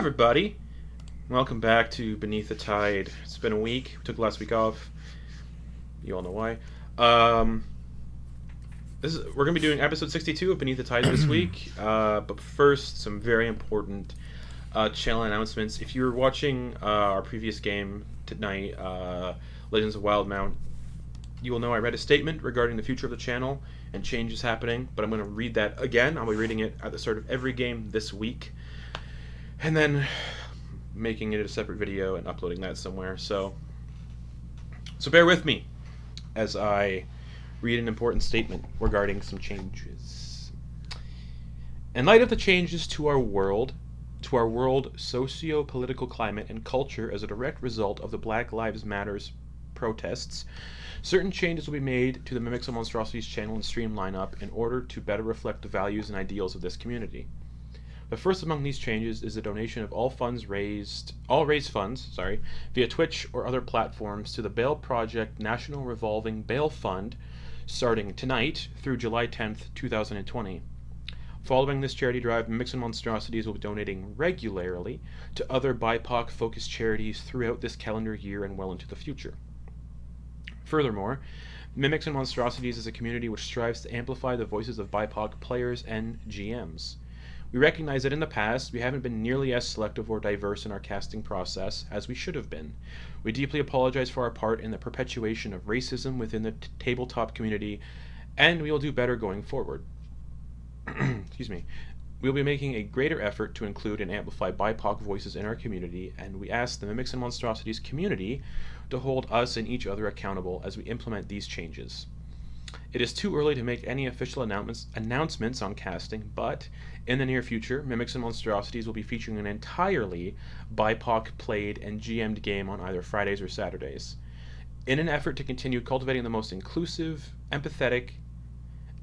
everybody! Welcome back to Beneath the Tide. It's been a week. We took last week off. You all know why. We're going to be doing episode 62 of Beneath the Tide this week. But first, some very important channel announcements. If you were watching our previous game tonight, Legends of Wildmount, you will know I read a statement regarding the future of the channel and changes happening, but I'm going to read that again. I'll be reading it at the start of every game this week, and then making it a separate video and uploading that somewhere. So bear with me as I read an important statement regarding some changes. In light of the changes to our world socio-political climate and culture as a direct result of the Black Lives Matters protests, certain changes will be made to the Mimics and Monstrosities channel and stream lineup in order to better reflect the values and ideals of this community. The first among these changes is the donation of all raised funds via Twitch or other platforms to the Bail Project National Revolving Bail Fund starting tonight through July 10th, 2020. Following this charity drive, Mimics and Monstrosities will be donating regularly to other BIPOC-focused charities throughout this calendar year and well into the future. Furthermore, Mimics and Monstrosities is a community which strives to amplify the voices of BIPOC players and GMs. We recognize that in the past, we haven't been nearly as selective or diverse in our casting process as we should have been. We deeply apologize for our part in the perpetuation of racism within the tabletop community, and we will do better going forward. Excuse me. We'll be making a greater effort to include and amplify BIPOC voices in our community, and we ask the Mimics and Monstrosities community to hold us and each other accountable as we implement these changes. It is too early to make any official announcements on casting, but in the near future, Mimics and Monstrosities will be featuring an entirely BIPOC played and GM'd game on either Fridays or Saturdays. In an effort to continue cultivating the most inclusive, empathetic,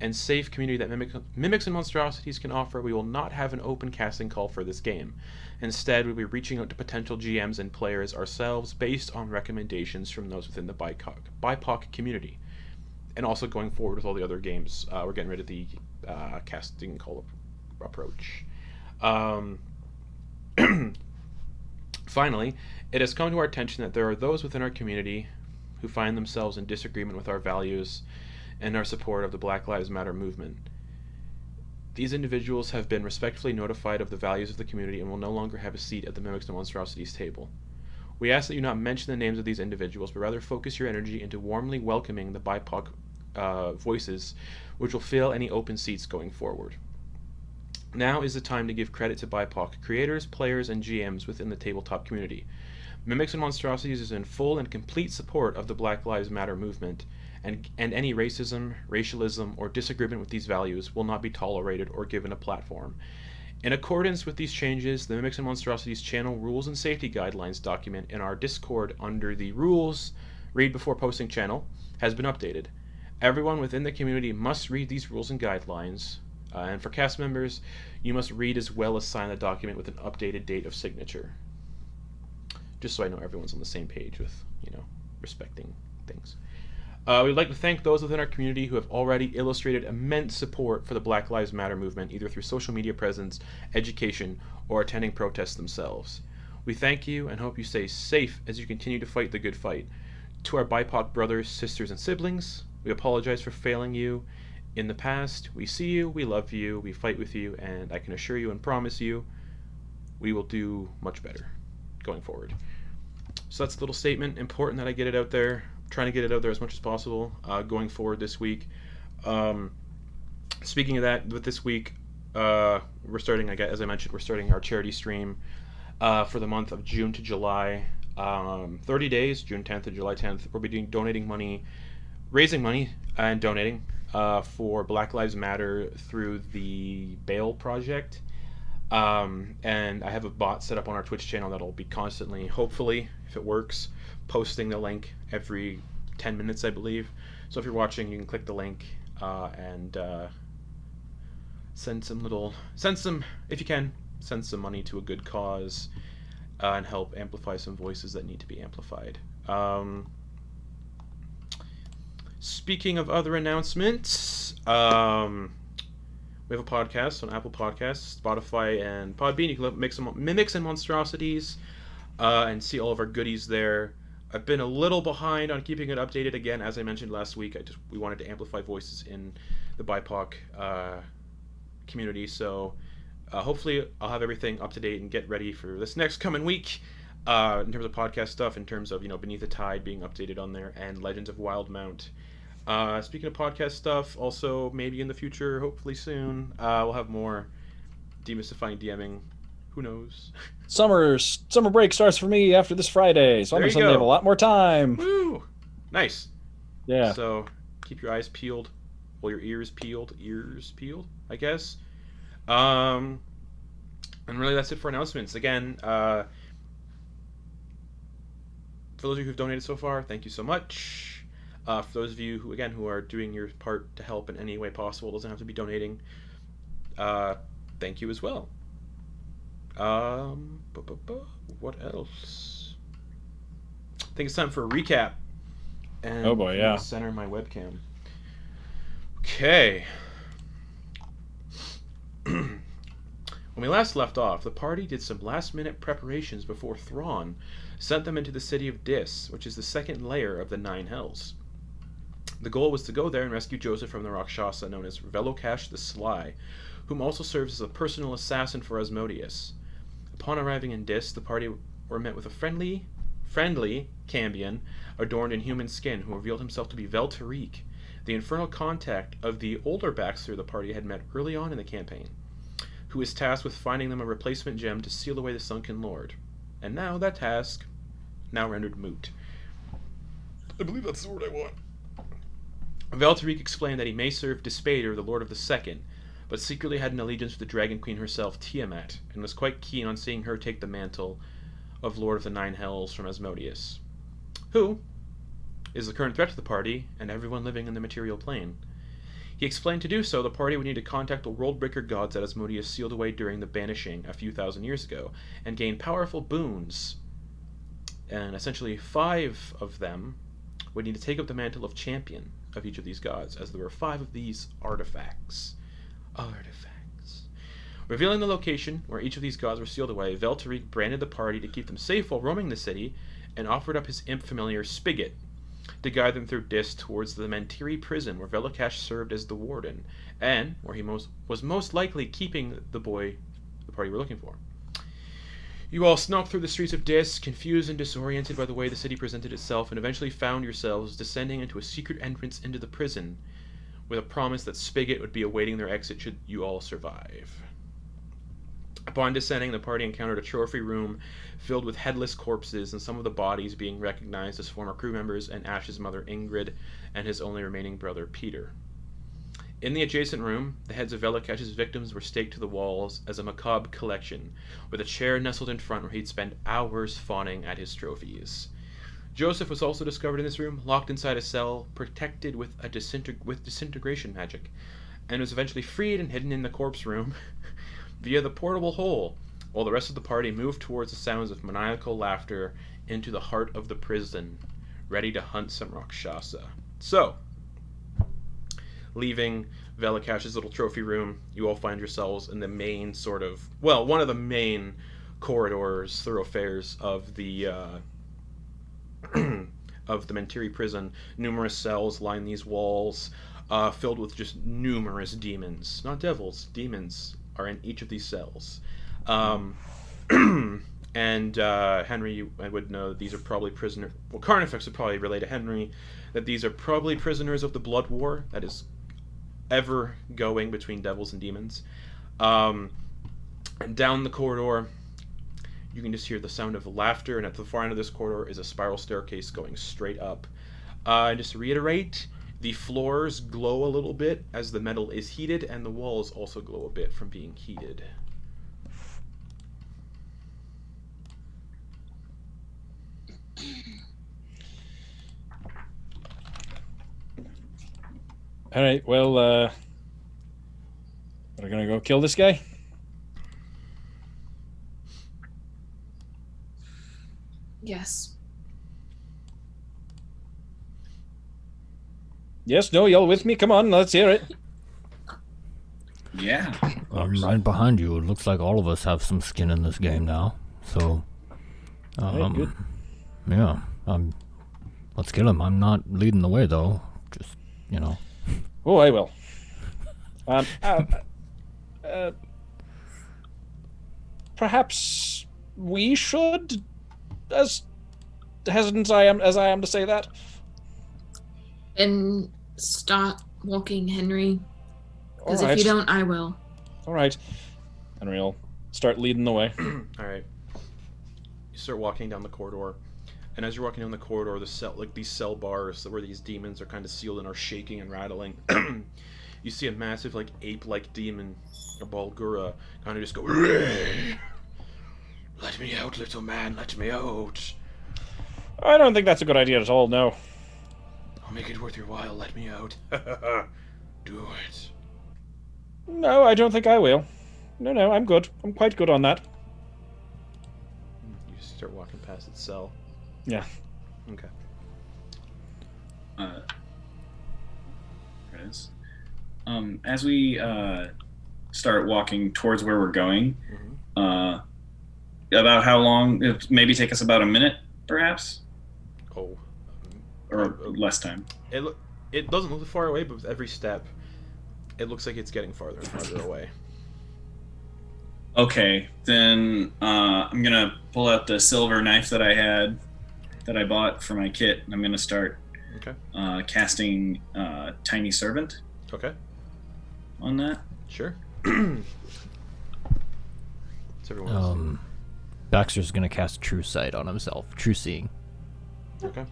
and safe community that Mimics and Monstrosities can offer, we will not have an open casting call for this game. Instead, we'll be reaching out to potential GMs and players ourselves based on recommendations from those within the BIPOC community. And also going forward with all the other games, we're getting rid of the casting call approach. Finally, it has come to our attention that there are those within our community who find themselves in disagreement with our values and our support of the Black Lives Matter movement. These individuals have been respectfully notified of the values of the community and will no longer have a seat at the Mimics and Monstrosities table. We ask that you not mention the names of these individuals, but rather focus your energy into warmly welcoming the BIPOC voices, which will fill any open seats going forward. Now is the time to give credit to BIPOC creators, players, and GMs within the tabletop community. Mimics and Monstrosities is in full and complete support of the Black Lives Matter movement, and any racism, racialism, or disagreement with these values will not be tolerated or given a platform. In accordance with these changes, the Mimics and Monstrosities channel rules and safety guidelines document in our Discord under the Rules Read Before Posting channel has been updated. Everyone within the community must read these rules and guidelines, and for cast members, you must read as well as sign the document with an updated date of signature. Just so I know everyone's on the same page with, respecting things. We'd like to thank those within our community who have already illustrated immense support for the Black Lives Matter movement, either through social media presence, education, or attending protests themselves. We thank you and hope you stay safe as you continue to fight the good fight. To our BIPOC brothers, sisters, and siblings, we apologize for failing you in the past. We see you, we love you, we fight with you, and I can assure you and promise you we will do much better going forward. So that's a little statement. Important that I get it out there. Trying to get it out there as much as possible going forward this week. Speaking of that, with this week, we're starting, as I mentioned, we're starting our charity stream for the month of June to July. 30 days, June 10th to July 10th. We'll be raising money and donating for Black Lives Matter through the Bail Project. And I have a bot set up on our Twitch channel that'll be constantly, hopefully, if it works, posting the link every 10 minutes, I believe. So if you're watching, you can click the link and send some, if you can, send some money to a good cause and help amplify some voices that need to be amplified. Speaking of other announcements, We have a podcast on Apple Podcasts, Spotify, and Podbean. You can look Mimics and Monstrosities and see all of our goodies there. I've been a little behind on keeping it updated again, as I mentioned last week. We wanted to amplify voices in the BIPOC community, so hopefully I'll have everything up to date and get ready for this next coming week. In terms of podcast stuff, in terms of Beneath the Tide being updated on there, and Legends of Wildmount. Speaking of podcast stuff, also maybe in the future, hopefully soon, we'll have more demystifying DMing. Who knows? Summer break starts for me after this Friday, so I'm going to have a lot more time. Woo! Nice. Yeah. So keep your eyes peeled, well, your ears peeled, I guess. And really, that's it for announcements. Again, for those of you who've donated so far, thank you so much. For those of you who are doing your part to help in any way possible, doesn't have to be donating, thank you as well. What else? I think it's time for a recap. And oh boy, yeah. Center my webcam. Okay. When we last left off, the party did some last-minute preparations before Thrawn sent them into the city of Dis, which is the second layer of the Nine Hells. The goal was to go there and rescue Joseph from the rakshasha known as Velokash the Sly, whom also serves as a personal assassin for Asmodeus. Upon arriving in Dis, the party were met with a friendly Cambion adorned in human skin who revealed himself to be Veltariq, the infernal contact of the older Baxter the party had met early on in the campaign, who is tasked with finding them a replacement gem to seal away the Sunken Lord. And now that task, now rendered moot. I believe that's the word I want. Veltariq explained that he may serve Dispater, the Lord of the Second, but secretly had an allegiance to the Dragon Queen herself, Tiamat, and was quite keen on seeing her take the mantle of Lord of the Nine Hells from Asmodeus, who is the current threat to the party and everyone living in the material plane. He explained to do so, the party would need to contact the Worldbreaker gods that Asmodeus sealed away during the Banishing a few thousand years ago, and gain powerful boons. And essentially 5 of them would need to take up the mantle of champion of each of these gods, as there were 5 of these artifacts. Revealing the location where each of these gods were sealed away, Veltariq branded the party to keep them safe while roaming the city, and offered up his imp familiar Spigot to guide them through Dis towards the Mentiri prison, where Velokash served as the warden, and where he was most likely keeping the boy the party were looking for. You all snuck through the streets of Dis, confused and disoriented by the way the city presented itself, and eventually found yourselves descending into a secret entrance into the prison, with a promise that Spigot would be awaiting their exit should you all survive. Upon descending, the party encountered a trophy room filled with headless corpses, and some of the bodies being recognized as former crew members and Ash's mother Ingrid and his only remaining brother Peter. In the adjacent room, the heads of Velokash's victims were staked to the walls as a macabre collection, with a chair nestled in front where he'd spend hours fawning at his trophies. Joseph was also discovered in this room, locked inside a cell, protected with disintegration magic, and was eventually freed and hidden in the corpse room via the portable hole, while the rest of the party moved towards the sounds of maniacal laughter into the heart of the prison, ready to hunt some rakshasha. So, leaving Velokash's little trophy room, you all find yourselves in the main one of the main thoroughfares of the Mentiri prison. Numerous cells line these walls, filled with just numerous demons. Not devils, demons are in each of these cells. And Henry, I would know that these are probably prisoners. Well, Carnifex would probably relay to Henry that these are probably prisoners of the Blood War that is ever going between devils and demons. And down the corridor, you can just hear the sound of laughter, and at the far end of this corridor is a spiral staircase going straight up. And just to reiterate, the floors glow a little bit as the metal is heated, and the walls also glow a bit from being heated. All right, well, we're gonna go kill this guy. Yes. Yes, no, y'all with me? Come on, let's hear it. Yeah. I'm right behind you. It looks like all of us have some skin in this game now. So, Alright, good. yeah. Let's kill him. I'm not leading the way though. Just, you know. Oh, I will. Perhaps we should, as hesitant as I am to say that. And start walking, Henry. Because Alright. if you don't, I will. Alright. Henry will start leading the way. Alright. You start walking down the corridor. And as you're walking down the corridor, these cell bars where these demons are kind of sealed and are shaking and rattling. You see a massive, ape-like demon, a Balgura, kind of just go, "Let me out, little man, let me out. I don't think that's a good idea at all, no. I'll make it worth your while, let me out. Do it." No, I don't think I will. No, I'm good. I'm quite good on that. You start walking past its cell. Yeah. Okay. There it is. As we start walking towards where we're going, about how long? It maybe take us about a minute, perhaps, Oh. or less time. It doesn't look far away, but with every step, it looks like it's getting farther and farther away. Okay, then I'm gonna pull out the silver knife that I bought for my kit, and I'm gonna start casting Tiny Servant. Okay. On that. Sure. What's everyone Baxter's gonna cast True Sight on himself. True Seeing. Okay.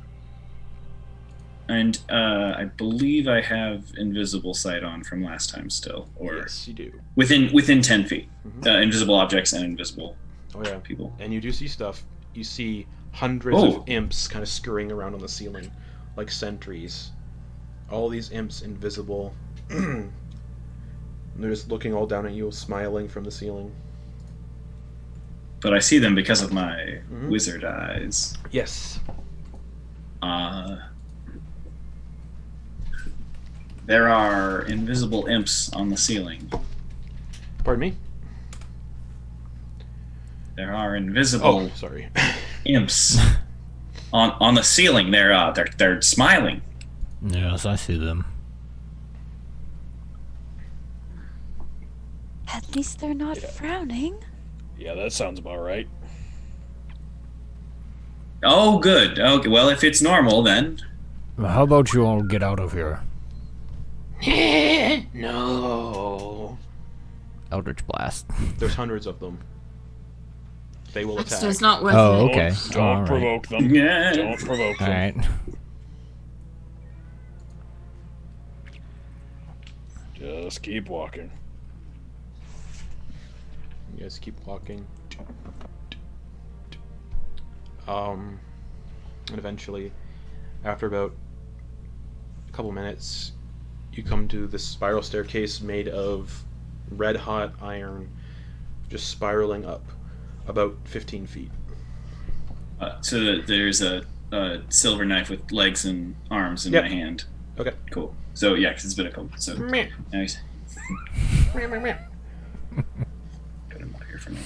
And I believe I have Invisible Sight on from last time still, or yes, you do. Within 10 feet. Invisible objects and invisible people. And you do see stuff. You see hundreds of imps kind of scurrying around on the ceiling, like sentries. All these imps invisible. And they're just looking all down at you, smiling from the ceiling. But I see them because of my wizard eyes. Yes. There are invisible imps on the ceiling. Pardon me? There are invisible sorry. imps on the ceiling. They're smiling. Yes, I see them. At least they're not frowning. Yeah, that sounds about right. Oh, good. Okay, well, if it's normal, then. How about you all get out of here? No. Eldritch Blast. There's hundreds of them. They will attack. It's not worth Oh, it. okay. Don't provoke them. Yeah. Don't provoke them. Alright. Just keep walking. You guys keep walking. And eventually, after about a couple minutes, you come to this spiral staircase made of red-hot iron, just spiraling up about 15 feet. So there's a silver knife with legs and arms in my hand. Okay. Cool. So yeah, because it's been a couple. So nice. Put him up here for me.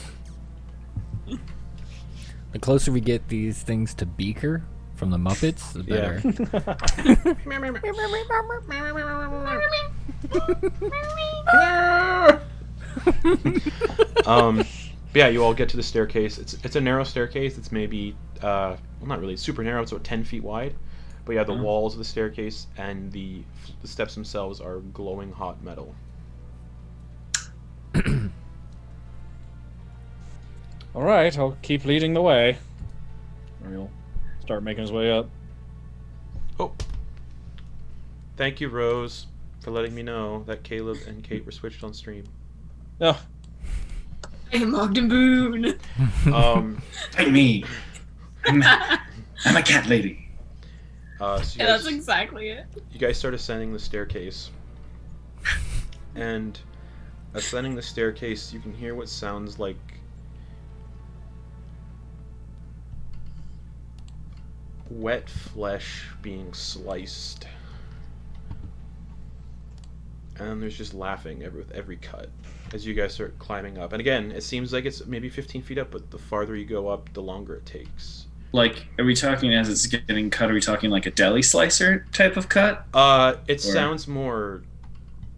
The closer we get these things to Beaker from the Muppets, the better. But yeah, you all get to the staircase. It's a narrow staircase. It's maybe well, not really super narrow. It's about 10 feet wide. But yeah, the walls of the staircase and the steps themselves are glowing hot metal. All right, I'll keep leading the way. Or he'll start making his way up. Oh. Thank you, Rose, for letting me know that Caleb and Kate were switched on stream. Oh. I am Ogden Boon. Like me. I'm a cat lady. So Yeah, that's exactly it. You guys start ascending the staircase. And ascending the staircase, you can hear what sounds like wet flesh being sliced. And there's just laughing with every cut as you guys start climbing up. And again, it seems like it's maybe 15 feet up, but the farther you go up, the longer it takes. Like, are we talking as it's getting cut? Are we talking like a deli slicer type of cut? It sounds more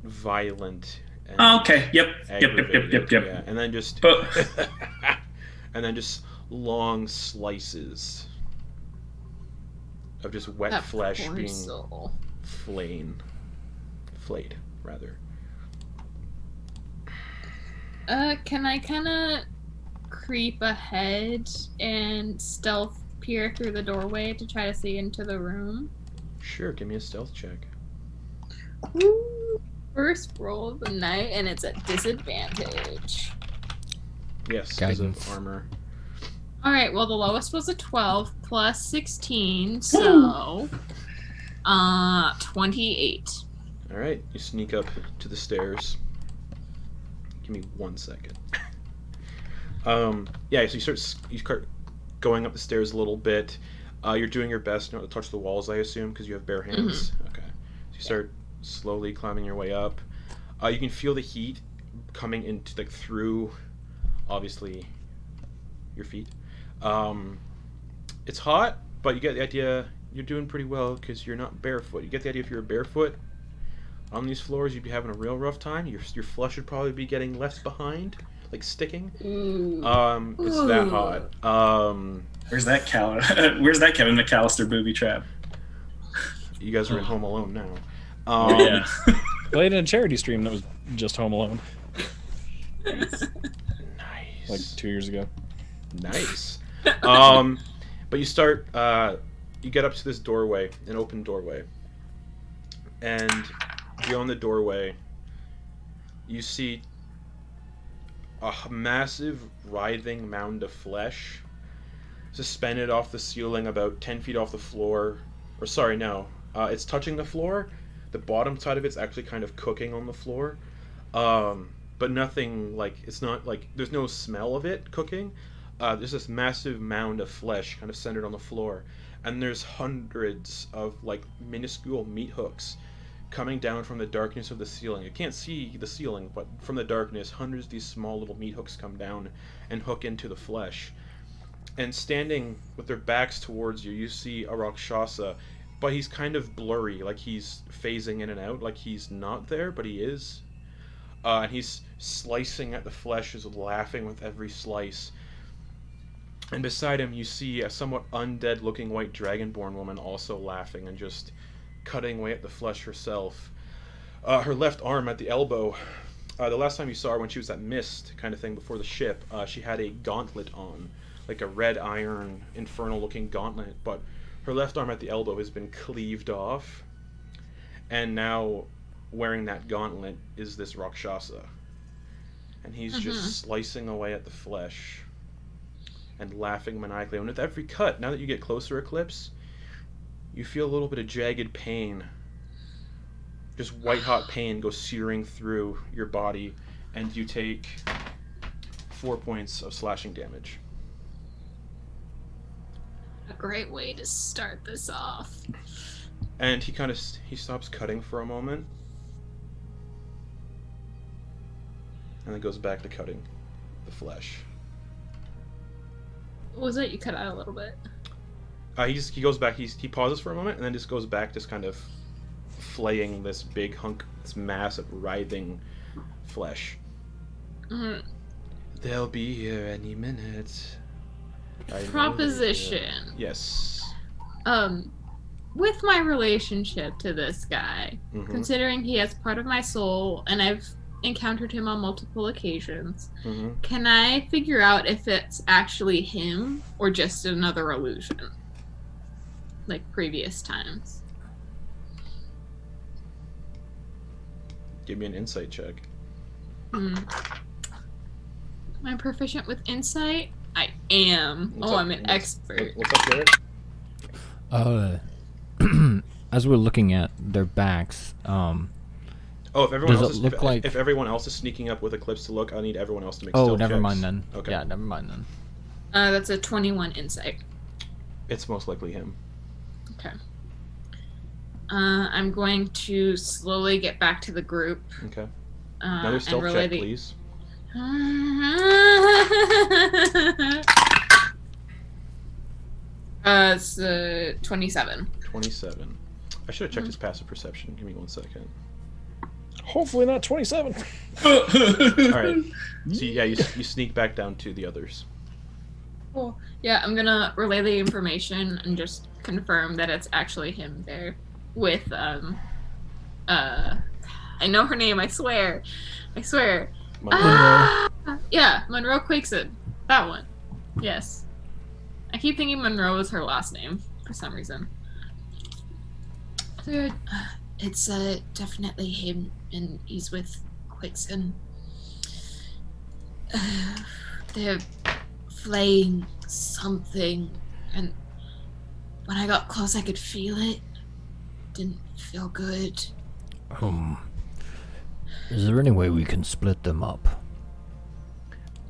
violent. And okay. Yep. Yeah. And then just and then just long slices of just wet That flesh poor being soul. flayed rather. Can I kind of creep ahead and stealth peer through the doorway to try to see into the room? Sure, give me a stealth check. Woo. First roll of the night, and it's at disadvantage. Yes, because of Guidance. armor. Alright, well, the lowest was a 12 plus 16, so 28. Alright, you sneak up to the stairs. Give me 1 second. Yeah, so you start going up the stairs a little bit. You're doing your best not to touch the walls, I assume, because you have bare hands. Okay. So you start slowly climbing your way up. You can feel the heat coming into, like, through, obviously, your feet. It's hot, but you get the idea you're doing pretty well because you're not barefoot. You get the idea if you were barefoot on these floors, you'd be having a real rough time. Your flesh would probably be getting left behind, like sticking. Ooh. It's that hot. Where's that Kevin McAllister booby trap? You guys are in Home Alone now. Yeah. Played in a charity stream that was just Home Alone, Nice. like 2 years ago. Nice. But you start, you get up to this doorway, an open doorway. And beyond the doorway, you see a massive writhing mound of flesh suspended off the ceiling about 10 feet off the floor. Or sorry, no. It's touching the floor. The bottom side of it's actually kind of cooking on the floor. But nothing, like, it's not, like, there's no smell of it cooking. There's this massive mound of flesh kind of centered on the floor. And there's hundreds of, like, minuscule meat hooks coming down from the darkness of the ceiling. You can't see the ceiling, but from the darkness, hundreds of these small little meat hooks come down and hook into the flesh. And standing with their backs towards you, you see a rakshasha, but he's kind of blurry, like he's phasing in and out, like he's not there, but he is. And he's slicing at the flesh, is laughing with every slice. And beside him, you see a somewhat undead-looking white dragonborn woman also laughing and just cutting away at the flesh herself. Her left arm at the elbow. The last time you saw her, when she was at Mist kind of thing before the ship, she had a gauntlet on, like a red iron, infernal-looking gauntlet. But her left arm at the elbow has been cleaved off, and now wearing that gauntlet is this rakshasha, and he's just slicing away at the flesh and laughing maniacally. And with every cut, now that you get closer, Eclipse, you feel a little bit of jagged pain. Just white-hot pain goes searing through your body, and you take 4 points of slashing damage. A great way to start this off. And he stops cutting for a moment, and then goes back to cutting the flesh. What was it? You cut out a little bit. He goes back. He pauses for a moment and then just goes back, just kind of flaying this big hunk, this mass of writhing flesh. Mm-hmm. They'll be here any minute. Proposition. Yes. With my relationship to this guy, considering he has part of my soul, and I've encountered him on multiple occasions, can I figure out if it's actually him or just another illusion? Like previous times. Give me an insight check. Am I proficient with insight? I am. I'm an expert. What's up, Garrett? As we're looking at their backs, if everyone does else it look like... if everyone else is sneaking up with Eclipse to look, I need everyone else to make Oh, stealth never checks. mind then. Okay. Yeah, never mind then. That's a 21 insight. It's most likely him. Okay. I'm going to slowly get back to the group. Okay. Another stealth check, please. It's 27. 27. I should have checked his passive perception. Give me 1 second. Hopefully not 27. All right. So yeah, you sneak back down to the others. Cool. Yeah, I'm gonna relay the information and just confirm that it's actually him there with I know her name, I swear. Monroe. Yeah, Monroe Quakeson. That one. Yes. I keep thinking Monroe is her last name for some reason. It's definitely him, and he's with Quakeson. They're flaying something, and when I got close, I could feel it. Didn't feel good. Is there any way we can split them up?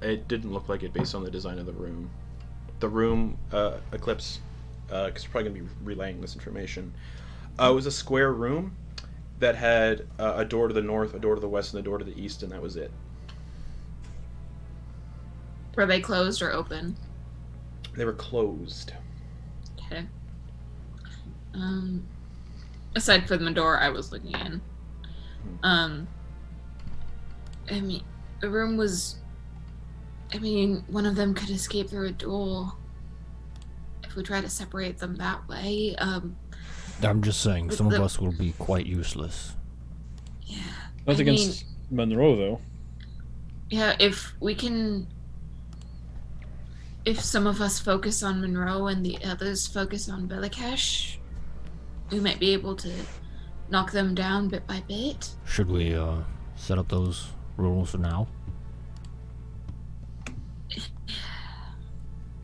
It didn't look like it based on the design of the room. The room, Eclipse, because you're probably going to be relaying this information, it was a square room that had a door to the north, a door to the west, and a door to the east, and that was it. Were they closed or open? They were closed. Okay. Aside from the door I was looking in. I mean, the room was... one of them could escape through a door. If we try to separate them that way, I'm just saying, some of us will be quite useless. Yeah. Not against Monroe, though. Yeah, if we can... If some of us focus on Monroe and the others focus on Velokash, we might be able to knock them down bit by bit. Should we set up those rules now?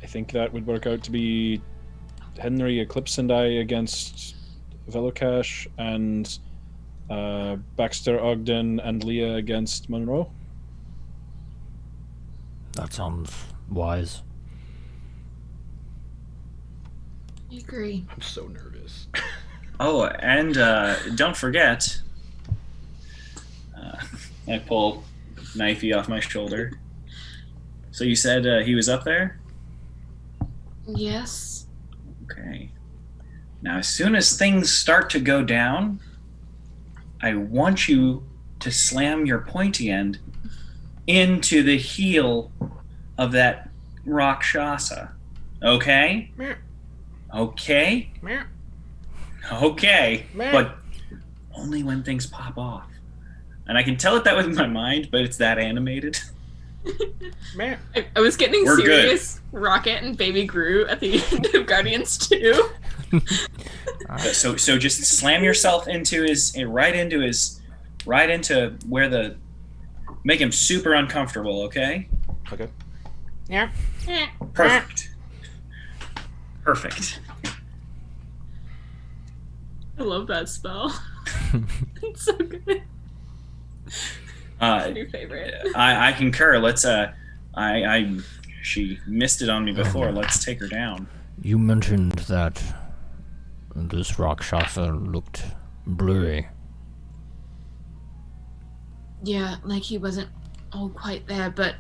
I think that would work out to be Henry, Eclipse, and I against Velokash, and Baxter, Ogden, and Leah against Monroe. That sounds wise. I agree. I'm so nervous. Oh, and don't forget, I pull Knifey off my shoulder. So you said he was up there? Yes. Okay. Now, as soon as things start to go down, I want you to slam your pointy end into the heel of that rakshasha. Okay? Okay? Okay. But only when things pop off. And I can tell it that with my mind, but it's that animated. I was getting We're serious Rocket and Baby Groot at the end of Guardians 2. So just slam yourself into right into where make him super uncomfortable, okay? Okay. Yeah. Perfect. I love that spell. It's so good. It's your favorite. I concur. Let's she missed it on me before. Let's take her down. You mentioned that this rakshasa looked blurry. Yeah, like he wasn't all quite there, but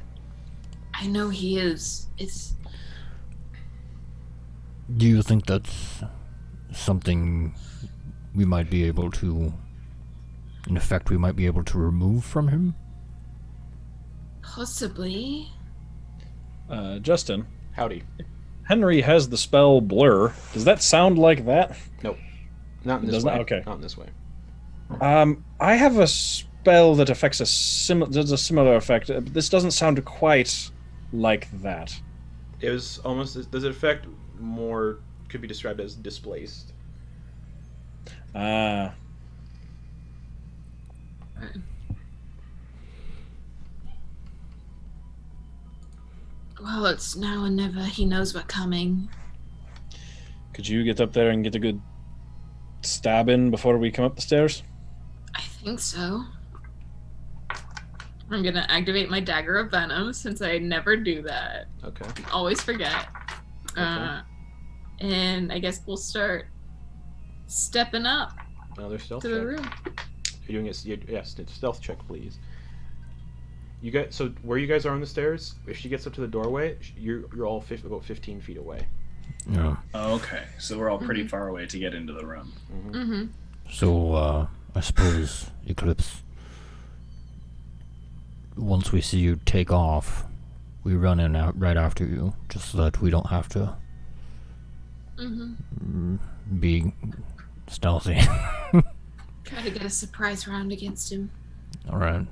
I know he is. Do you think that's something we might be able to, in effect, remove from him? Possibly. Justin. Howdy. Henry has the spell Blur. Does that sound like that? Nope. Not in this way. Okay. Not in this way. I have a spell that affects does a similar effect. This doesn't sound quite like that. It was almost... Does it affect more... Could be described as displaced. Ah. Well, it's now or never. He knows what's coming. Could you get up there and get a good stab in before we come up the stairs? I think so. I'm gonna activate my Dagger of Venom since I never do that. Okay. Always forget. Okay. And I guess we'll start stepping up. Another stealth to check. the room. You're doing it. Yes, it's stealth check, please. You guys. So where you guys are on the stairs, if she gets up to the doorway, you're all about 15 feet away. Yeah. Oh, okay, so we're all pretty far away to get into the room. Mm-hmm. So, I suppose, Eclipse, once we see you take off, we run in out right after you, just so that we don't have to be stealthy. Try to get a surprise round against him. Alright.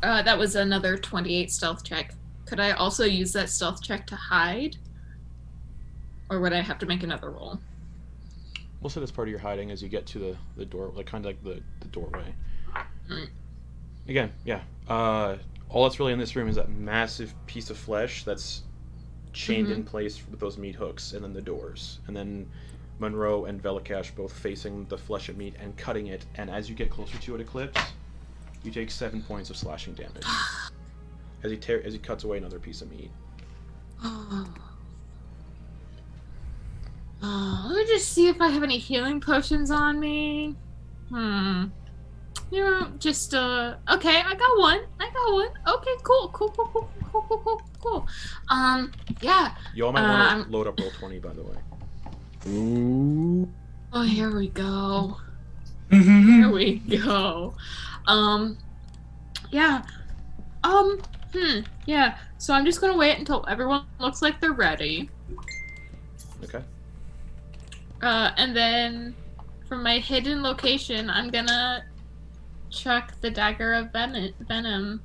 That was another 28 stealth check. Could I also use that stealth check to hide? Or would I have to make another roll? We'll say that's part of your hiding as you get to the door, like kind of like the doorway. Mm. Again, yeah. All that's really in this room is that massive piece of flesh that's chained in place with those meat hooks, and then the doors, and then Monroe and Velokash both facing the flesh and meat and cutting it. And as you get closer to it, Eclipse, you take 7 points of slashing damage as he cuts away another piece of meat. Let me just see if I have any healing potions on me. You know, just okay, I got one. Okay, cool. Yeah. You all might want to load up roll 20, by the way. Ooh. Oh, here we go. Yeah. Yeah. So I'm just gonna wait until everyone looks like they're ready. Okay. And then from my hidden location, I'm gonna chuck the dagger of venom.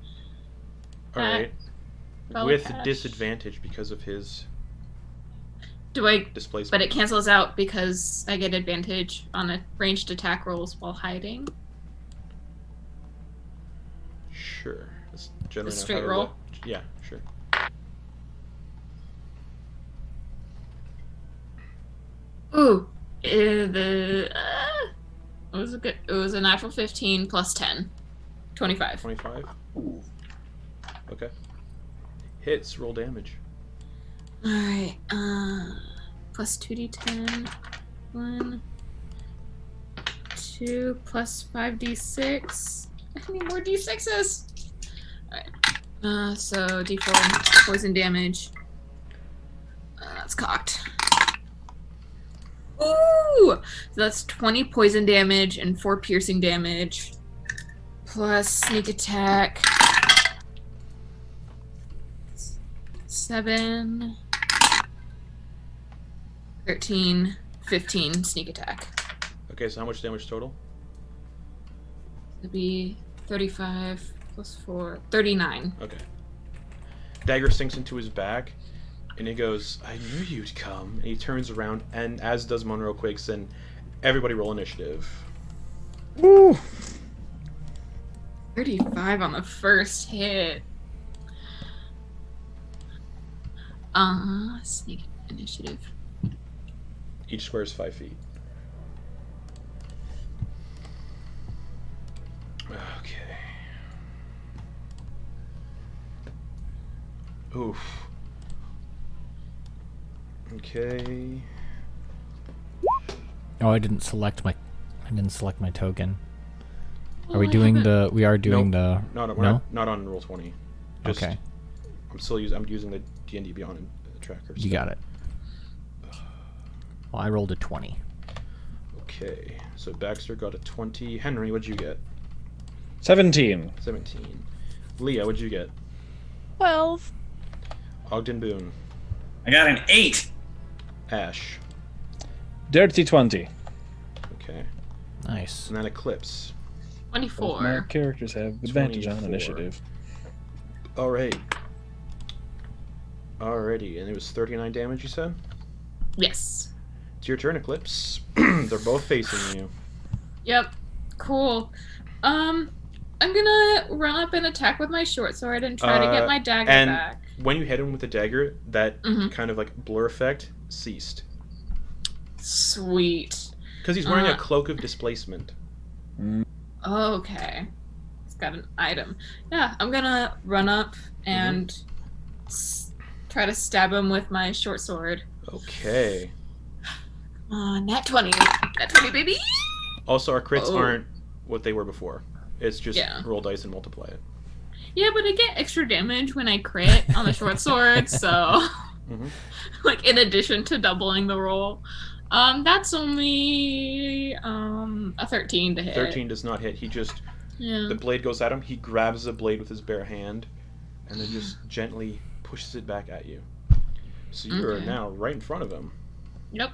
All right. Velokash. With disadvantage because of his Do I? displacement. But it cancels out because I get advantage on a ranged attack rolls while hiding. Sure. That's generally A not straight how roll? Yeah, sure. Ooh, it was a good. It was a natural 15 plus 10, 25. 25. Okay. Hits. Roll damage. All right. Plus 2d10. 1, 2 plus 5d6. I need more d6s. All right. So d4 poison damage. That's cocked. Ooh! So that's 20 poison damage and 4 piercing damage. Plus sneak attack. 7, 13, 15 sneak attack. Okay, so how much damage total? It'd be 35 plus 4, 39. Okay. Dagger sinks into his back, and he goes, I knew you'd come. And he turns around, and as does Monroe Quakes, and everybody roll initiative. Woo! 35 on the first hit. Sneak initiative. Each square is 5 feet. Okay. Oof. Okay. Oh, I didn't select my token. Are we doing the? We are doing the. No, we're No? not on roll 20. Just, Okay. I'm using the D&D Beyond tracker. You got it. Well, I rolled a 20. Okay. So Baxter got a 20. Henry, what'd you get? 17. 17. Leah, what'd you get? 12. Ogden Boon. I got an 8. Ash. Dirty 20. Okay. Nice. And then Eclipse. Both my 24. characters have advantage on 24. initiative. Alright. Alrighty, and it was 39 damage, you said? Yes. It's your turn, Eclipse. They're both facing you. Yep. Cool. I'm gonna run up and attack with my short sword and try to get my dagger and back. when you hit him with the dagger, that Mhm. kind of like blur effect ceased. Sweet. Because he's wearing a cloak of displacement. Okay. It's got an item. Yeah, I'm gonna run up and try to stab him with my short sword. Okay. Nat 20. Nat 20, baby! Also, our crits aren't what they were before. It's just roll dice and multiply it. Yeah, but I get extra damage when I crit on the short sword, so... Like, in addition to doubling the roll. That's only a 13 to hit. 13 does not hit. He just... The blade goes at him. He grabs the blade with his bare hand and then just gently pushes it back at you. So you are now right in front of him. Yep.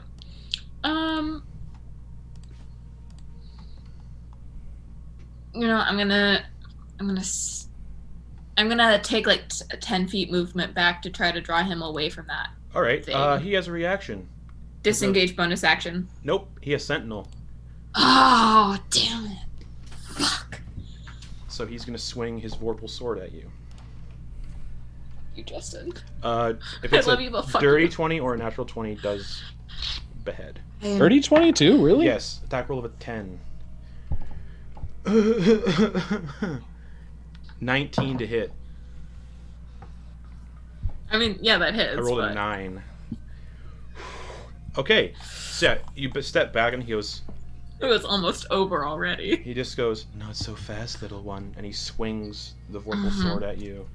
You know, I'm gonna take like 10 feet movement back to try to draw him away from that. All right. He has a reaction. Disengage bonus action. Nope. He has Sentinel. Oh, damn it! Fuck. So he's gonna swing his Vorpal sword at you. You Justin. If it's a dirty 20 or a natural 20, does behead. Dirty 20 too? Really? Yes. Attack roll of a 10. 19 to hit. I mean, yeah, that hits. I rolled a 9. Okay. So you step back and he goes... It was almost over already. He just goes, "Not so fast, little one," and he swings the Vorpal sword at you.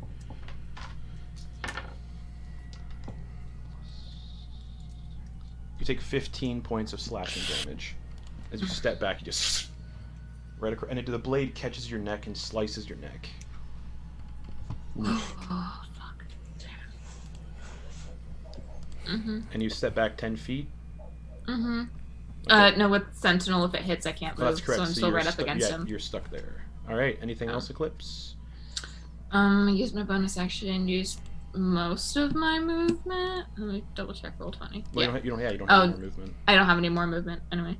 You take 15 points of slashing damage. As you step back, you just... right across, and the blade catches your neck and slices your neck. Oh, fuck. And you step back 10 feet? Okay. No, with Sentinel, if it hits, I can't move, that's correct. so I'm still right up against him. You're stuck there. Alright, anything else, Eclipse? Use my bonus action, use most of my movement. Let me double check roll 20. Well, you don't have any more movement. I don't have any more movement, anyway.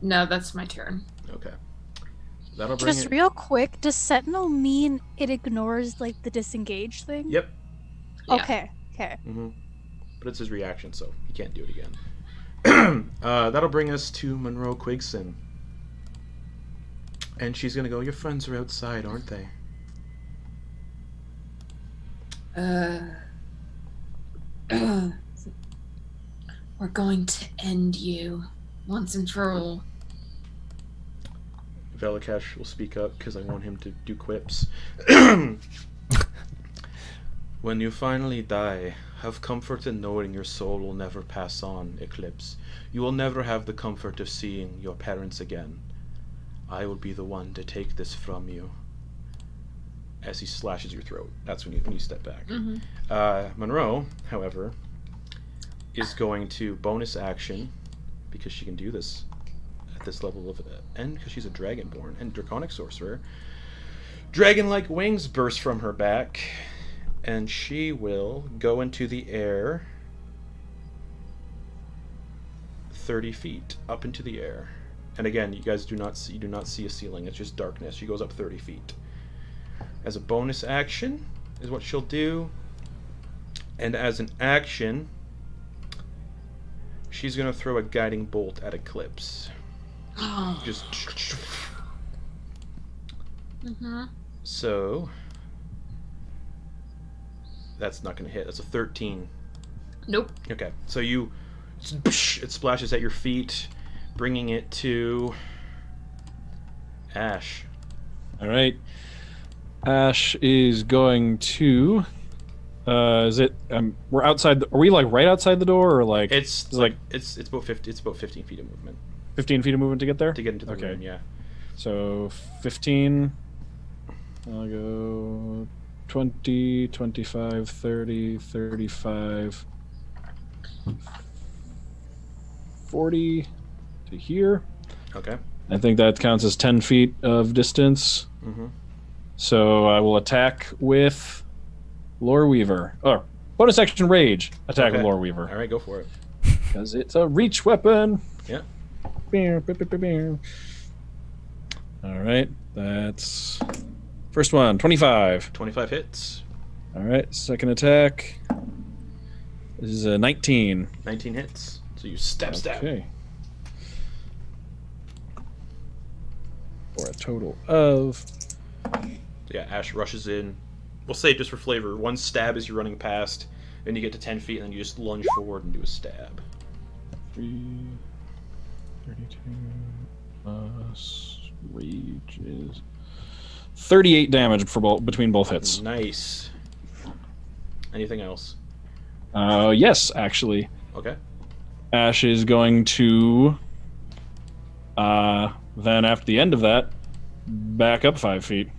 No, that's my turn. Okay. That'll bring Just real quick, does Sentinel mean it ignores, like, the disengage thing? Yep. Yeah. Okay. But it's his reaction, so he can't do it again. That'll bring us to Monroe Quigson. And she's gonna go, "Your friends are outside, aren't they?" We're going to end you once and for all. Velokash will speak up because I want him to do quips. When you finally die, have comfort in knowing your soul will never pass on, Eclipse. You will never have the comfort of seeing your parents again. I will be the one to take this from you. As he slashes your throat. That's when you step back. Monroe, however, is going to bonus action, because she can do this at this level of and because she's a dragonborn and draconic sorcerer. Dragon-like wings burst from her back, and she will go into the air 30 feet up into the air. And again, you guys do not see a ceiling. It's just darkness. She goes up 30 feet. As a bonus action is what she'll do. And as an action, she's going to throw a guiding bolt at Eclipse. Just... So... That's not going to hit. That's a 13. Nope. Okay. So it splashes at your feet, bringing it to Ash. All right. Ash is going to... is it? We're outside. Are we like right outside the door, or like? It's about 50. It's about 15 feet of movement. 15 feet of movement to get there. To get into the room, yeah. So 15. I'll go 20, 25, 30, 35, 40 to here. Okay. I think that counts as 10 feet of distance. So I will attack with Lore Weaver. Oh, bonus action rage. Attack with Lore Weaver. All right, go for it. Because it's a reach weapon. Yeah. All right, that's first one. 25. 25 hits. All right, second attack. This is a 19. 19 hits. So you stab. Okay. For a total of... Yeah, Ash rushes in. We'll say just for flavor, one stab as you're running past, Then you get to 10 feet, and then you just lunge forward and do a stab. 3, 32 plus rage is 38 damage for between both hits. Nice. Anything else? Yes, actually. Okay. Ash is going to, then after the end of that, back up 5 feet.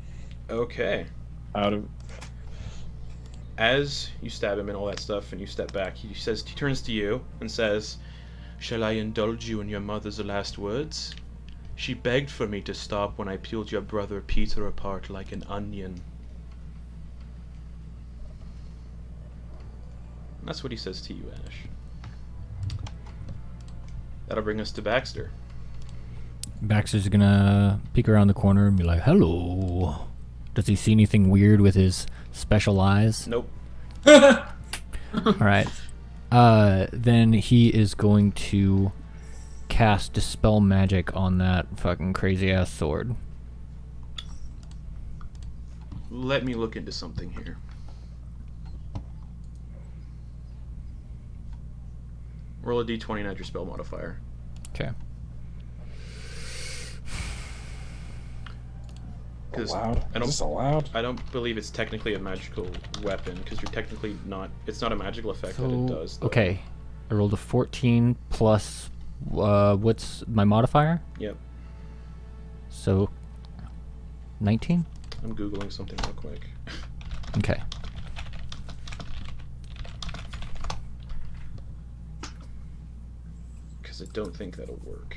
Okay. Out of. As you stab him and all that stuff, and you step back, he turns to you and says, "Shall I indulge you in your mother's last words? She begged for me to stop when I peeled your brother Peter apart like an onion." And that's what he says to you, Ash. That'll bring us to Baxter. Baxter's gonna peek around the corner and be like, "Hello." Does he see anything weird with his special eyes? Nope. Alright. Then he is going to cast Dispel Magic on that fucking crazy ass sword. Let me look into something here. Roll a d20 and add your spell modifier. Okay. Allowed? Is this allowed? I don't believe it's technically a magical weapon, because you're technically not... It's not a magical effect that it does, though. Okay. I rolled a 14 plus... what's my modifier? Yep. So... 19? I'm Googling something real quick. Okay. Because I don't think that'll work.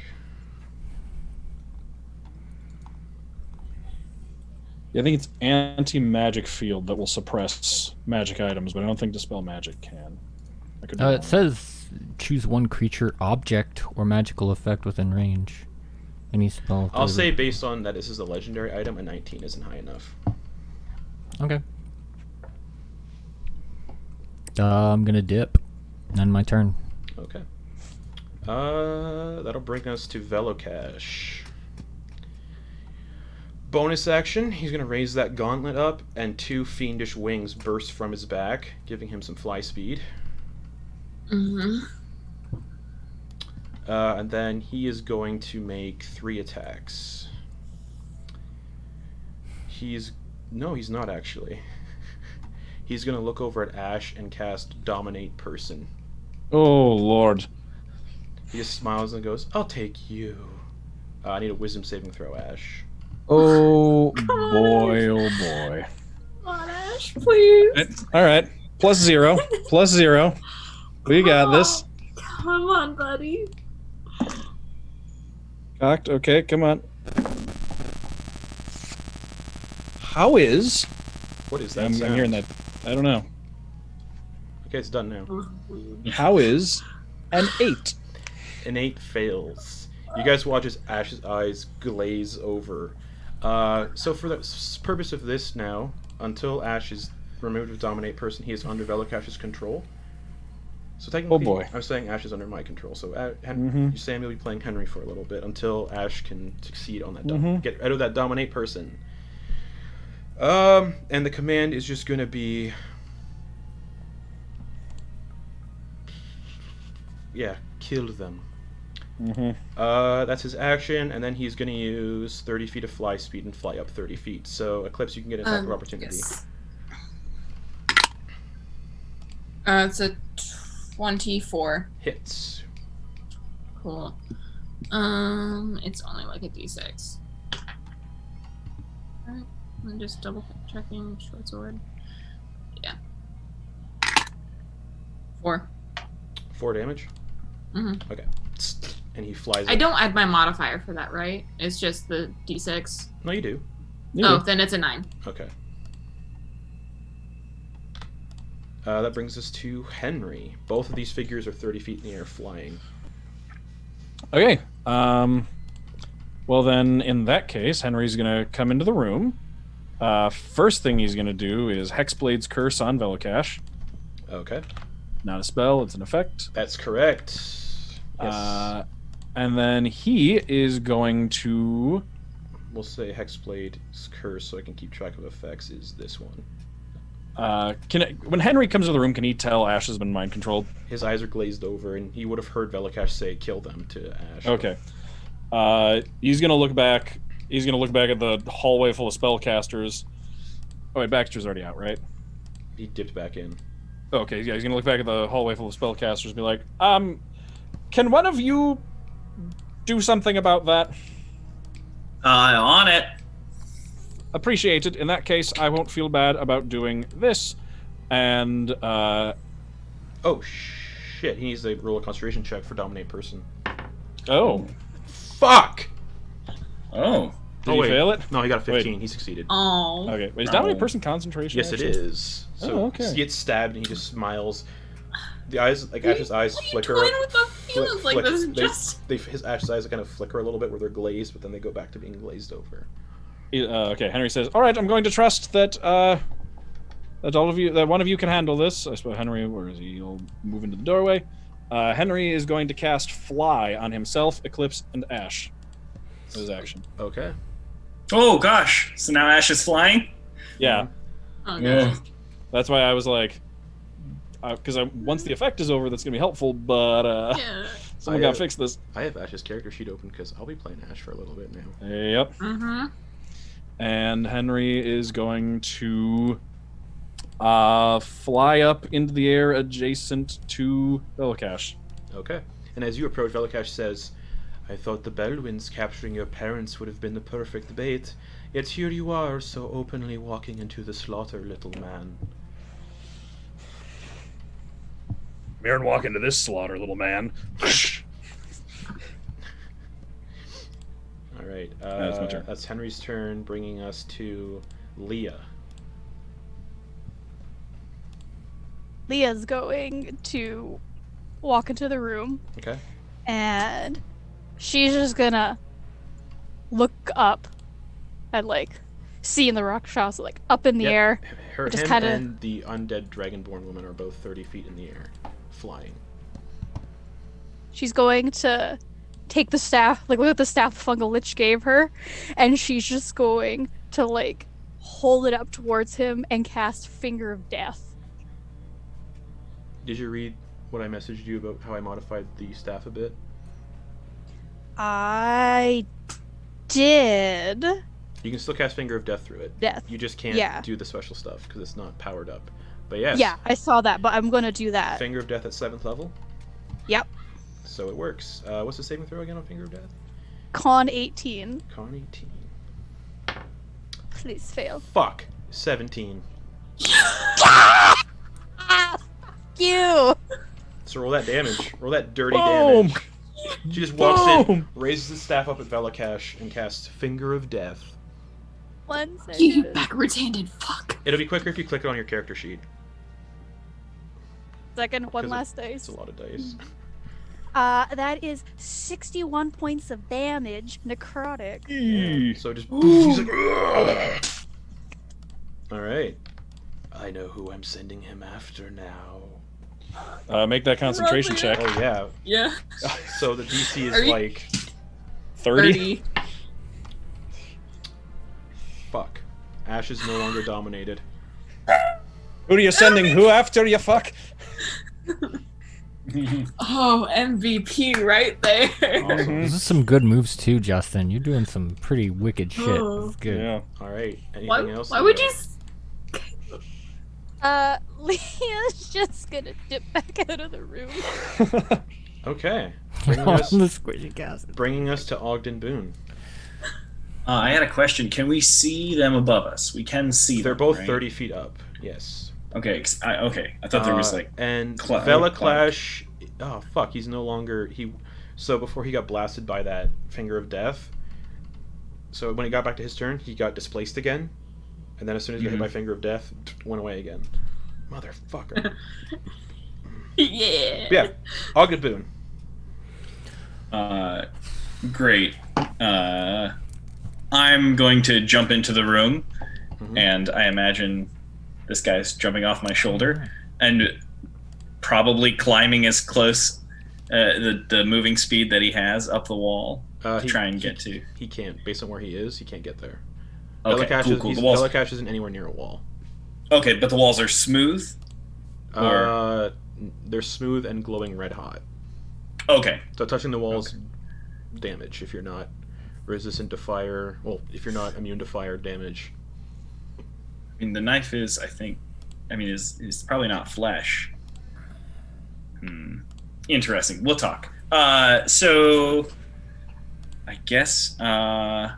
Yeah, I think it's anti-magic field that will suppress magic items, but I don't think Dispel Magic can. I could be wrong. It says choose one creature, object, or magical effect within range. Any spell. I'll say based on that this is a legendary item, a 19 isn't high enough. Okay. I'm gonna dip. End my turn. Okay. That'll bring us to Velokash. Bonus action, he's going to raise that gauntlet up, and 2 fiendish wings burst from his back, giving him some fly speed. Mm-hmm. And then he is going to make 3 attacks. No, he's not actually. He's going to look over at Ash and cast Dominate Person. Oh, Lord. He just smiles and goes, "I'll take you." I need a wisdom saving throw, Ash. Oh, boy, oh, boy. Come on, Ash, please. All right. +0. +0. We got this. Come on, buddy. Cocked. Okay, come on. How is... What is that I'm sound? hearing that. I don't know. Okay, it's done now. How is an 8? An 8 fails. You guys watch as Ash's eyes glaze over. So for the purpose of this now, until Ash is removed with Dominate Person, he is under Velokash's control. So technically, Oh boy. I'm saying Ash is under my control. So Sam, you'll be playing Henry for a little bit until Ash can succeed on that. Get rid of that Dominate Person. And the command is just going to be... Yeah, kill them. That's his action, and then he's going to use 30 feet of fly speed and fly up 30 feet. So, Eclipse, you can get an attack of opportunity. Yes. It's a 24. Hits. Cool. It's only like a d6. Alright, I'm just double checking short sword. Yeah. 4. 4 damage? Mm-hmm. Okay. And he flies I up. don't add my modifier for that, right? It's just the d6. No, you do. Then it's a 9. Okay. That brings us to Henry. Both of these figures are 30 feet in the air flying. Okay. Well, then, in that case, Henry's going to come into the room. First thing he's going to do is Hexblade's Curse on Velokash. Okay. Not a spell, it's an effect. That's correct. Yes. And then he is going to... We'll say Hexblade's Curse, so I can keep track of effects, is this one. When Henry comes to the room, can he tell Ash has been mind controlled? His eyes are glazed over, and he would have heard Velokash say, "Kill them" to Ash. Okay. He's gonna look back. He's gonna look back at the hallway full of spellcasters. Oh wait, Baxter's already out, right? He dipped back in. Okay, yeah, he's gonna look back at the hallway full of spellcasters and be like, can one of you do something about that? On it. Appreciated. In that case, I won't feel bad about doing this. And, Oh, shit. He needs to roll a concentration check for Dominate Person. Oh. Fuck! Oh. Did he fail it? No, he got a 15. Wait. He succeeded. Oh. Okay, wait, is Dominate Person concentration? Yes, it actually? is. So okay. he gets stabbed and he just smiles. The eyes, like Ash's eyes flicker. What are you doing with the feelings like this? His Ash's eyes kind of flicker a little bit where they're glazed, but then they go back to being glazed over. Okay, Henry says, "All right, I'm going to trust that that one of you can handle this." I suppose Henry, where is he? He'll move into the doorway. Henry is going to cast Fly on himself, Eclipse, and Ash. His action. Okay. Oh gosh! So now Ash is flying. Yeah. Oh, Yeah. That's why I was like, because once the effect is over, that's gonna be helpful. But yeah. someone gotta fix this. I have Ash's character sheet open because I'll be playing Ash for a little bit now. Yep. Mm-hmm. And Henry is going to fly up into the air adjacent to Velokash. Okay. And as you approach, Velokash says, "I thought the Bellwinds capturing your parents would have been the perfect bait. Yet here you are, so openly walking into the slaughter, little man." Mirren, walk into this slaughter, little man. All right. That's my turn. That's Henry's turn, bringing us to Leah. Leah's going to walk into the room Okay. and she's just gonna look up and like see in the rakshasa like up in the Yep. air. Him Just kinda- and the undead dragonborn woman are both 30 feet in the air, flying. She's going to take the staff, like look at the staff Fungal Lich gave her, and she's just going to like hold it up towards him and cast Finger of Death. Did you read what I messaged you about how I modified the staff a bit? I did. You can still cast Finger of Death through it. Death. You just can't Yeah. do the special stuff because it's not powered up. But yes. Yeah, I saw that, but I'm gonna do that. Finger of Death at 7th level. Yep. So it works. What's the saving throw again on Finger of Death? Con 18. Con 18. Please fail. Fuck. 17. Ah, fuck you. So roll that damage. Roll that dirty Boom! damage. She just walks in, Boom! raises the staff up at Velokash, and casts Finger of Death. 1 You second. backwards-handed fuck. It'll be quicker if you click it on your character sheet. Second, one 'Cause last It's dice. a lot of dice. That is 61 points of damage, necrotic. Eee. So just he's like, "Ugh." All right. I know who I'm sending him after now. Make that concentration Run, man. check. Oh yeah. Yeah. So the DC is Are you- like 30. fuck. Ash is no longer dominated. Who are you sending? Who after you fuck? Oh, MVP right there. Mhm. This is some good moves too, Justin. You're doing some pretty wicked shit. Oh. It's good. Yeah. All right. Anything Why, else? why would you? Leah's just gonna dip back out of the room. Okay. On Bringing us, the squishy cast. bringing us to Ogden Boon. I had a question. Can we see them above us? We can see They're them, both right? 30 feet up. Yes. Okay. Okay. I thought there was like. and Cla- Velokash. Oh fuck! He's no longer So before he got blasted by that Finger of Death. So when he got back to his turn, he got displaced again, and then as soon as he got hit by Finger of Death, went away again. Motherfucker. Yeah. But yeah. Ogden Boon. Great. I'm going to jump into the room, and I imagine this guy's jumping off my shoulder and probably climbing as close the moving speed that he has up the wall to try and get to. He can't, based on where he is, he can't get there. Okay, Velokash cool. is, The wall's... Velokash isn't anywhere near a wall. Okay, but the walls are smooth? They're smooth and glowing red hot. Okay. So touching the walls damage if you're not resistant to fire. Well, if you're not immune to fire damage. I mean, the knife is, is probably not flesh. Interesting. We'll talk. So I guess I'm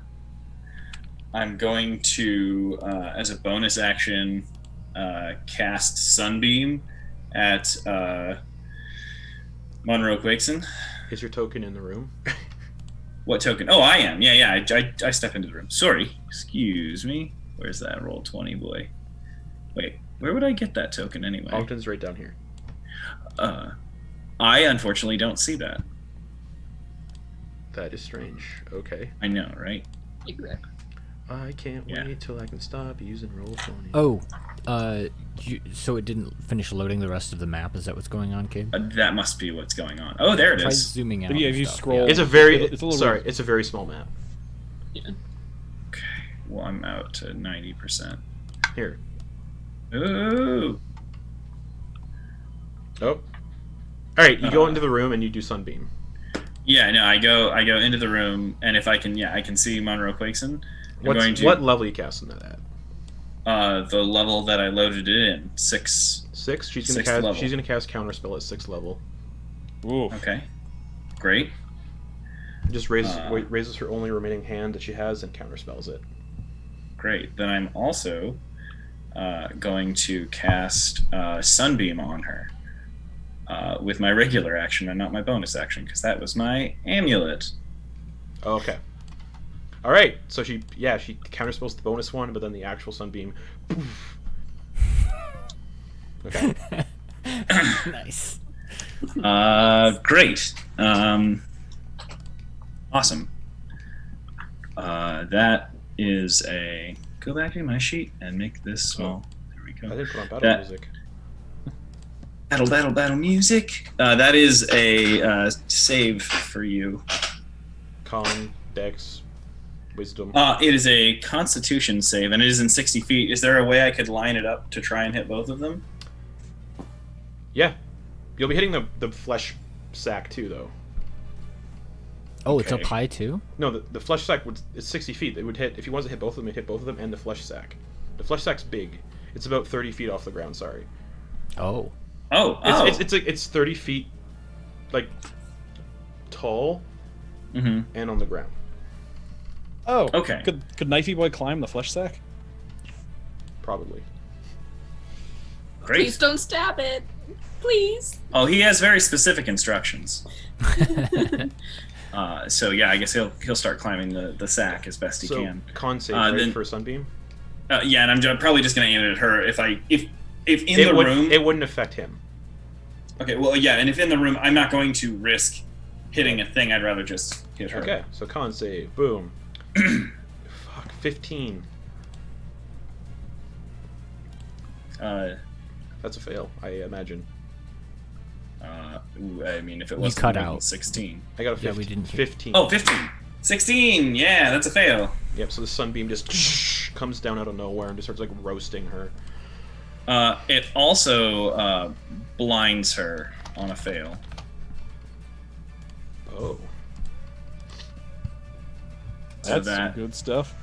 going to, as a bonus action, cast Sunbeam at Monroe Quakeson. Is your token in the room? What token? Oh, I am. Yeah. I step into the room. Sorry. Excuse me. Where's that roll 20 boy? Wait, where would I get that token anyway? Ogden's right down here. I unfortunately don't see that. That is strange. Okay. I know, right? I can't wait till I can stop using roll 20. Oh, so it didn't finish loading the rest of the map? Is that what's going on, Kate? That must be what's going on. Oh, there it Try is. zooming out. Yeah, and if you stuff, scroll- It's a very It's a little it's a very small map. Okay. Well, I'm out to 90%. Here. Ooh. Oh. All right, you go into the room and you do Sunbeam. Yeah, no, I go into the room, and if I can see Monroe Quakeson. I'm going to What level are you casting that at? the level that I loaded it in, 6. 6. She's gonna Sixth cast. level. She's gonna cast Counterspell at 6th level. Ooh. Okay. Great. Just raises her only remaining hand that she has and counterspells it. Great. Then I'm also going to cast Sunbeam on her with my regular action and not my bonus action, because that was my amulet. Okay. All right. So she counterspells the bonus one, but then the actual Sunbeam. Poof. Okay. Nice. Great. Awesome. That is a... Go back to my sheet and make this small. There we I go. didn't put on battle That- music. Battle music. That is a save for you. Con, Dex, Wisdom. It is a Constitution save, and it is in 60 feet. Is there a way I could line it up to try and hit both of them? Yeah. You'll be hitting the flesh sack too, though. Oh, it's Okay. up high too? No, the flesh sack it's 60 feet. It would hit if you wanted to hit both of them. It'd hit both of them and the flesh sack. The flesh sack's big. It's about 30 feet off the ground. Sorry. Oh. It's 30 feet, like, tall Mm-hmm. and on the ground. Oh. Okay. Could Knifey Boy climb the flesh sack? Probably. Great. Please don't stab it. Please. Oh, he has very specific instructions. So yeah, I guess he'll start climbing the sack as best he So can. con save right, then- for Sunbeam. Yeah, and I'm probably just gonna aim it at her if in It the room. it wouldn't affect him. Okay, well, yeah, and if in the room, I'm not going to risk hitting a thing. I'd rather just hit her. Okay, so con save. Boom. Fuck. 15. That's a fail, I imagine. I mean, if it You was cut out. 16. I got a 15. Yeah, we didn't hit. 15. Oh, 15. 16. Yeah, that's a fail. Yep, so the Sunbeam just comes down out of nowhere and just starts, like, roasting her. It also blinds her on a fail. Oh. So That's some good stuff.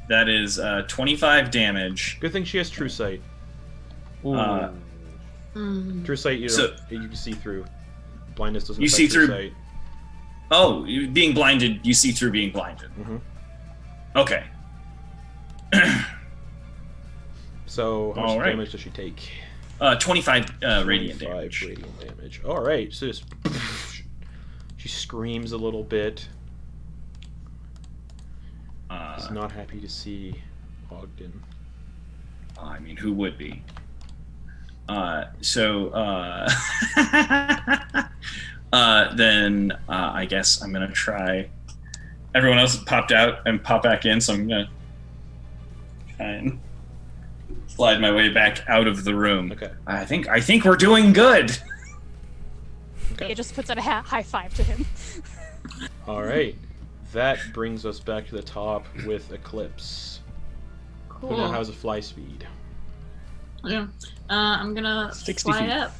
that is 25 damage. Good thing she has True Sight. Ooh. True Sight, you So- can see through. Blindness doesn't You affect see True through- Sight. Oh, being blinded, you see through being blinded. Mhm. Okay. So, how much All right. damage does she take? 25 radiant 25 damage. radiant damage. Alright, so just... She screams a little bit. She's not happy to see Ogden. I mean, who would be? Then I guess I'm gonna try. Everyone else has popped out and pop back in, so I'm gonna try and slide my way back out of the room. Okay. I think we're doing good. It just puts out a high five to him. Alright. That brings us back to the top with Eclipse. Who now Cool. has a fly speed. Yeah. I'm gonna 60 fly feet. up.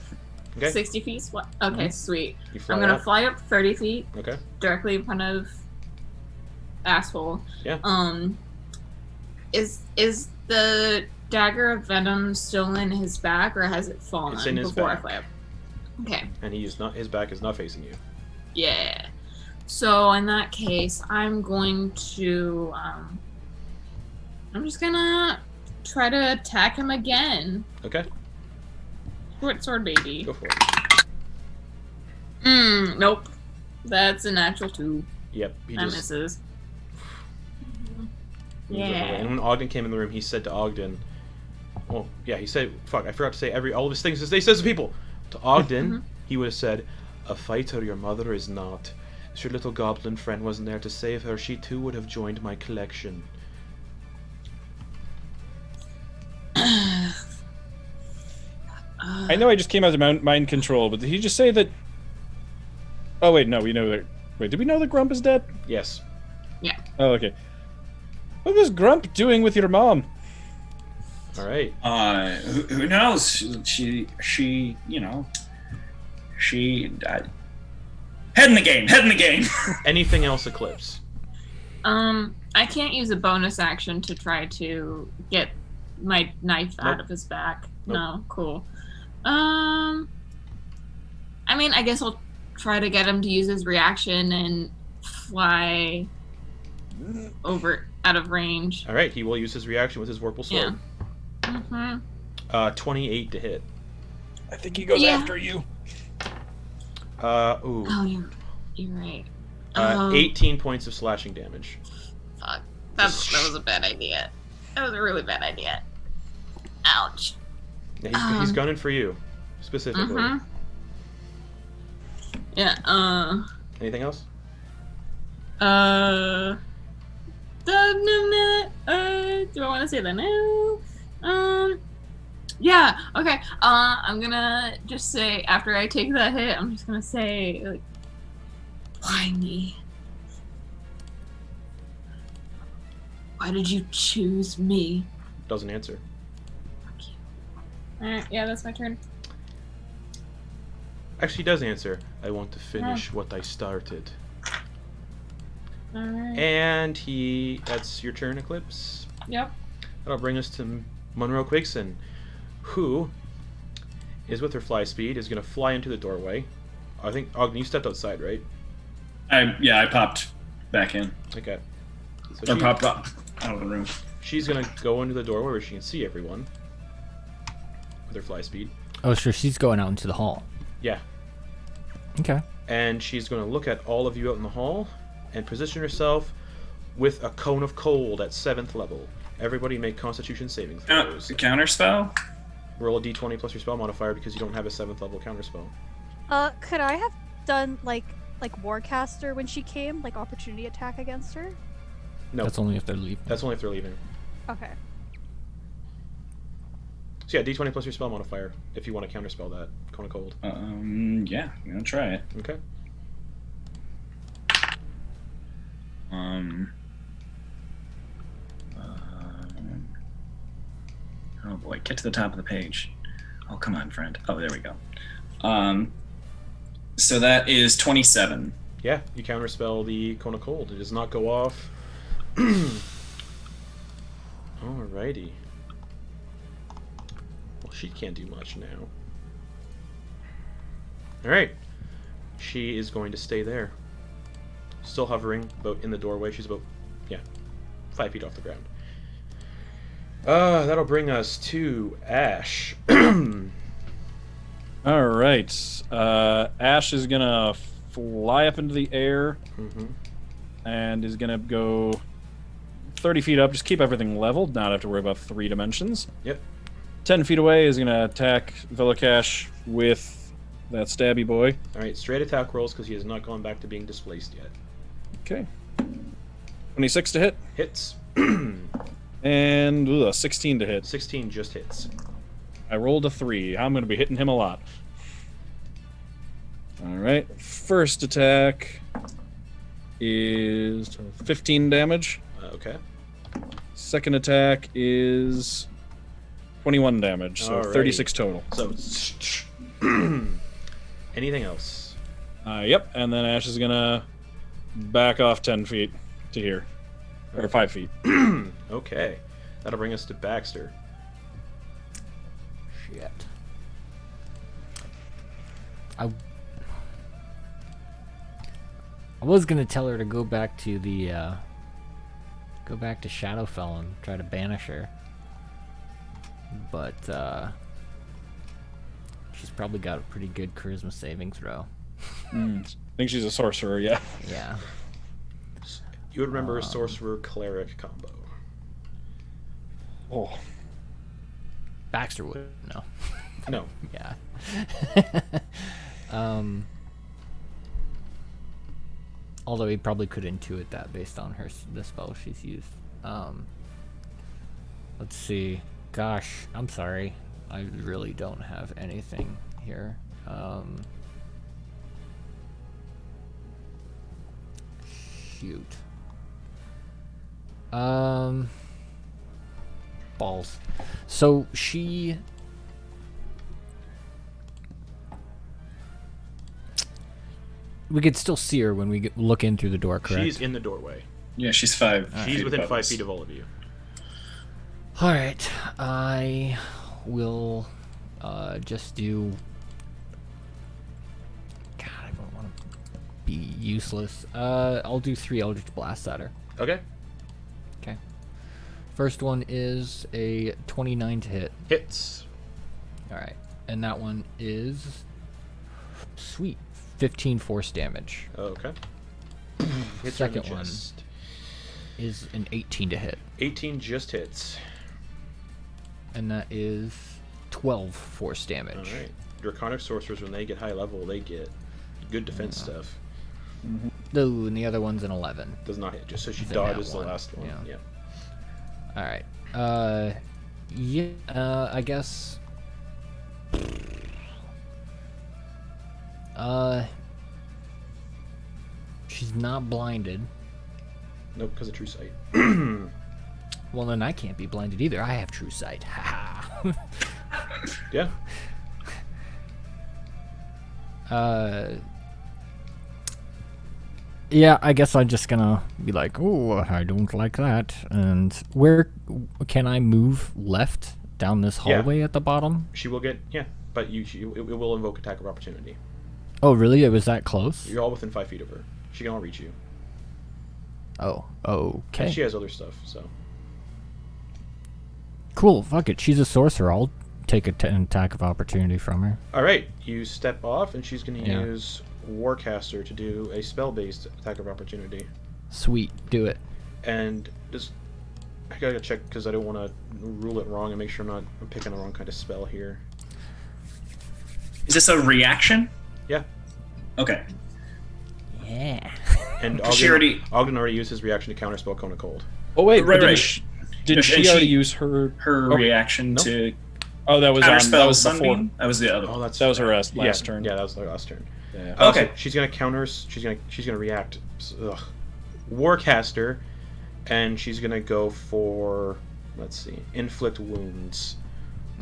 Okay. 60 feet. Okay, Mhm. sweet. You fly I'm gonna up. fly up 30 feet Okay. directly in front of asshole. Yeah. Is the dagger of venom still in his back, or has it fallen It's in his before back. I fly up? Okay. And his back is not facing you. Yeah. So in that case, I'm going to I'm just gonna try to attack him again. Okay. Short sword baby. Go for it. Nope. That's a natural 2. Yep. He That just misses. moves over the way. And when Ogden came in the room, he said to Ogden, well, yeah, he said, fuck, I forgot to say all of his things he says to people. To Ogden, he would have said, a fighter your mother is not. If your little goblin friend wasn't there to save her, she too would have joined my collection. I know I just came out of mind control, but did he just say that? Oh wait, no, we know that. Wait, did we know that Grump is dead? Yes. Oh, okay. What was Grump doing with your mom? All right. Who knows? She, you know, head in the game. Head in the game. Anything else, Eclipse? I can't use a bonus action to try to get my knife out of his back. Nope. No, cool. I mean, I guess I'll try to get him to use his reaction and fly over out of range. All right. He will use his reaction with his Vorpal sword. Yeah. 28 to hit. I think he goes Yeah. after you. Ooh. Oh, you're right. 18 points of slashing damage. Fuck. That was a bad idea. That was a really bad idea. Ouch. Yeah, he's gunning for you, specifically. Yeah, Anything else? Do I want to say that now? Yeah, okay. I'm gonna just say, after I take that hit, I'm just gonna say, like, why me? Why did you choose me? Doesn't answer. Alright, yeah, that's my turn. Actually, he does answer. I want to finish what I started. Alright. And that's your turn, Eclipse. Yep. That'll bring us to Monroe Quigson, who is with her fly speed, is going to fly into the doorway. I think, Ogden, you stepped outside, right? I popped back in. Okay. So Or popped up out of the room. she's going to go into the doorway where she can see everyone with her fly speed. Oh, sure. She's going out into the hall. Yeah. Okay. And she's going to look at all of you out in the hall and position herself with a cone of cold at 7th level. Everybody make Constitution saving throws. Counter spell? Roll a d20 plus your spell modifier because you don't have a 7th level counterspell. Could I have done like Warcaster when she came, like opportunity attack against her? No, That's only if they're leaving. that's only if they're leaving. Okay. So yeah, d20 plus your spell modifier if you want to counterspell that cone of cold. Yeah, I'm gonna try it. Okay. Oh boy, get to the top of the page. Oh, come on, friend. Oh, there we go. So that is 27. Yeah, you counterspell the cone of cold. It does not go off. Alrighty. Well, she can't do much now. Alright. She is going to stay there. Still hovering about in the doorway. She's about, 5 feet off the ground. That'll bring us to Ash. All right. Ash is gonna fly up into the air and is gonna go 30 feet up. Just keep everything leveled. Not have to worry about 3 dimensions. Yep. 10 feet away is gonna attack Velokash with that stabby boy. Alright, straight attack rolls because he has not gone back to being displaced yet. Okay. 26 to hit Hits. and 16 to hit. 16 just hits. I rolled a 3. I'm gonna be hitting him a lot. All right. First attack is 15 damage. Okay. Second attack is 21 damage, so Alrighty. 36 total. So, anything else? Yep, and then Ash is gonna back off 10 feet to here. Or 5 feet. Okay. That'll bring us to Baxter. Shit. I was gonna tell her to go back to the Shadowfell and try to banish her, but she's probably got a pretty good charisma saving throw. I think she's a sorcerer, yeah. Yeah. You would remember a sorcerer cleric combo. Oh. Baxter would no. No. Yeah. Although he probably could intuit that based on the spell she's used. Let's see. Gosh, I'm sorry. I really don't have anything here. Shoot. Balls. So she... We could still see her when we look in through the door, correct? She's in the doorway. Yeah, she's 5. She's feet within above 5 us. feet of all of you. Alright. I will just do... God, I don't want to be useless. I'll do 3 Eldritch Blasts at her. Okay. Okay. First one is a 29 to hit. Hits. Alright. And that one is... Sweet. 15 force damage. Okay. Hits Second on the one chest. is an 18 to hit. 18 just hits. And that is 12 force damage. Alright. Draconic sorcerers, when they get high level, they get good defense stuff. Ooh, and the other one's an 11. Does not hit, just so she It's a dodges nat the one, last one. yeah. Yeah. Alright. I guess... She's not blinded. Nope, because of true sight. Well, then I can't be blinded either. I have true sight. Ha Yeah. Yeah, I guess I'm just gonna be like, oh, I don't like that. And where can I move left down this hallway at the bottom? She will get, but it will invoke attack of opportunity. Oh, really? It was that close? You're all within 5 feet of her. She can all reach you. Oh, okay. And she has other stuff, so. Cool, fuck it. She's a sorcerer. I'll take an attack of opportunity from her. Alright, you step off, and she's going to Yeah. use Warcaster to do a spell-based attack of opportunity. Sweet, do it. And just, I gotta check, because I don't want to rule it wrong and make sure I'm picking the wrong kind of spell here. Is this a reaction? Yeah. Okay. Yeah. And She already- Ogden already used his reaction to counterspell Cone of Cold. Oh, wait, Right, but right. Did And she already use her... Her Oh, reaction no. to Oh, that was on... That counterspell was before... Sunbeam? That was the other one. That's That was her last turn. Yeah, that was her last turn. Yeah. Okay. So she's gonna counter. She's gonna react. Ugh. Warcaster, and she's gonna go for, let's see, inflict wounds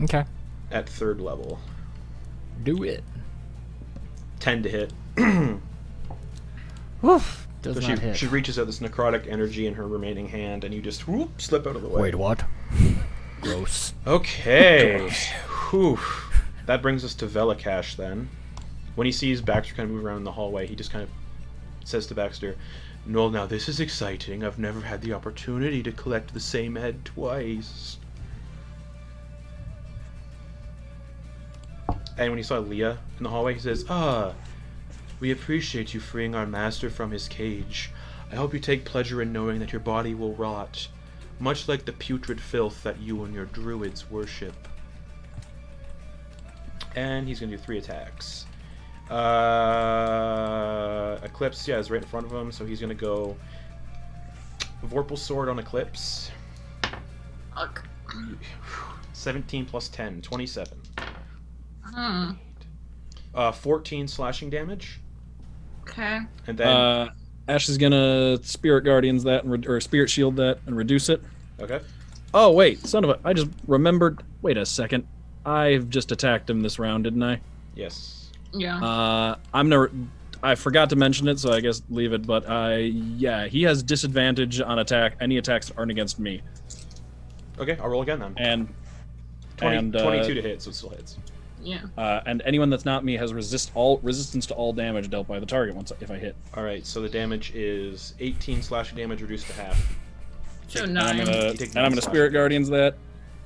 Okay. at 3rd level. Do it. 10 to hit. Woof. Does So not hit. she reaches out this necrotic energy in her remaining hand, and you just whoop, slip out of the way. Wait, what? Gross. Okay. Whew. That brings us to Velokash then. When he sees Baxter kind of move around in the hallway, he just kind of says to Baxter, "No, now this is exciting. I've never had the opportunity to collect the same head twice." And when he saw Leah in the hallway, he says, "We appreciate you freeing our master from his cage. I hope you take pleasure in knowing that your body will rot, much like the putrid filth that you and your druids worship." And he's going to do 3 attacks. Eclipse, is right in front of him, so he's going to go Vorpal Sword on Eclipse. Fuck. 17 plus 10, 27. Hmm. 14 slashing damage. Okay. And then... Ash is gonna Spirit Guardians that, or Spirit Shield that, and reduce it. okay. Oh, wait, son of a... I just remembered... Wait a second. I've just attacked him this round, didn't I? Yes. Yeah. I forgot to mention it, so I guess leave it, but yeah, he has disadvantage on any attacks that aren't against me. Okay, I'll roll again then. And 22 to hit, so it still hits. Yeah. And anyone that's not me has resistance to all damage dealt by the target if I hit. All right, so the damage is 18 slashing damage reduced to half. So And 9. I'm gonna Spirit Guardians that,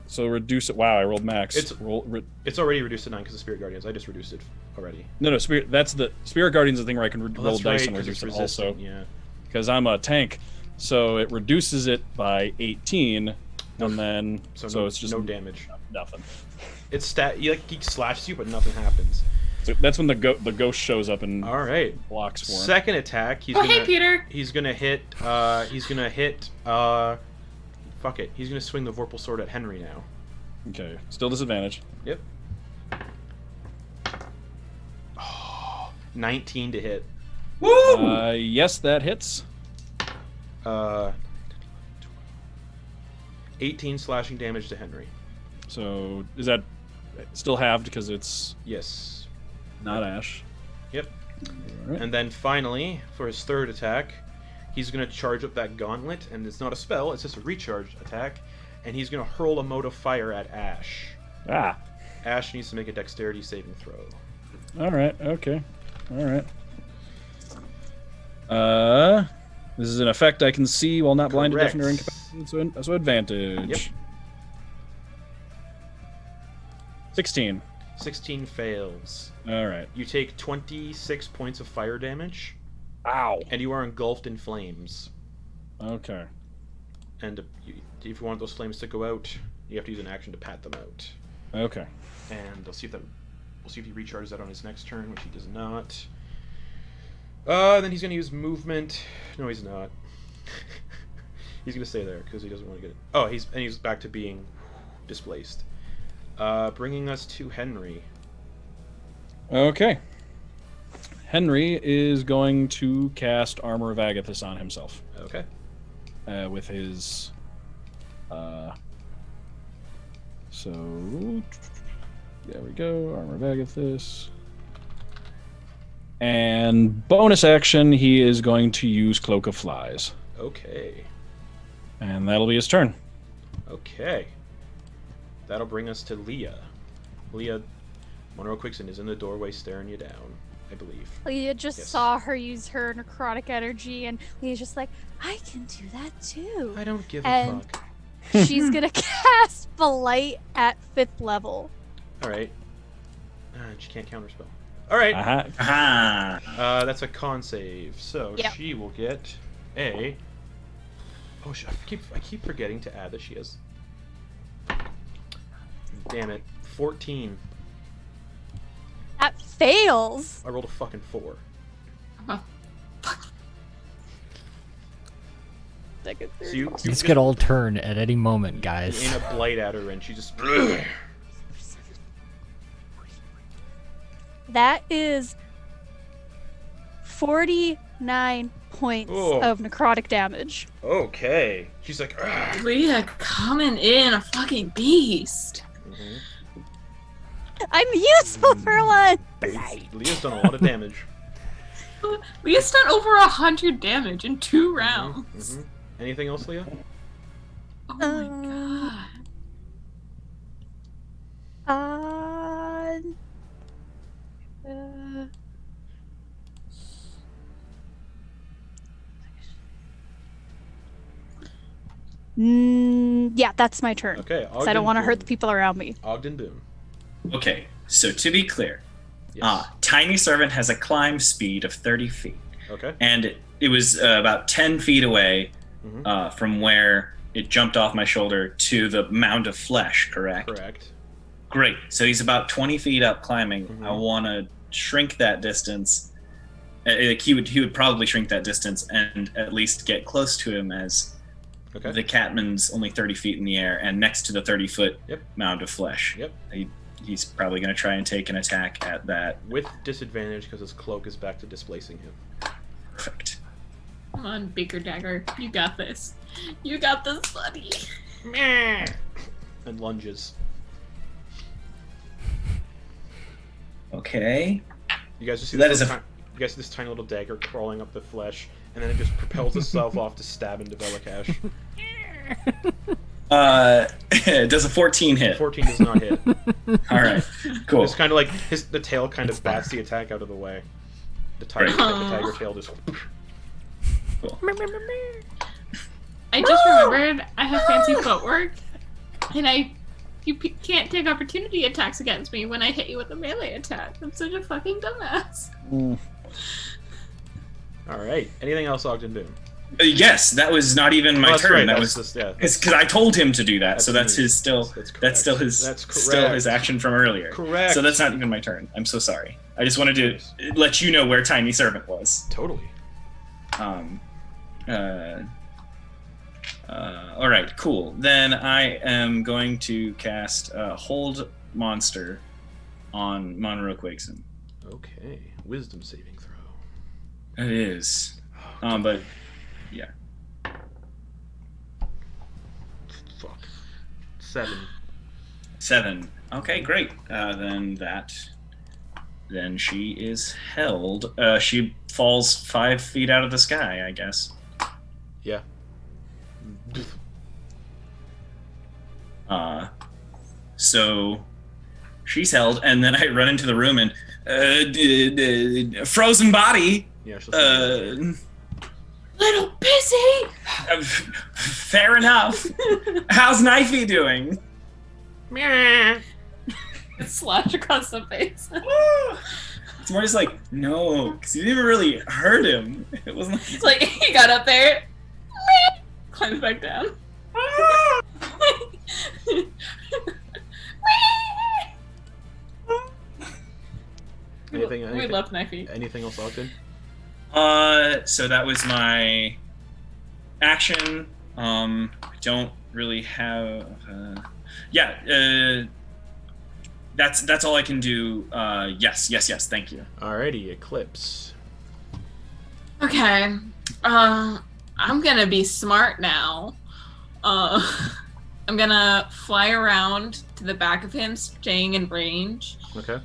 so reduce it. Wow, I rolled max. It's already reduced to 9 because of Spirit Guardians. I just reduced it already. No, Spirit. That's the Spirit Guardians is the thing where I can roll That's dice right, and 'cause reduce it's it also. resistant, yeah. Because I'm a tank, so it reduces it by 18, and then So it's just no damage. nothing. It's he slashes you, but nothing happens. So that's when the ghost shows up and All right. blocks for him. Second attack. Hey, Peter. He's gonna hit. Fuck it. He's gonna swing the Vorpal Sword at Henry now. Okay, still disadvantage. Yep. 19 to hit. Woo! Yes, that hits. 18 slashing damage to Henry. So is that still halved because it's Yes. not Ash? Yep. Alright. And then finally, for his third attack, he's gonna charge up that gauntlet, and it's not a spell; it's just a recharge attack, and he's gonna hurl a mote of fire at Ash. Ah. Ash needs to make a dexterity saving throw. All right. Okay. All right. This is an effect I can see while not blinded, Correct. deafened, or incapacitated, so advantage. Yep. 16. 16 fails. All right. You take 26 points of fire damage, Ow. and you are engulfed in flames. Okay. And if you want those flames to go out, you have to use an action to pat them out. Okay. And we'll see if he recharges that on his next turn, which he does not. Then he's gonna use movement. No, he's not. He's gonna stay there because he doesn't want to get it. Oh, he's back to being displaced. Bringing us to Henry. Okay. Henry is going to cast Armor of Agathis on himself. Okay. With his. So. There we go. Armor of Agathis. And bonus action, he is going to use Cloak of Flies. Okay. And that'll be his turn. Okay. That'll bring us to Leah. Leah, Monroe Quickson is in the doorway staring you down, I believe. Leah just Yes. saw her use her necrotic energy, and Leah's just like, I can do that too. I don't give And- a fuck. She's gonna cast Blight at 5th level. Alright. She can't counterspell. Alright. Aha. Aha! That's a con save. So Yep. she will get a... Oh, I keep forgetting to add that she has... Damn it. 14. That fails. I rolled a fucking 4. Oh, Second, So third. you This could all turn at any moment, guys. aim a blight at her and she just... That is 49 points Oh. of necrotic damage. Okay. She's like... "Ugh." Leah coming in a fucking beast. Mhm. I'm useful for one. Leah's done a lot of damage. Leah's done over 100 damage in 2 rounds. Mhm. Anything else, Leah? Oh my god. Yeah, that's my turn. Okay. Because I don't want to hurt the people around me. Ogden Boon. Okay, so to be clear, Yes. Tiny Servant has a climb speed of 30 feet. Okay. And it was about 10 feet away Mhm. from where it jumped off my shoulder to the mound of flesh, correct? Correct. Great. So he's about 20 feet up climbing. Mhm. I want to shrink that distance. Like he would probably shrink that distance and at least get close to him, as Okay. the Catman's only 30 feet in the air and next to the 30-foot Yep. mound of flesh. Yep. He's probably going to try and take an attack at that. With disadvantage because his cloak is back to displacing him. Perfect. Come on, Beaker Dagger. You got this. You got this, buddy. and lunges. Okay. You guys just see That this is you guys see this tiny little dagger crawling up the flesh, and then it just propels itself off to stab into Velokash. Does a 14 hit? 14 does not hit. All right, cool. It's kind of like the tail kind of bats the attack out of the way. The tiger tail just. Cool. I just remembered I have fancy footwork, and you can't take opportunity attacks against me when I hit you with a melee attack. I'm such a fucking dumbass. All right. Anything else, Ogden Boon? Yes, that was not even my turn. Right. That That's was just, it's because I told him to do that. That's So that's me. his still. That's still his. That's Still correct. his action from earlier. Correct. So that's not even my turn. I'm so sorry. I just wanted to let you know where Tiny Servant was. Totally. All right, cool. Then I am going to cast Hold Monster on Monroe Quakeson. Okay. Wisdom saving throw. It is. But yeah. Fuck. 7. 7. Okay, great. Then she is held. She falls 5 feet out of the sky, I guess. Yeah. So she's held, and then I run into the room and frozen body. Yeah. She'll Little busy! Fair enough. How's Knifey doing? Slash across the face. It's more just like, no, because you didn't really hurt him. It wasn't It's like he got up there, climbs back down. Anything? We love Knifey. Anything else, Ogden? So that was my action. I don't really have. That's all I can do. Yes. Thank you. Alrighty, Eclipse. Okay. I'm gonna be smart now. I'm gonna fly around to the back of him, staying in range. Okay.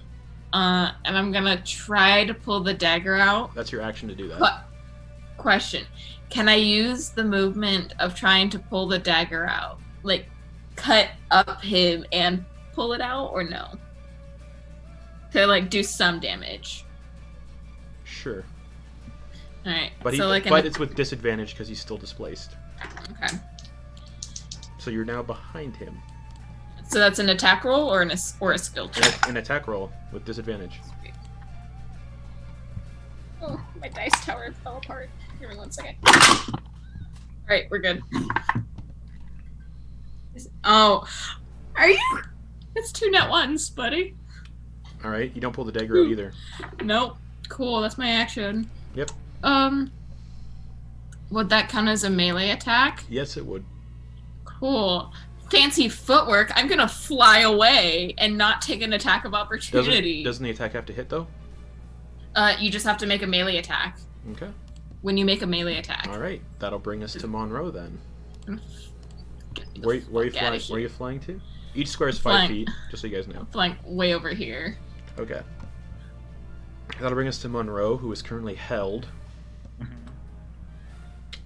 And I'm gonna try to pull the dagger out. That's your action to do that. But question: can I use the movement of trying to pull the dagger out, like cut up him and pull it out, or no? To like do some damage. Sure. All right. But so like but it's with disadvantage because he's still displaced. okay. So you're now behind him. So that's an attack roll or a skill check. An attack roll with disadvantage. Oh, my dice tower fell apart. Give me 1 second. All right, we're good. Oh, are you? It's 2 net ones, buddy. All right. You don't pull the dagger out either. Nope. Cool. That's my action. Yep. Would that count as a melee attack? Yes, it would. Cool. Fancy footwork. I'm gonna fly away and not take an attack of opportunity. Doesn't the attack have to hit though? You just have to make a melee attack. Okay. When you make a melee attack. All right. That'll bring us to Monroe then. Get the Where are you fuck outta flying? Where are here. you flying to? Each square is 5 Flying. feet, just so you guys know. Flying way over here. Okay. That'll bring us to Monroe, who is currently held.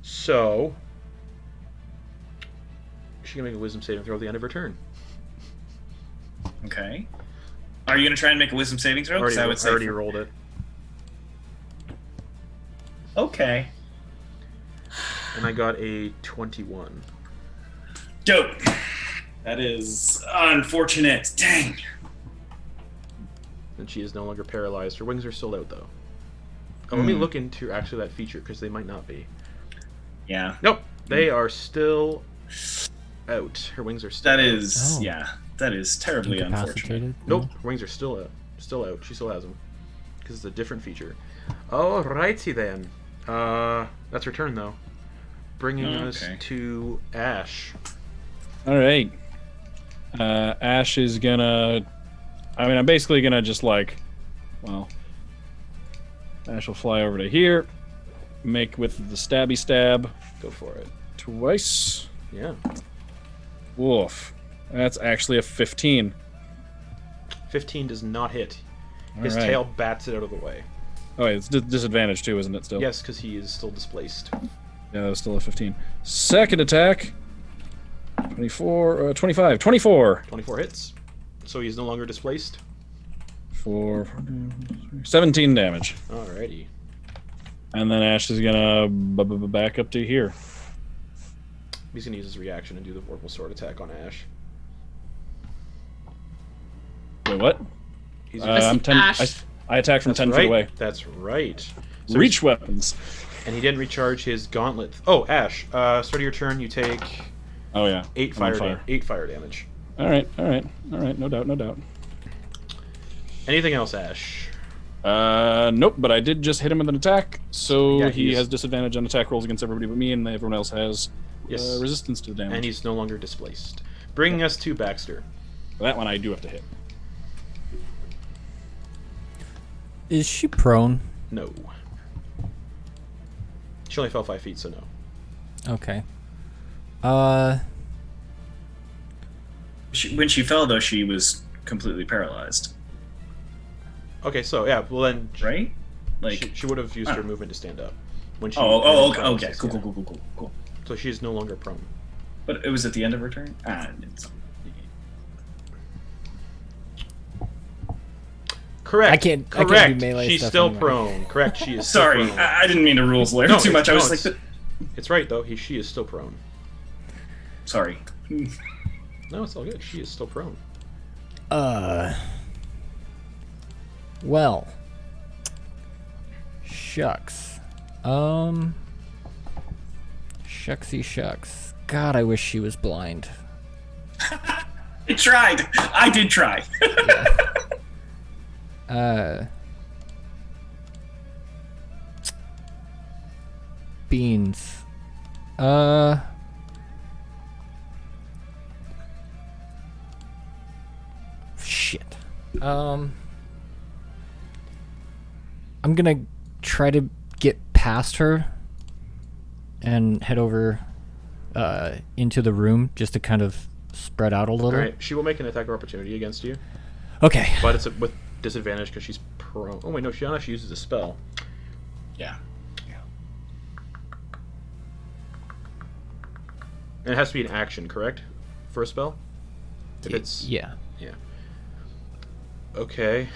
So, she's gonna make a wisdom saving throw at the end of her turn. Okay. Are you gonna try and make a wisdom saving throw? 'Cause I would say already rolled it. Okay. And I got a 21. Dope. That is unfortunate. Dang. And she is no longer paralyzed. Her wings are still out, though. Oh, let me look into actually that feature, because they might not be. Yeah. Nope, they are still out. Her wings are still That out. is, Oh. yeah. That is terribly unfortunate. Incapacitated? Nope, her wings are still out. Still out. She still has them. Because it's a different feature. Alrighty then. That's her turn, though. Bringing us Okay. to Ash. All right. Ash is gonna. I mean, I'm basically gonna just like, well, Ash will fly over to here, make with the stabby stab Go for it. twice. Yeah. Woof. That's actually a 15. 15 does not hit. His All right. tail bats it out of the way. Oh, wait, it's disadvantage too, isn't it? Still. Yes, because he is still displaced. Yeah, that was still a 15. Second attack. 24, 25, 24. 24 hits. So he's no longer displaced. For 17 damage. Alrighty. And then Ash is gonna back up to here. He's gonna use his reaction and do the Vorpal Sword attack on Ash. Wait, what? He's I'm 10. Ash. I attack from That's 10 right. feet away. That's right. So Reach weapons. and he didn't recharge his gauntlet. Oh, Ash. Start of your turn. You take Oh yeah. 8 I'm on fire. 8 fire damage. All right. No doubt. Anything else, Ash? Nope. But I did just hit him with an attack, so Yeah, he he's- has disadvantage on attack rolls against everybody but me, and everyone else has Yes. resistance to the damage. And he's no longer displaced. Bringing us to Baxter. That one I do have to hit. Is she prone? No. She only fell 5 feet, so no. Okay. When she fell, though, she was completely paralyzed, Okay, so yeah, well then right? Like, she would have used her movement to stand up. When she okay, cool. So she's no longer prone. But it was at the end of her turn. Correct. I can't do Correct. melee She's stuff still anymore. prone. Correct. She is still Sorry, prone. I didn't mean to rules lawyer No, too much. I was it's- like, It's right though. She is still prone. sorry. No, it's all good. She is still prone. Well. Shucks. Shucksy shucks. God, I wish she was blind. I tried. I did try. Beans. Shit. I'm gonna try to get past her and head over into the room just to kind of spread out a little. All right. She will make an attack of opportunity against you, Okay. but it's with disadvantage because she's prone. Oh wait, no. She actually uses a spell. Yeah. And it has to be an action, correct? For a spell. If it's Yeah. okay.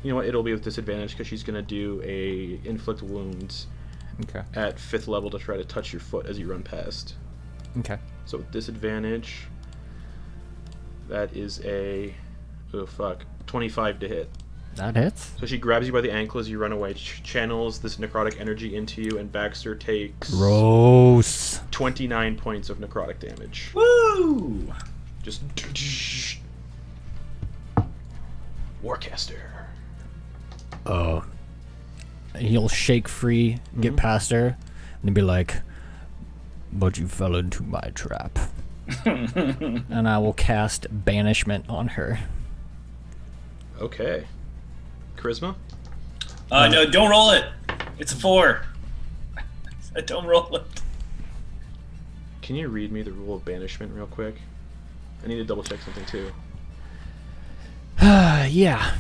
You know what? It'll be with disadvantage because she's gonna do a inflict wounds Okay. at 5th level to try to touch your foot as you run past. Okay. So with disadvantage, that is a 25 to hit. That hits. So she grabs you by the ankle as you run away, channels this necrotic energy into you, and Baxter takes Gross. 29 points of necrotic damage. Woo! Just Warcaster. Oh. He'll shake free, get past her, and be like, "But you fell into my trap." And I will cast Banishment on her. Okay. Charisma? No, don't roll it. It's a 4. Don't roll it. Can you read me the rule of banishment real quick? I need to double check something too. Yeah.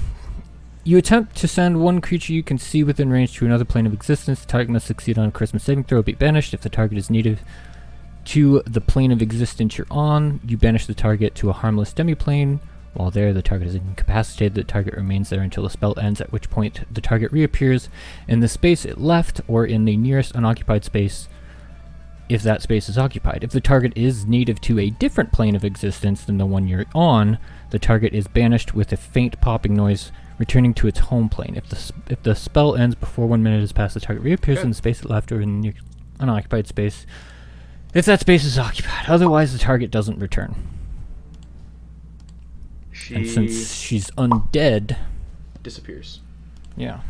You attempt to send one creature you can see within range to another plane of existence. The target must succeed on a charisma saving throw, be banished. If the target is native to the plane of existence you're on, you banish the target to a harmless demiplane. While there, the target is incapacitated. The target remains there until the spell ends, at which point the target reappears in the space it left or in the nearest unoccupied space if that space is occupied. If the target is native to a different plane of existence than the one you're on, the target is banished with a faint popping noise, returning to its home plane. If the spell ends before 1 minute has passed, the target reappears in the space it left or in the unoccupied space if that space is occupied. Otherwise, the target doesn't return. And since she's undead, disappears. yeah.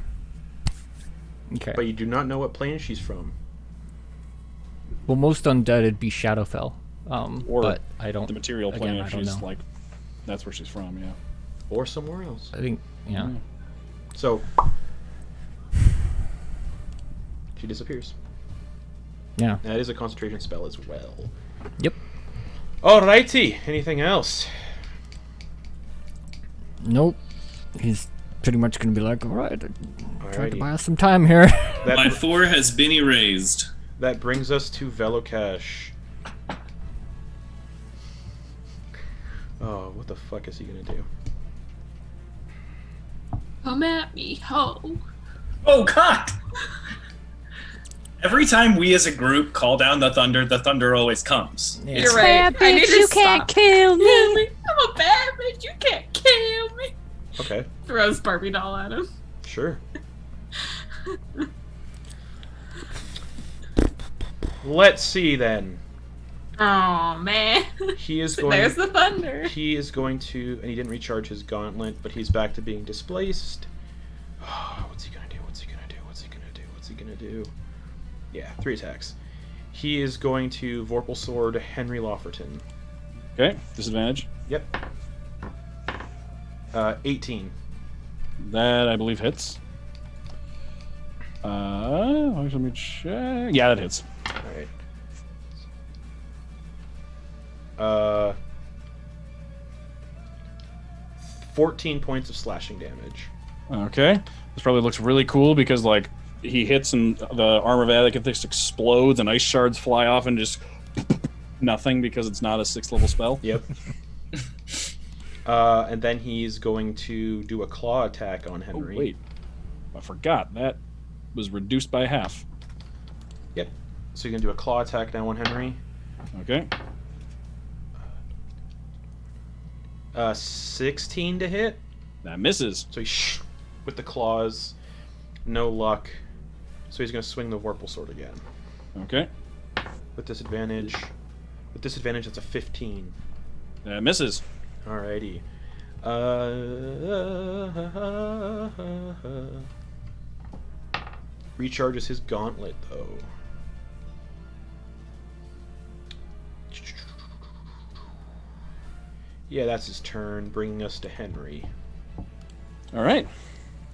Okay. But you do not know what plane she's from. Well, most undead it'd be Shadowfell. Or but I don't. The material again, plane, I if don't she's know. like, that's where she's from, yeah. Or somewhere else. I think, yeah. So she disappears. Yeah. That is a concentration spell as well. Yep. Alrighty. Anything else? Nope. He's pretty much going to be like, all right, try to Alrighty. buy us some time here. My 4 has been erased. That brings us to Velokash. Oh, what the fuck is he gonna do? Come at me, ho. Oh God! Every time we as a group call down the thunder always comes. Yeah. You're right. Bad I need bitch, to you can't stop. kill me. I'm a bad bitch. You can't kill me. Okay, Throws Barbie doll at him. sure. Let's see then. Oh man. He is going. There's the thunder. He is going to, and he didn't recharge his gauntlet, but he's back to being displaced. What's he gonna do? What's he gonna do? What's he gonna do? What's he gonna do? Yeah, 3 attacks. He is going to Vorpal Sword Henry Lofferton. Okay, disadvantage. Yep. 18. That I believe hits. Let me check. Yeah, that hits. Alright. 14 points of slashing damage. Okay, this probably looks really cool because like he hits and the armor of Eclipse explodes and ice shards fly off and just nothing because it's not a 6th level spell. Yep. And then he's going to do a claw attack on Oh Henry. wait, I forgot that was reduced by half. Yep. So you're going to do a claw attack now on Henry. Okay, 16 to hit. that misses. So he with the claws. No luck. So he's going to swing the Vorpal Sword again. Okay, With disadvantage. With disadvantage, that's a 15. that misses. Alrighty. Recharges his gauntlet, though. Yeah, that's his turn, bringing us to Henry. All right,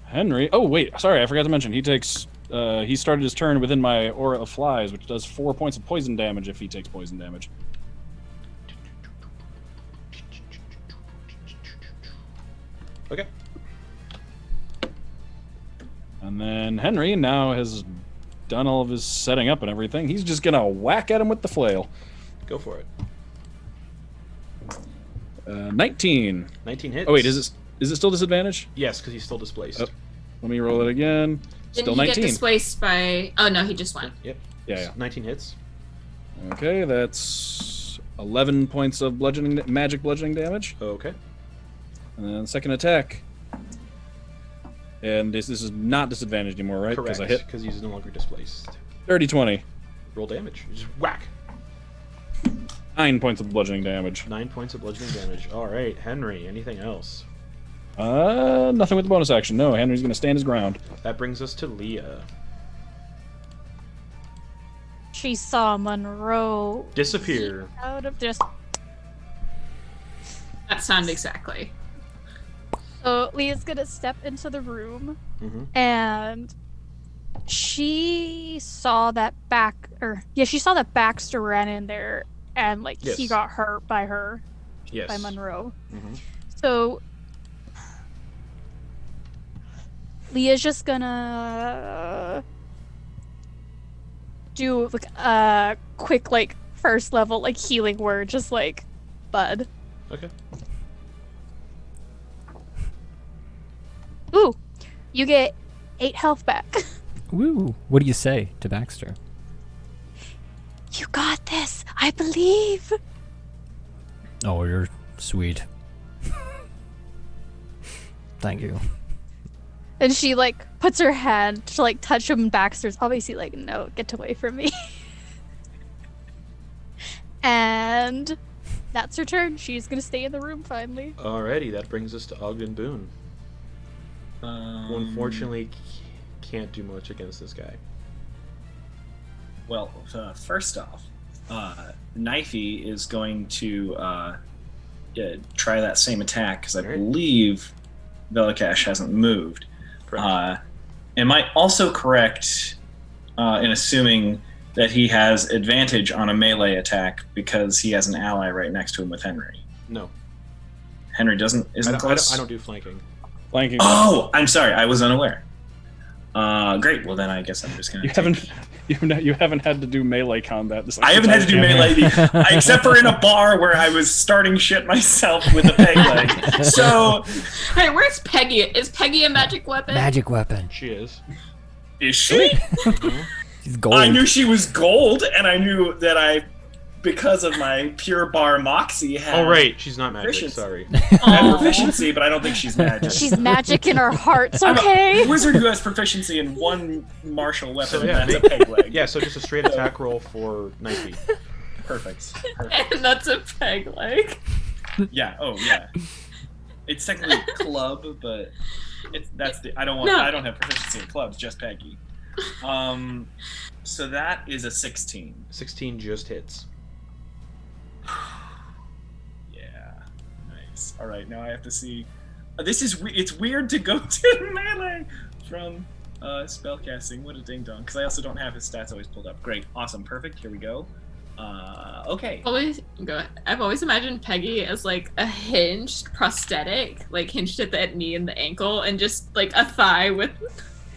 Henry. Oh wait, sorry, I forgot to mention he takes. He started his turn within my aura of flies, which does 4 points of poison damage if he takes poison damage. Okay. And then Henry now has done all of his setting up and everything. He's just gonna whack at him with the flail. Go for it. 19. 19 hits. Oh wait, is it still disadvantage? Yes, because he's still displaced. Oh. Let me roll it again. Didn't Still he 19. get displaced by? Oh no, he just went. Yep. Yeah. 19 hits. Okay, that's 11 points of magic bludgeoning damage. Okay. And then second attack. And this is not disadvantage anymore, right? Correct. Because I hit Because he's no longer displaced. 30-20. Roll damage. Just whack. 9 points of bludgeoning damage. 9 points of bludgeoning damage. Alright, Henry, anything else? Nothing with the bonus action. No, Henry's gonna stand his ground. That brings us to Leah. She saw Monroe Disappear. out of this. That sound exactly. So Leah's gonna step into the room, Mm-hmm. and she saw that she saw that Baxter ran in there, and like he Yes. got hurt by her, Yes. by Monroe. Mm-hmm. So Leah's just gonna do like a quick like first level like healing word, just like bud. Okay. Ooh, you get 8 health back. Woo! What do you say to Baxter? You got this, I believe. Oh, you're sweet. Thank you. And she like puts her hand to like touch him. Baxter's obviously like, no, get away from me. And that's her turn. She's gonna stay in the room finally. Alrighty, that brings us to Ogden Boon. Who unfortunately can't do much against this guy. Well, first off, Knifey is going to try that same attack because I Alright. believe Velokash hasn't moved. Correct. Am I also correct in assuming that he has advantage on a melee attack because he has an ally right next to him with Henry? No. Henry isn't close? I don't do flanking. Flanking. Oh, I'm sorry. I was unaware. Great. Well, then I guess I'm just going to You haven't had to do melee combat. This I haven't had to do melee, except for in a bar where I was starting shit myself with a peg leg. So, Hey, where's Peggy? Is Peggy a magic weapon? Magic weapon. She is. is she? She's gold. I knew she was gold, and I knew that because of my pure bar moxie, had Oh, right. She's not magic. Proficiency. Sorry. had proficiency, but I don't think she's magic. She's magic in our hearts, I'm okay? a wizard who has proficiency in one martial weapon, So, yeah. and that's a peg leg. Yeah, so just a straight attack roll for knifey. Perfect. And that's a peg leg. Yeah. Oh, yeah. It's technically club, but I don't have proficiency in clubs, just Peggy. So that is a 16. 16 just hits. Yeah. Nice. All right. Now I have to see. It's weird to go to melee from spellcasting. What a ding dong. Because I also don't have his stats always pulled up. Great. Awesome. Perfect. Here we go. Okay. I've always imagined Peggy as like a hinged prosthetic, like hinged at the knee and the ankle, and just like a thigh with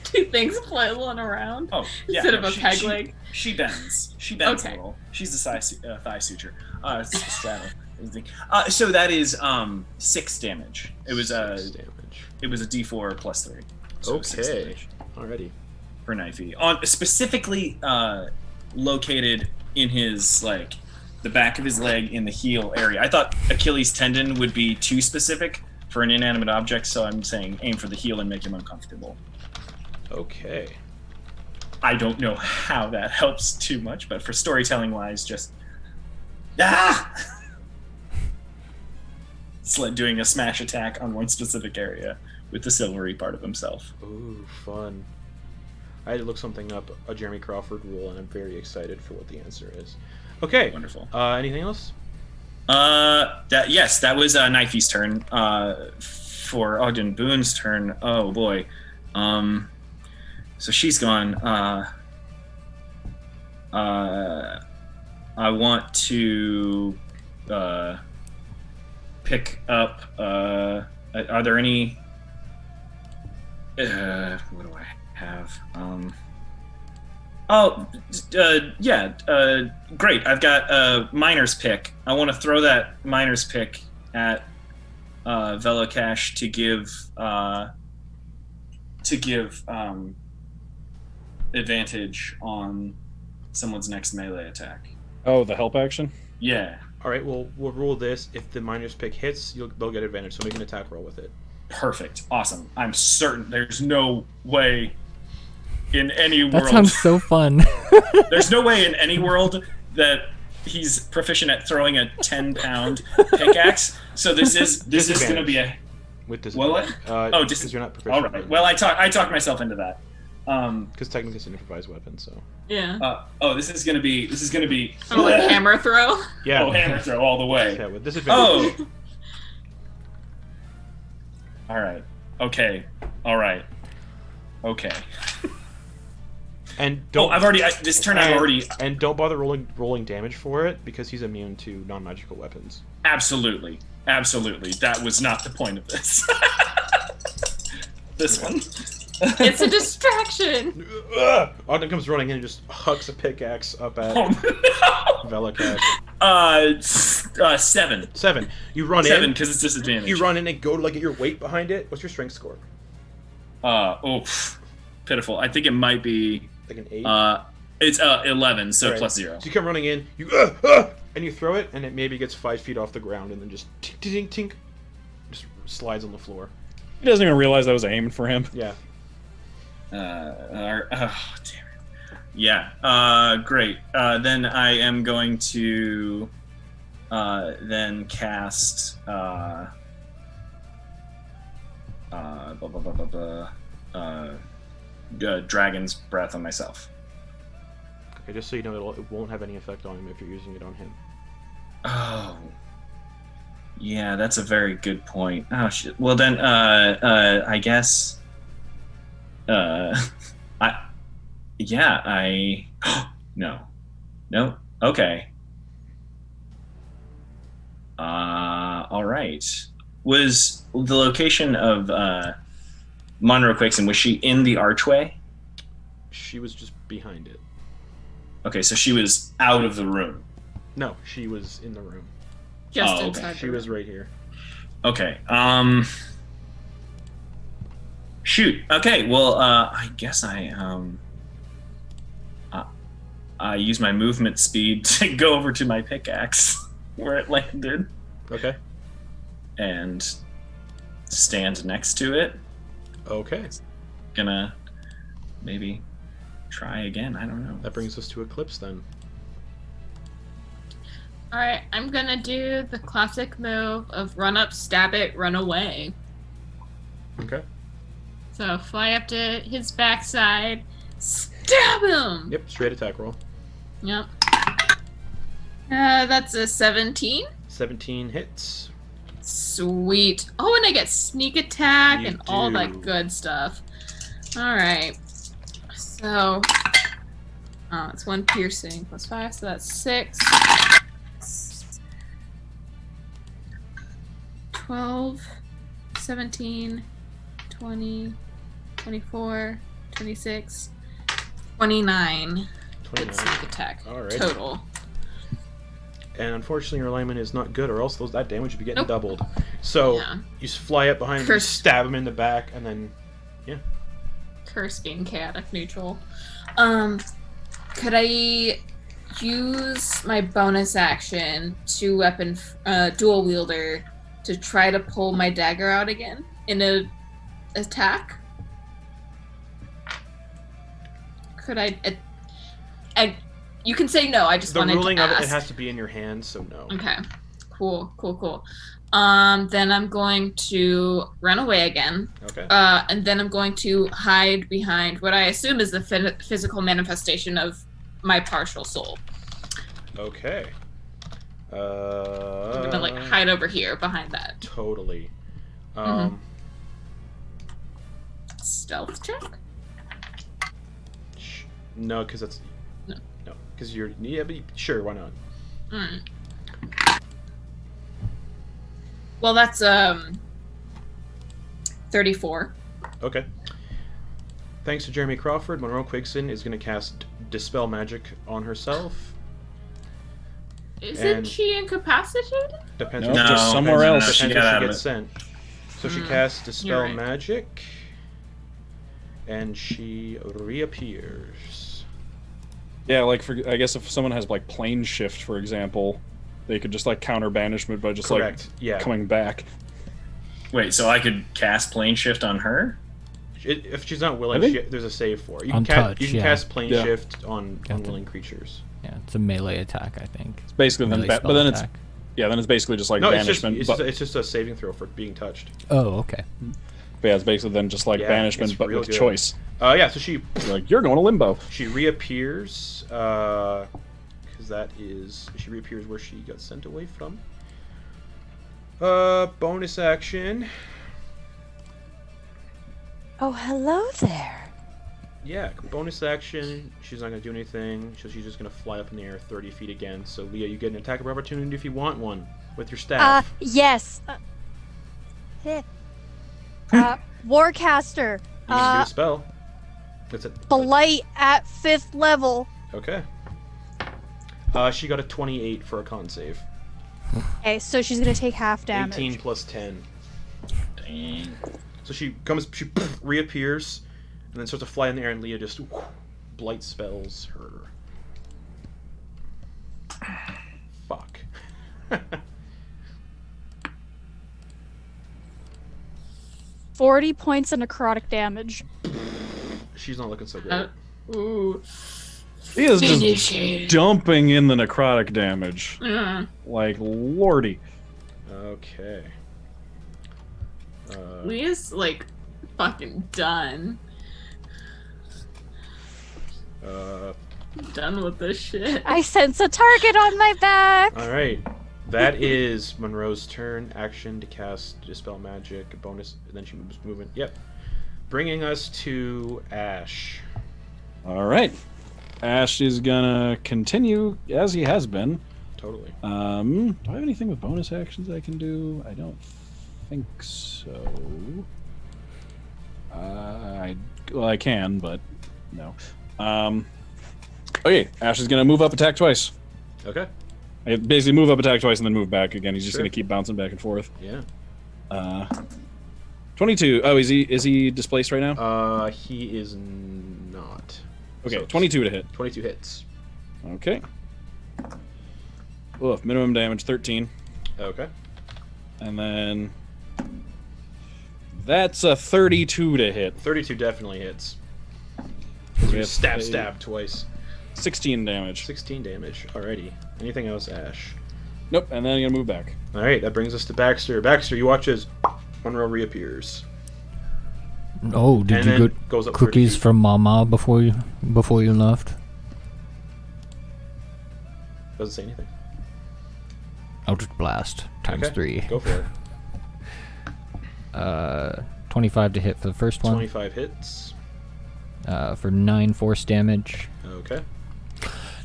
two things flailing around. Oh, yeah. Instead of a peg leg. She bends. She bends Okay. a little. She's the thigh suture. Straddle. So that is 6 damage. It was 6 damage. It was a D4 plus 3. So 6 Okay. damage Alrighty. for knifey. Specifically located in his the back of his leg in the heel area. I thought Achilles tendon would be too specific for an inanimate object, so I'm saying aim for the heel and make him uncomfortable. Okay. I don't know how that helps too much, but for storytelling wise, just doing a smash attack on one specific area with the silvery part of himself. Ooh, fun. I had to look something up, a Jeremy Crawford rule, and I'm very excited for what the answer is. Okay. Wonderful. Anything else? That was Knifey's turn. For Ogden Boon's turn, oh boy. So she's gone. I want to pick up. Are there any? What do I have? Great. I've got a miner's pick. I want to throw that miner's pick at Velokash to give advantage on someone's next melee attack. Oh, the help action? Yeah. All right. Well, we'll rule this. If the miner's pick hits, they'll get advantage. So make an attack roll with it. Perfect. Awesome. I'm certain there's no way in any world. That sounds so fun. There's no way in any world that he's proficient at throwing a 10-pound pickaxe. So this is going to be a with this. What? Because you're not proficient. All right. Well, I talked myself into that. Because technically it's an improvised weapon, so. Yeah. This is gonna be. Oh, like hammer throw. Yeah. Oh, hammer throw all the way. Yeah, with disadvantage. Oh. All right. Okay. All right. Okay. And don't. This turn I've already. And don't bother rolling damage for it because he's immune to non-magical weapons. Absolutely. That was not the point of this. This one. It's a distraction. Ogden comes running in and just hucks a pickaxe up at Velokash. 7. 7. You run 7 in. because it's disadvantage. You run in and go to get your weight behind it. What's your strength score? Pitiful. I think it might be Like an 8? It's 11, so Right. plus 0. So you come running in, and you throw it, and it maybe gets 5 feet off the ground, and then just tink, tink, tink, just slides on the floor. He doesn't even realize I was aiming for him. Yeah. Damn it. Yeah. Great. Then I am going to then cast Dragon's Breath on myself. Okay, just so you know, it won't have any effect on him if you're using it on him. Oh. Yeah, that's a very good point. Oh shit. Well then, I guess. No. Okay. All right. Was the location of Monroe Quixon, was she in the archway? She was just behind it. Okay, so she was out of the room. No, she was in the room. Just okay. inside. She was right here. Okay. Shoot. Okay. Well, I guess I use my movement speed to go over to my pickaxe where it landed. Okay. And stand next to it. Okay. Gonna maybe try again. I don't know. That brings us to Eclipse then. Alright, I'm gonna do the classic move of run up, stab it, run away. Okay. So fly up to his backside, stab him! Yep, straight attack roll. Yep. That's a 17. 17 hits. Sweet. Oh, and I get sneak attack You and all do. that good stuff. Alright. So, it's 1 piercing plus 5, so that's 6. 12, 17, 20, 24, 26, 29. Good 29. sneak attack. Alright. Total. And unfortunately, your alignment is not good, or else that damage would be getting Nope. doubled. So Yeah. you just fly up behind him, Curse. stab him in the back, and then Curse being chaotic neutral. Could I use my bonus action to weapon dual wielder to try to pull my dagger out again in a attack? Could I you can say no. I just the wanted ruling to of ask. it has to be in your hand, so no. Okay. Cool. Then I'm going to run away again. Okay. And then I'm going to hide behind what I assume is the physical manifestation of my partial soul. Okay. I'm gonna hide over here behind that. Totally. Stealth check? No, because that's No. because you're but sure, why not? Mm. Well, that's 34. Okay. Thanks to Jeremy Crawford, Monroe Quigson is going to cast Dispel Magic on herself. Isn't And- she incapacitated? Depends No, on just somewhere else. She depends got if out she of gets it. sent. So she Mm, casts you're Dispel right. Magic, and she reappears. Yeah, like I guess if someone has like plane shift, for example, they could just like counter banishment by just Correct. Yeah. like coming back. Wait, so I could cast plane shift on her? If she's not willing, I think- there's a save for it. You On can, touch, you can yeah. cast Plane Yeah. Shift on Got unwilling creatures. Yeah, it's a melee attack, I think. It's basically then, Melee but spell then it's attack. then it's basically just like No, it's just, banishment. it's just a saving throw for being touched. Oh, okay. But yeah, it's basically then just like Yeah, banishment, it's but real with good. choice. Yeah, so she Like you're going to limbo. reappears, because she reappears where she got sent away from. Bonus action. Oh, hello there. Yeah, bonus action. She's not gonna do anything, so she's just gonna fly up in the air 30 feet again. So Leah, you get an attack of opportunity if you want one with your staff. Yes. Warcaster. You can do a spell. That's it. Blight at 5th level. Okay. She got a 28 for a con save. Okay, so she's gonna take half damage. 18 plus 10. Dang. So she reappears, and then starts to fly in the air, and Leah just blight spells her. Fuck. 40 points of necrotic damage. She's not looking so great. Ooh. He is Finish just it. dumping in the necrotic damage. Mm. Like lordy. Okay. Leah's like fucking done. Done with this shit. I sense a target on my back. All right. That is Monroe's turn. Action to cast Dispel Magic. A bonus, and then she moves movement. Yep. Bringing us to Ash. All right. Ash is gonna continue as he has been. Totally. Do I have anything with bonus actions I can do? I don't think so. I can, but no. Okay, Ash is gonna move up, attack twice. Okay. I basically move up, attack twice, and then move back again. He's just Sure. gonna keep bouncing back and forth. Yeah. 22. Oh, is he displaced right now? He is not. Okay, So 22 to hit. 22 hits. Okay. Oof, minimum damage 13. Okay. And then that's a 32 to hit. 32 definitely hits. We have Stab twice. 16 damage. 16 damage. Alrighty. Anything else, Ash? Nope, and then I'm gonna move back. Alright, that brings us to Baxter. Baxter, you watch as Monroe reappears. Oh, did And you then get goes up 30 cookies feet. from Mama before you left? Doesn't say anything. Eldritch Blast times Okay, 3. Go for it. 25 to hit for the first one. 25 hits. For 9 force damage. Okay.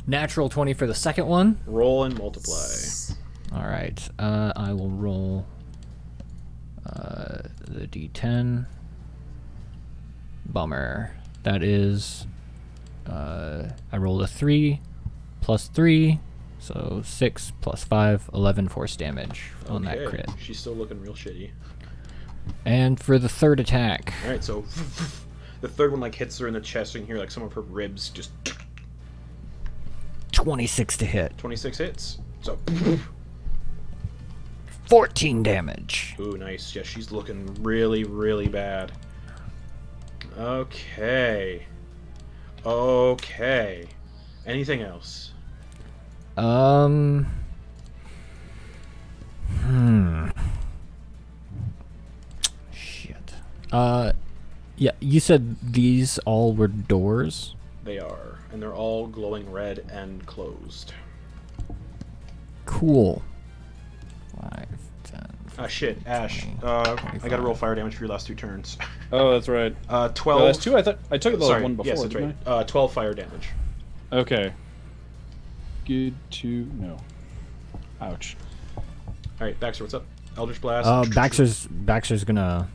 Natural 20 for the second one. Roll and multiply. All right. I will roll the d10. Bummer. That is. I rolled a 3 plus 3. So 6 plus 5, 11 force damage on that crit. She's still looking real shitty. And for the third attack. Alright, so the third one like hits her in the chest. You can hear like some of her ribs just 26 to hit. 26 hits. So 14 damage. ooh, nice. Yeah, she's looking really, really bad. Okay. Okay. Anything else? Shit. Yeah, you said these all were doors? They are, and they're all glowing red and closed. Cool. 5, 10. Ah, shit, Ash. I gotta roll fire damage for your last 2 turns. Oh, that's right. 12. Oh, that's 2. I thought I took the Sorry, one before. yes, that's didn't right. 12 fire damage. I? Okay. Good to know. Ouch. Alright, Baxter, what's up? Eldritch Blast. Baxter's gonna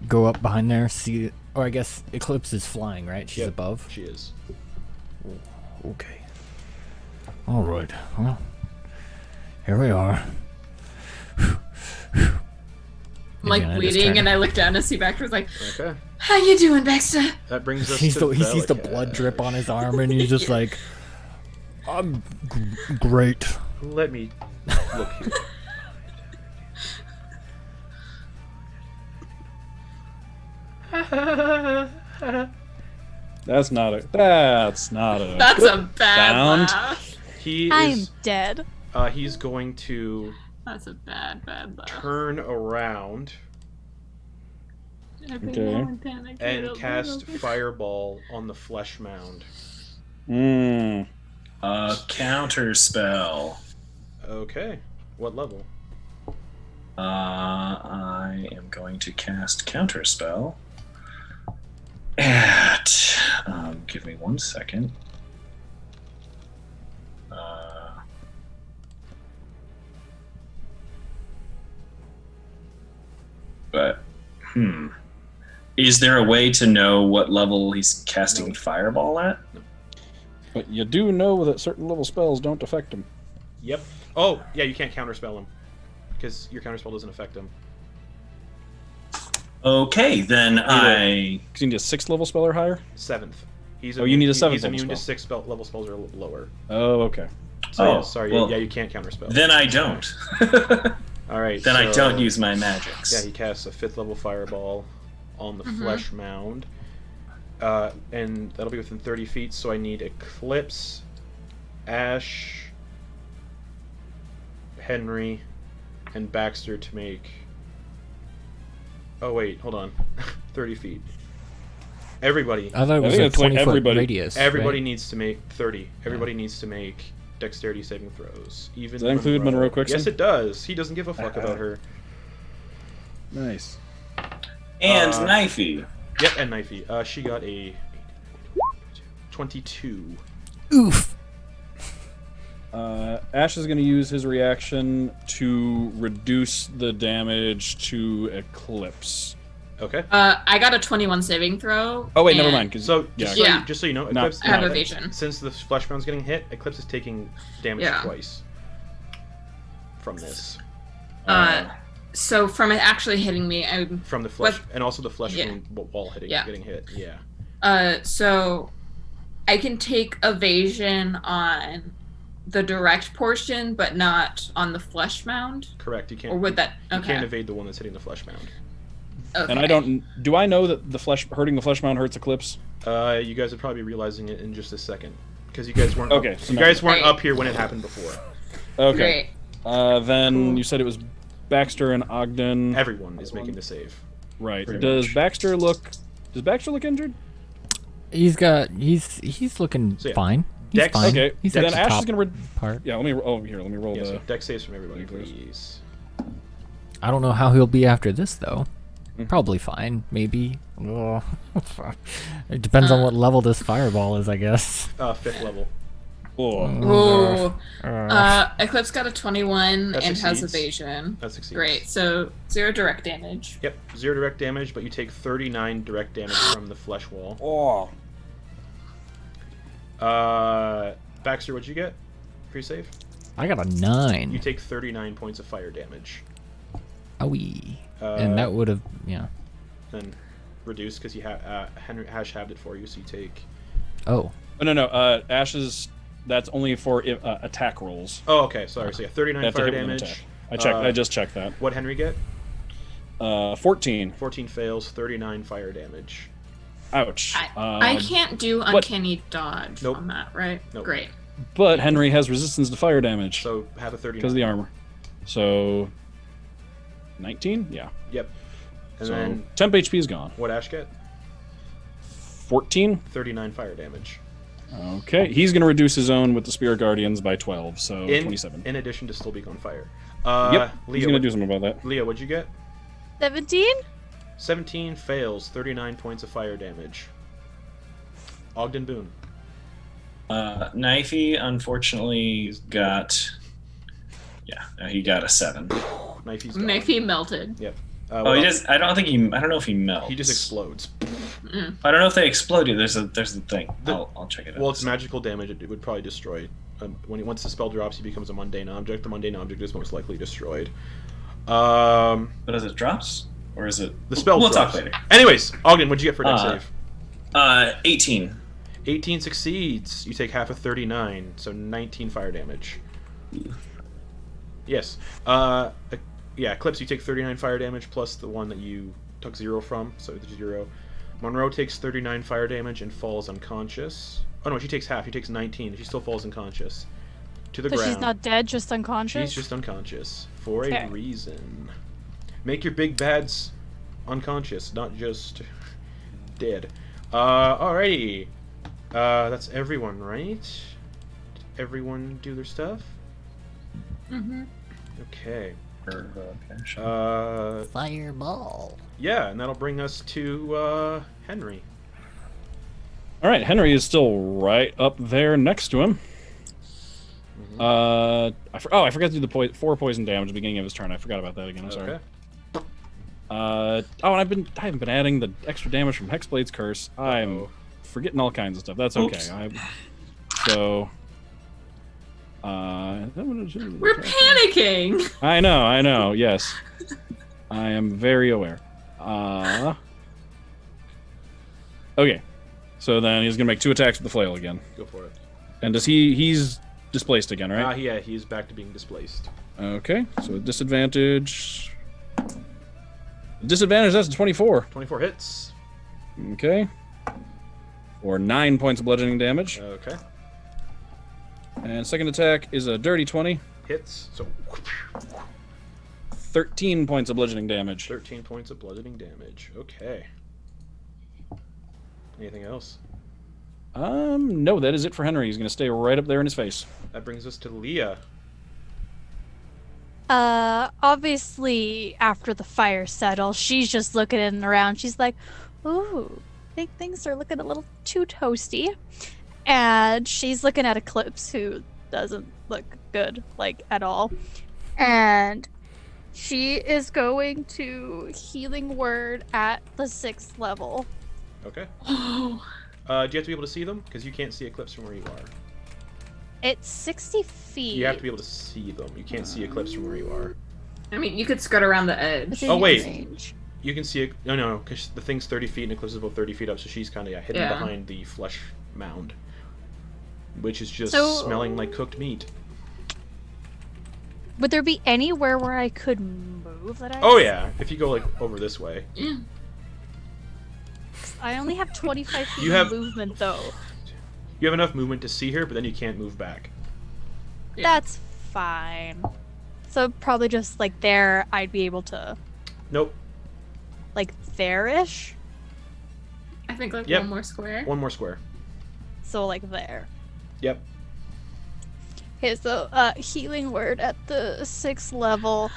go up behind there, see, or I guess Eclipse is flying, right? She's Yep, above. She is. Okay. All right. Well, here we are. I'm like Again, I just bleeding, turn- and I look down to see Baxter's like, Okay. "How you doing, Baxter?" That brings us He to sees the Velokash. blood drip on his arm, and he's just like, "I'm great." Let me look here. That's not a. That's a bad sound. laugh. He I'm is. dead. He's going to That's a bad laugh. turn around Every Okay. now and then I get a and little cast bit- Fireball on the flesh mound. Mmm. A counter spell. Okay. What level? I am going to cast counter spell at. Give me 1 second. But is there a way to know what level he's casting No. Fireball at? But you do know that certain level spells don't affect him. Yep. Oh, yeah, you can't counterspell him. Because your counterspell doesn't affect him. Okay, then I. Because you need a 6th level spell or higher? 7th. He's Oh, you need a he's 7th level immune to spell. 6 level spells or lower. Oh, okay. So, Oh, yeah, sorry. well, yeah, you can't counterspell. Then I don't. Alright. Then I so- don't use my magics. Yeah, he casts a 5th level Fireball on the flesh mound. And that'll be within 30 feet, so I need Eclipse, Ash, Henry, and Baxter to make... Oh wait, hold on. 30 feet. Everybody. I thought it was think a it's like 20-foot everybody. radius. Everybody right? needs to make 30. Everybody needs to make dexterity saving throws. Even Does that include Monroe Quickson? Yes, it does. He doesn't give a fuck about her. Nice. And Uh, Knifey. Yep, and Knifey. She got a 22. Oof. Ash is going to use his reaction to reduce the damage to Eclipse. Okay. I got a 21 saving throw. Oh wait, never and- mind. 'Cause- So yeah. just so you know, No, Eclipse, I have evasion. since the Fleshbound's getting hit, Eclipse is taking damage Yeah. twice from this. So from it actually hitting me, From the flesh, What- and also the flesh Yeah. wound wall getting hit. Yeah. so I can take evasion on the direct portion, but not on the flesh mound. Correct. You can't. Or would that? You Okay. can't evade the one that's hitting the flesh mound. Okay. And I don't. Do I know that hurting the flesh mound hurts Eclipse? You guys are probably realizing it in just a second because you guys weren't. Okay, Up, so you now- guys weren't Right. up here when it happened before. Okay. Great. Then Cool. you said it was Baxter and Ogden. Everyone is making the save. Right. pretty Does much. Baxter look injured? He's looking So, yeah. fine. He's Dex- fine. Okay. He's Then at the Ash top is gonna. part. Yeah. Let me roll Yeah, so the. dex saves from everybody, Please. please. I don't know how he'll be after this though. Mhm. Probably fine. Maybe. Ugh. It depends on what level this fireball is, I guess. 5th level. Oh. Ooh. Eclipse got a 21 That and has succeeds. evasion. That succeeds. Great. So 0 direct damage. Yep, 0 direct damage, but you take 39 direct damage from the flesh wall. Oh. Baxter, what'd you get for your save? I got a 9. You take 39 points of fire damage. Owie. And that would have, yeah. Then reduce because you Henry Hash halved it for you, so you take. Oh. No. Ash's. That's only for attack rolls. Oh, okay. Sorry. So yeah, They 39 have to fire hit with an damage. attack. I just checked that. What Henry get? 14. 14 fails, 39 fire damage. Ouch. I can't do what- uncanny dodge Nope. on that, right? Nope. Great. But Henry has resistance to fire damage So have a 39. because of the armor. So 19? Yeah. Yep. And So then temp HP is gone. what Ash get? 14. 39 fire damage. Okay. He's going to reduce his own with the Spirit Guardians by 12, so In 27. in addition to still being on fire. Yep. He's Leah, going to do something about that. Leah, what'd you get? 17? 17 fails, 39 points of fire damage. Ogden Boon. Knifey unfortunately got. Yeah, he got a 7. Knifey's gone. Knifey melted. Yep. Oh, he does. I don't know if he melts. He just explodes. I don't know if they exploded. There's the thing. I'll check it out. Well, it's magical damage. It would probably destroy. Once the spell drops, he becomes a mundane object. The mundane object is most likely destroyed. But is it drops or is it? The spell We'll drops. talk later. Anyways, Ogden, what'd you get for dex save? 18. 18 succeeds. You take half of 39, so 19 fire damage. Yes. Yeah, Eclipse, you take 39 fire damage plus the one that you took 0 from, so it's 0. Monroe takes 39 fire damage and falls unconscious. Oh no, she takes half. She takes 19. She still falls unconscious. To the So ground. she's not dead, just unconscious? She's just unconscious. For a Okay. reason. Make your big bads unconscious, not just dead. Alrighty. That's everyone, right? Did everyone do their stuff? Mm-hmm. Okay. Fireball. Yeah, and that'll bring us to Henry. All right. Henry is still right up there next to him. I forgot to do the 4 poison damage at the beginning of his turn. I forgot about that again. I'm sorry. Okay. And I haven't been adding the extra damage from Hexblade's Curse. I'm forgetting all kinds of stuff. That's okay. Oops. We're panicking. I know. Yes, I am very aware. Okay, so then he's gonna make 2 attacks with the flail again. Go for it. And he's displaced again, right? Yeah, he is back to being displaced. Okay, so disadvantage. Disadvantage, that's a 24. 24 hits. Okay. Or 9 points of bludgeoning damage. Okay. And second attack is a dirty 20. Hits. So 13 points of bludgeoning damage. 13 points of bludgeoning damage. Okay. Anything else? No, that is it for Henry. He's gonna stay right up there in his face. That brings us to Leah. Obviously, after the fire settles, she's just looking around. She's like, ooh, I think things are looking a little too toasty. And she's looking at Eclipse, who doesn't look good, like, at all. And she is going to healing word at the 6th level. Okay. Oh. Do you have to be able to see them? Because you can't see Eclipse from where you are. It's 60 feet. You have to be able to see them. You can't see Eclipse from where you are. I mean, you could skirt around the edge. Within Oh, wait. range. You can see it. No, because the thing's 30 feet and Eclipse is about 30 feet up, so she's kind of hidden Yeah. behind the flesh mound, which is just So- smelling like cooked meat. Would there be anywhere where I could move that I... Oh yeah, if you go like over this way. Yeah. I only have 25 feet You have- of movement, though. You have enough movement to see her, but then you can't move back. Yeah. That's fine. So probably just, like, there, I'd be able to... Nope. Like, there-ish? I think like Yep. one more square. One more square. So, like, there. Yep. Okay, so, healing word at the 6th level.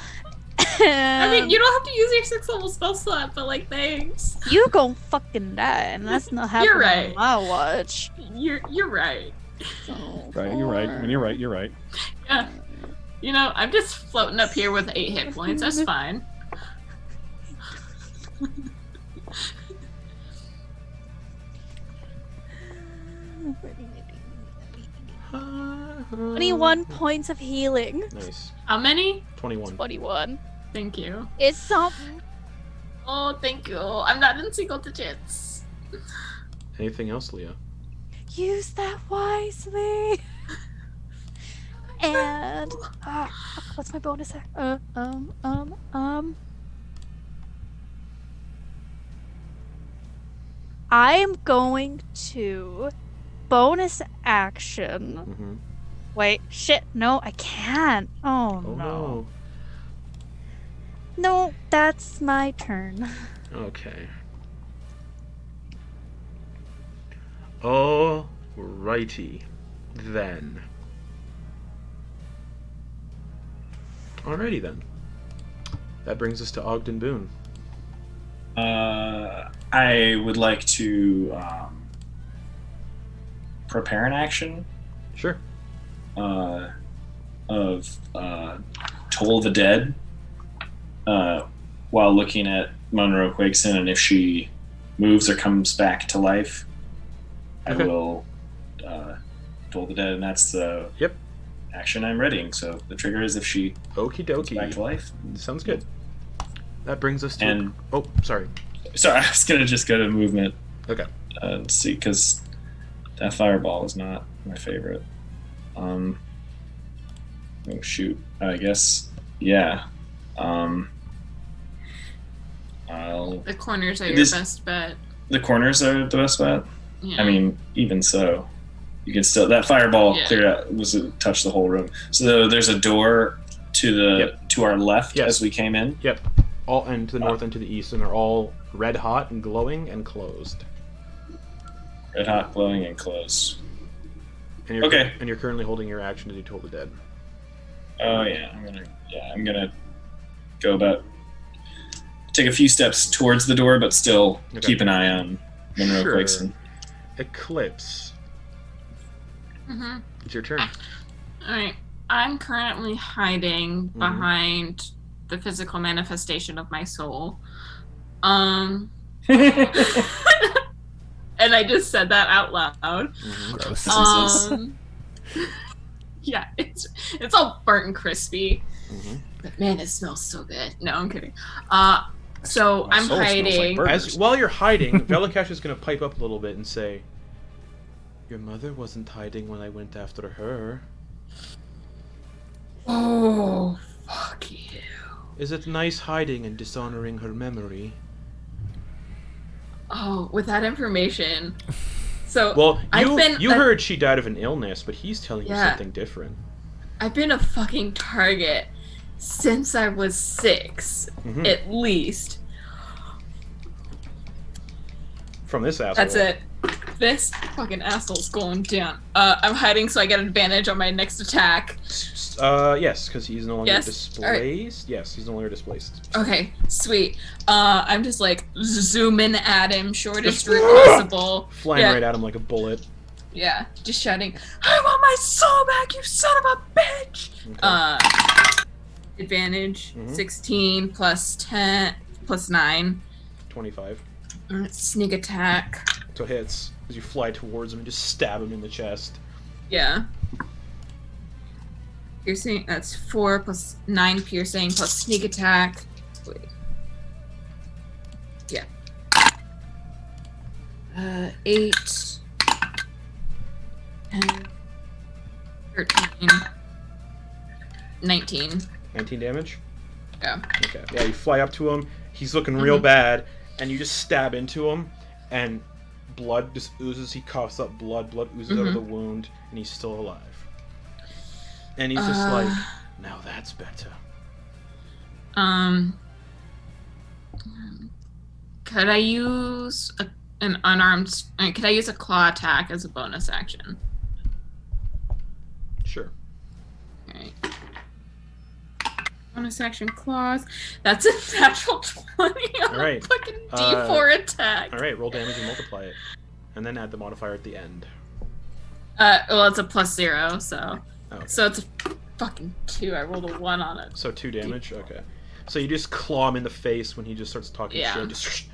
I mean, you don't have to use your 6th level spell slot, but like, thanks. You gon' fucking die, and that's not happening You're right. on my watch. You're right. So, Right, you're right. When you're right, you're right. Yeah. You know, I'm just floating up here with 8 hit points. That's fine. Uh, 21 points of healing. Nice. How many? 21. 21. Thank you. It's something. Oh, thank you. I'm not in single digits. Anything else, Leah? Use that wisely. And what's my bonus? I'm going to bonus action. Mm-hmm. Wait, shit, no, I can't. Oh, Oh no. No, that's my turn. no. Okay. Alrighty, then. Alrighty then. That brings us to Ogden Boon. I would like to prepare an action Sure. of Toll the Dead while looking at Monroe Quakeson, and if she moves or comes back to life, Okay. I will Toll the Dead, and that's the Yep. action I'm readying. So the trigger is if she Okie comes back to dokie. life. Sounds good. That brings us to. And- Oh, sorry. Sorry, I was gonna just go to movement Okay. and see, because that fireball is not my favorite. Oh shoot! I guess yeah. The corners are your This- best bet. The corners are the best bet. Yeah. I mean, even so, you can still that fireball Yeah. cleared out touched the whole room. So there's a door to the Yep. to our left Yes. as we came in. Yep. All and to the north and to the east, and they're all red hot and glowing and closed. Red hot, glowing, and closed. And you're, Okay. And you're currently holding your action to do Toll the Dead. Oh yeah, I'm gonna go about take a few steps towards the door, but still Okay. keep an eye on Monroe Sure. Quakeson. Eclipse. Mm-hmm. It's your turn. All right. I'm currently hiding Mhm. behind the physical manifestation of my soul. And I just said that out loud. Mhm. Gross. Yeah, it's all burnt and crispy. Mhm. But man, it smells so good. No, I'm kidding. So My I'm soul smells like hiding. burgers. As while you're hiding, Velokash is gonna pipe up a little bit and say, "Your mother wasn't hiding when I went after her. Oh, fuck you. Is it nice hiding and dishonoring her memory?" Oh, with that information. So Well, I've you been you a- heard she died of an illness, but he's telling you Yeah. something different. I've been a fucking target since I was 6, Mhm. at least. From this asshole. That's it. This fucking asshole's going down. I'm hiding so I get advantage on my next attack. Yes, because he's no longer Yes? displaced. Yes, he's no longer displaced. Okay, sweet. I'm just like zooming at him, shortest Just route possible. Flying Yeah. right at him like a bullet. Yeah, just shouting, I want my soul back, you son of a bitch! Okay. Advantage, 16 plus 10, plus 9. 25. Sneak attack. So it hits as you fly towards him and just stab him in the chest. Yeah. Piercing, that's 4 plus 9 piercing plus sneak attack. Wait. Yeah. 8, 10, 13, 19. 19 damage? Yeah. Okay. Yeah, you fly up to him, he's looking real bad, and you just stab into him, and blood just oozes, he coughs up blood oozes out of the wound, and he's still alive. And he's just like, now that's better. Could I use an unarmed, could I use a claw attack as a bonus action? Sure. Alright. Bonus action claws. That's a natural 20 on a fucking D4 attack. Alright, roll damage and multiply it. And then add the modifier at the end. Well, it's a +0, so. Oh, okay. So it's a fucking 2. I rolled a 1 on it. So 2 damage? Okay. So you just claw him in the face when he just starts talking shit. Just,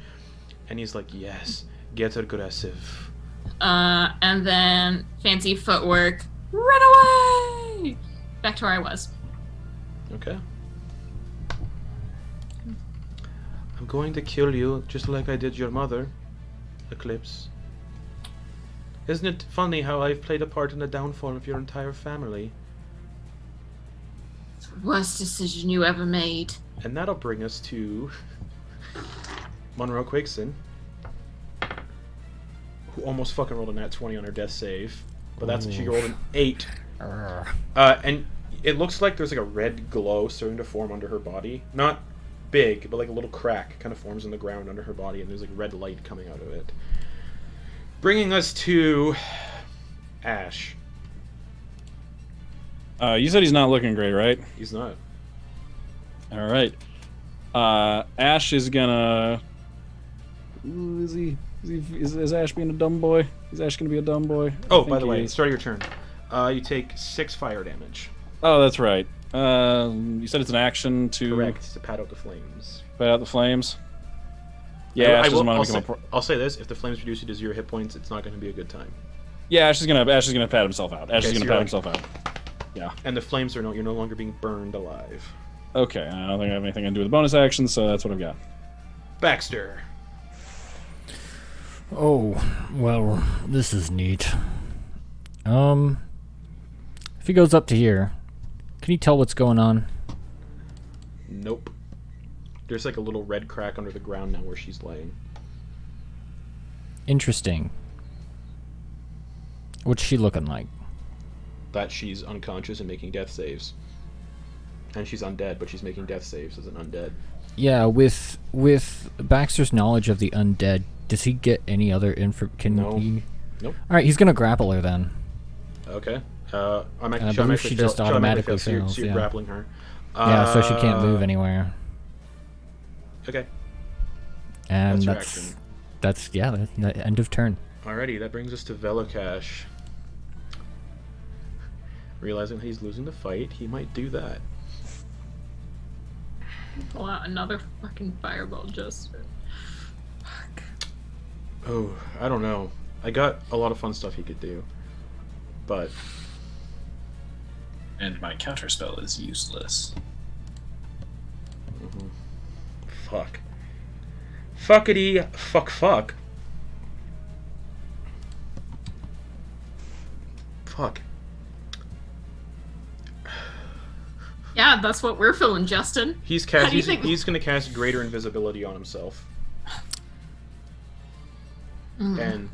and he's like, yes, get aggressive. And then fancy footwork. Run away! Back to where I was. Okay. I'm going to kill you just like I did your mother, Eclipse. Isn't it funny how I've played a part in the downfall of your entire family? It's the worst decision you ever made. And that'll bring us to Monroe Quakeson, who almost fucking rolled a nat 20 on her death save, but that's she rolled an 8. And it looks like there's like a red glow starting to form under her body. Not big, but like a little crack kind of forms in the ground under her body, and there's like red light coming out of it. Bringing us to Ash. You said he's not looking great, right? He's not. All right. Ash is gonna. Ooh, is Ash being a dumb boy? Is Ash gonna be a dumb boy? Oh, by the way, start of your turn. You take 6 fire damage. Oh, that's right. You said it's an action to. Correct, to pat out the flames. Pat out the flames. Yeah, I'll say this: if the flames reduce you to 0 hit points, it's not going to be a good time. Yeah, Ash is gonna pat himself out. Ash is gonna pat himself out. Yeah. And the flames are you're no longer being burned alive. Okay, I don't think I have anything to do with the bonus action, so that's what I've got. Baxter. Oh, well, this is neat. If he goes up to here, can you tell what's going on? Nope. There's like a little red crack under the ground now where she's laying. Interesting. What's she looking like? That she's unconscious and making death saves. And she's undead, but she's making death saves as an undead. Yeah, with Baxter's knowledge of the undead, does he get any other info? No. Nope. All right, he's gonna grapple her then. Okay. I believe she just automatically fails. So you're grappling her. Yeah, so she can't move anywhere. Okay. And that's the end of turn. Alrighty, that brings us to Velokash. Realizing he's losing the fight, he might do that. Pull out another fucking fireball just. Fuck. Oh, I don't know. I got a lot of fun stuff he could do. But. And my counterspell is useless. Mm-hmm. Fuck. Fuckity. Fuck. Fuck. Yeah, that's what we're feeling, Justin. He's gonna cast Greater Invisibility on himself. And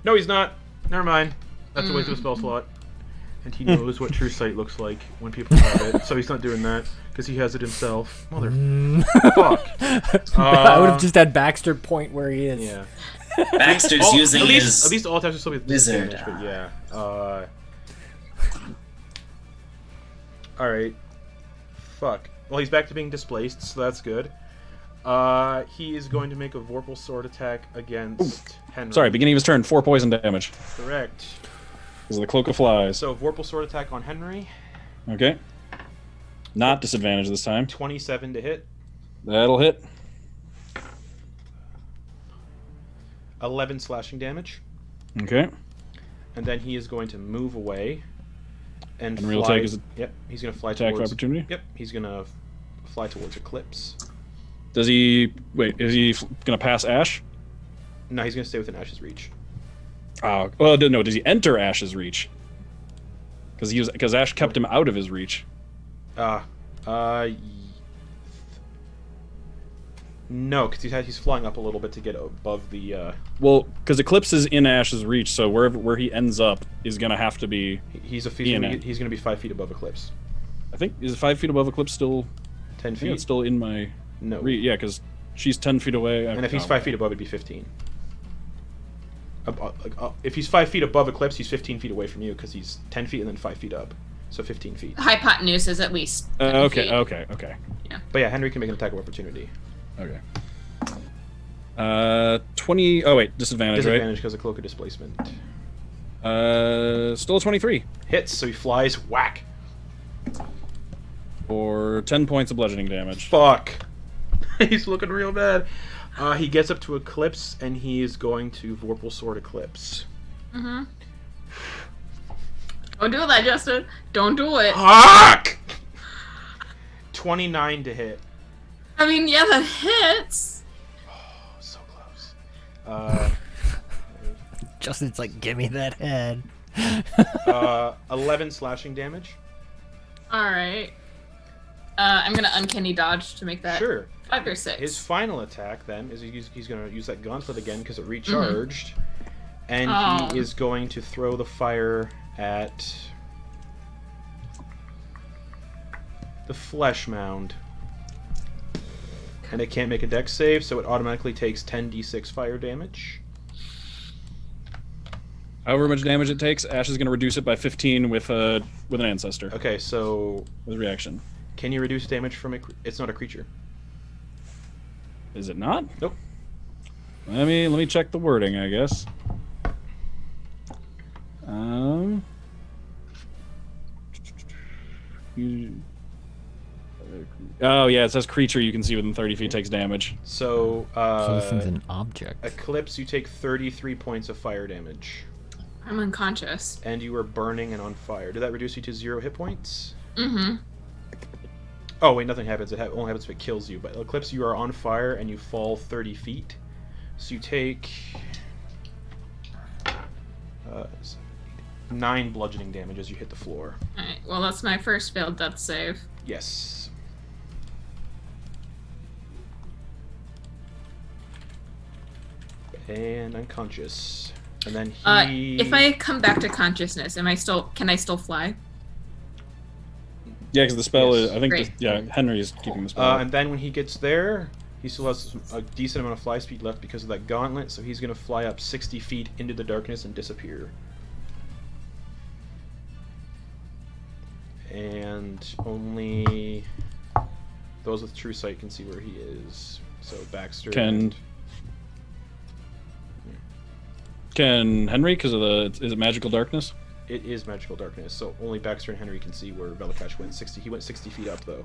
no, he's not. Never mind. That's a waste of a spell slot. And he knows what True Sight looks like when people have it, so he's not doing that because he has it himself. Fuck. I would have just had Baxter point where he is. Yeah. Baxter's using at his least all attacks are still with wizard. Damage, but yeah. All right. Fuck. Well, he's back to being displaced, so that's good. He is going to make a Vorpal Sword attack against Henry. Sorry, beginning of his turn, 4 poison damage. Correct. This is the Cloak of Flies. So, Vorpal Sword attack on Henry. Okay. Not disadvantage this time. 27 to hit. That'll hit. 11 slashing damage. Okay. And then he is going to move away. And Henry will fly. take his Yep, he's going to fly attack of towards... opportunity. Yep, he's going to fly towards Eclipse. Does he... Wait, is he going to pass Ash? No, he's going to stay within Ash's reach. Oh, well, no, does he enter Ash's reach? Because Ash kept him out of his reach. No, because he's flying up a little bit to get above the... Well, because Eclipse is in Ash's reach, so where he ends up is going to have to be... He's going to be 5 feet above Eclipse. I think, is 5 feet above Eclipse still... 10 I feet? think it's still in my... No. Yeah, because she's 10 feet away. And if he's 5 feet above, it'd be 15. If he's 5 feet above Eclipse, he's 15 feet away from you, because he's 10 feet and then 5 feet up. So 15 feet. Hypotenuse is at least 10 okay, feet. okay. Yeah. But yeah, Henry can make an attack of opportunity. Okay. 20... Oh, wait, disadvantage, Disadvantage because of Cloak of Displacement. right? Still 23. Hits, so he flies, whack. For 10 points of bludgeoning damage. Fuck. He's looking real bad. He gets up to Eclipse, and he is going to Vorpal Sword Eclipse. Mm-hmm. Don't do that, Justin. Don't do it. Fuck! 29 to hit. I mean, yeah, that hits. Oh, so close. Justin's like, give me that head. 11 slashing damage. Alright. I'm gonna uncanny dodge to make that Sure. 5 or 6. His final attack, then, is he's going to use that gauntlet again because it recharged. And he is going to throw the fire at the Flesh Mound. And it can't make a dex save, so it automatically takes 10d6 fire damage. However much damage it takes, Ash is going to reduce it by 15 with an ancestor. Okay, so With a reaction. can you reduce damage from a... It's not a creature. Is it not? Nope. Let me check the wording, I guess. Oh yeah, it says creature you can see within 30 feet takes damage. So, So this thing's an object. Eclipse, you take 33 points of fire damage. I'm unconscious. And you are burning and on fire. Did that reduce you to 0 hit points? Mm-hmm. Oh, wait, nothing happens. It only happens if it kills you. But Eclipse, you are on fire and you fall 30 feet. So you take 9 bludgeoning damage as you hit the floor. Alright, well, that's my first failed death save. Yes. And unconscious. And then he... If I come back to consciousness, can I still fly? Yeah, because the spell Yes. is. I think. Great. Henry is keeping the spell. and then when he gets there, he still has a decent amount of fly speed left because of that gauntlet, so he's going to fly up 60 feet into the darkness and disappear. And only those with true sight can see where he is. So Baxter Can Henry, because of the is it magical darkness? It is magical darkness, so only Baxter and Henry can see where Velokash went. He went 60 feet up though.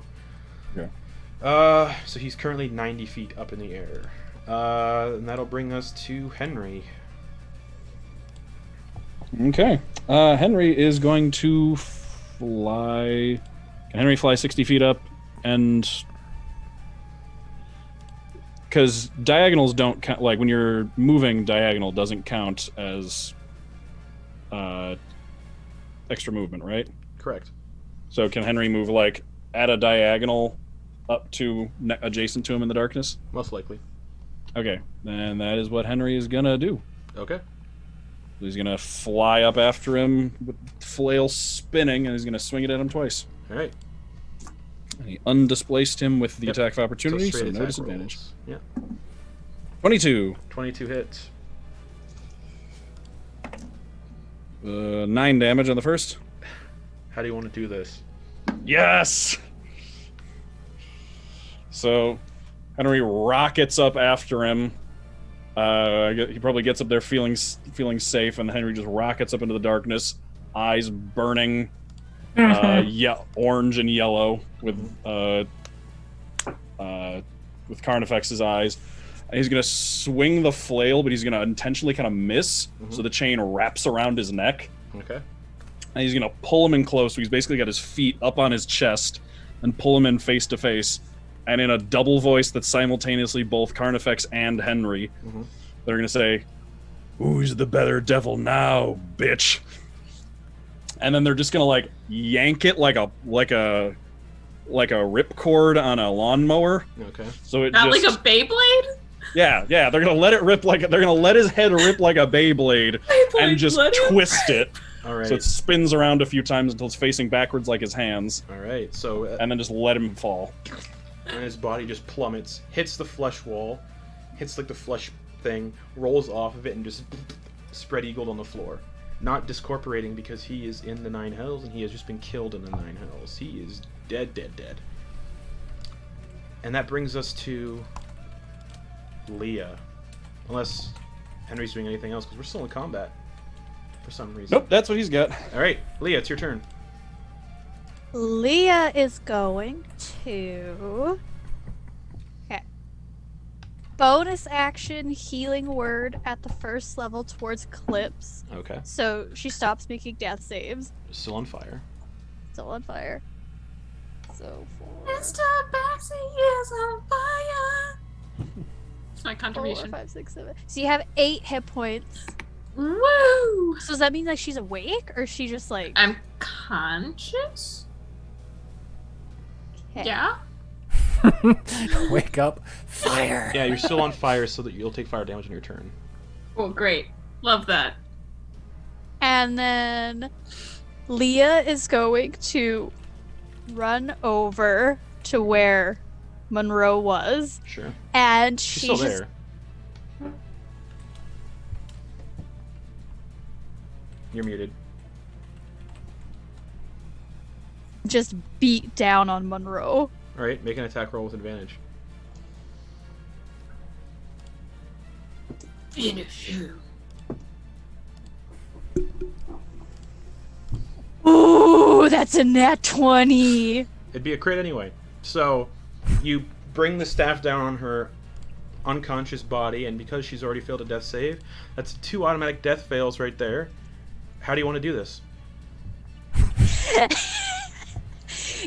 Yeah. So he's currently 90 feet up in the air. And that'll bring us to Henry. Okay. Henry is going to fly. Can Henry fly 60 feet up? And because diagonals don't count, like when you're moving, diagonal doesn't count as extra movement, right? Correct. So can Henry move like at a diagonal up to adjacent to him in the darkness? Most likely. Okay, then that is what Henry is gonna do. Okay. He's gonna fly up after him with flail spinning, and he's gonna swing it at him twice. All right. And he undisplaced him with the Yep. attack of opportunity, so straight no attack disadvantage. rolls. Yeah. 22. 22 hits. 9 damage on the first. How do you want to do this? Yes! So, Henry rockets up after him. He probably gets up there feeling safe, and Henry just rockets up into the darkness, eyes burning, orange and yellow with Carnifex's eyes. And he's gonna swing the flail, but he's gonna intentionally kind of miss, so the chain wraps around his neck. Okay. And he's gonna pull him in close. So he's basically got his feet up on his chest and pull him in face to face. And in a double voice that's simultaneously both Carnifex and Henry, they're gonna say, "Who's the better devil now, bitch?" And then they're just gonna like yank it like a ripcord on a lawnmower. Okay. So it Not just, like a Beyblade? yeah. They're gonna let it rip like they're gonna let his head rip like a Beyblade and just twist it. All right. So it spins around a few times until it's facing backwards like his hands. All right. So And then just let him fall. and his body just plummets, hits the flesh wall, hits like the flesh thing, rolls off of it, and just spread eagled on the floor. Not discorporating because he is in the Nine Hells and he has just been killed in the Nine Hells. He is dead. And that brings us to Leah. Unless Henry's doing anything else, because we're still in combat for some reason. Nope, that's what he's got. All right, Leah, it's your turn. Leah is going to... Okay. Bonus action healing word at the first level towards Eclipse. Okay. So she stops making death saves. Still on fire. Still on fire. So Mr. Tabaxi is on fire. It's my 4, contribution. 5, 6, 7. So you have 8 hit points. Woo! So does that mean like she's awake, or is she just like? I'm conscious? Okay. Yeah? Wake up, fire. Yeah, you're still on fire, so that you'll take fire damage on your turn. Oh, great. Love that. And then Leah is going to run over to where Monroe was, Sure. and She's she still just there. You're muted. just beat down on Monroe. All right, make an attack roll with advantage. Finish you. Ooh, that's a nat 20. It'd be a crit anyway. So, you bring the staff down on her unconscious body, and because she's already failed a death save, that's 2 automatic death fails right there. How do you want to do this?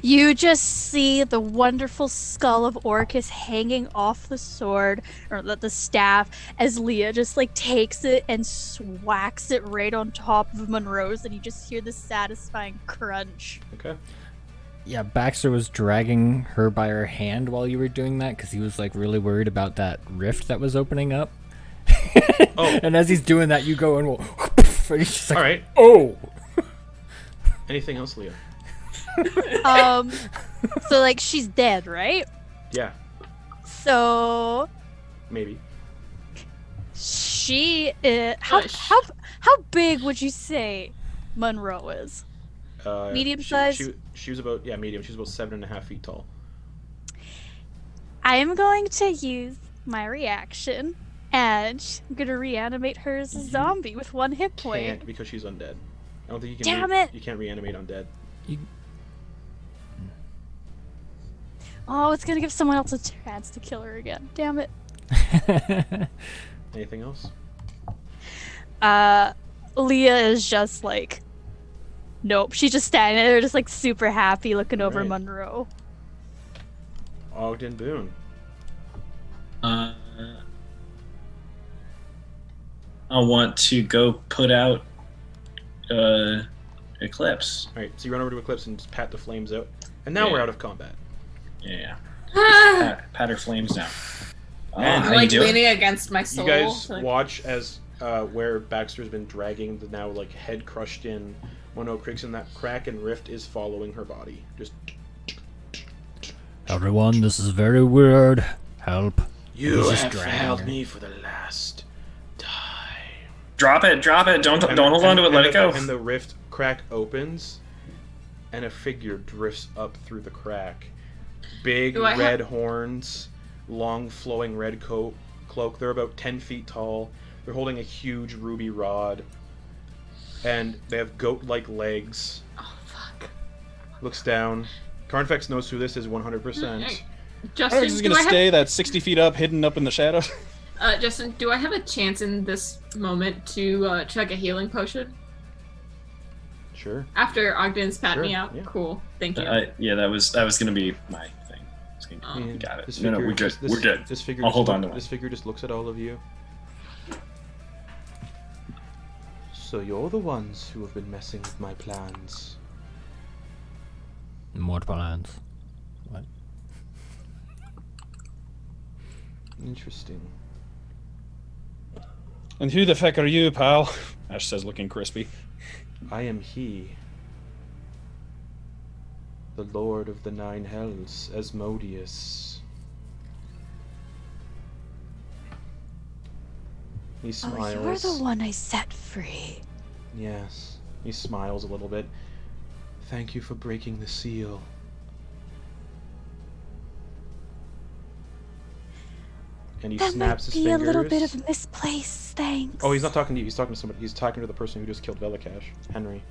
You just see the wonderful skull of Orcus hanging off the sword, or the staff, as Leah just like takes it and swacks it right on top of Monroe's, and you just hear the satisfying crunch. Okay. Yeah, Baxter was dragging her by her hand while you were doing that because he was like really worried about that rift that was opening up. Oh. And as he's doing that, you go and and he's just like, All right. oh. Anything else, Leah? So like she's dead, right? Yeah, So maybe. she how big would you say Monroe is? Medium size? She was about medium. She was about 7.5 feet tall. I am going to use my reaction, and I'm gonna reanimate her as a zombie with 1 hit point. Can't because she's undead. I don't think you can. Damn it! You can't reanimate undead. Oh, it's gonna give someone else a chance to kill her again. Damn it. Anything else? Leah is just like, nope. She's just standing there, just like super happy, looking over Right. Monroe. Ogden Boon. I want to go put out Eclipse. All right, so you run over to Eclipse and just pat the flames out, and now Yeah. we're out of combat. Yeah. Ah, Pat her flames down. And how I'm you like doing? leaning against my soul. You guys so, like, watch as where Baxter's been dragging the now like head crushed in Monroe Creeks, and that crack and rift is following her body. Just Everyone, this is very weird. Help. you He's just have dragging failed her. me for the last time. Drop it. Don't hold on to it. Let it go. And the rift crack opens, and a figure drifts up through the crack. Big Do I red horns, long flowing red cloak. They're about 10 feet tall. They're holding a huge ruby rod. And they have goat-like legs. Oh, fuck. Looks down. Carnifex knows who this is 100%. Justin, Alex is going to stay that 60 feet up, hidden up in the shadows. Justin, do I have a chance in this moment to chug a healing potion? Sure. After Ogden's pat me Sure, out? yeah. Cool. Thank you. That was going to be my thing. You got it. No, we're good. We're good. This figure I'll just hold on to it. This figure just looks at all of you. So you're the ones who have been messing with my plans. More plans. What? Interesting. And who the feck are you, pal? Ash says, looking crispy. I am he. The Lord of the Nine Hells, Asmodeus. He smiles. Oh, you're the one I set free. Yes. He smiles a little bit. Thank you for breaking the seal. And he That snaps might his be fingers. a little bit of misplaced thanks. Oh, he's not talking to you. He's talking to somebody. He's talking to the person who just killed Velokash, Henry.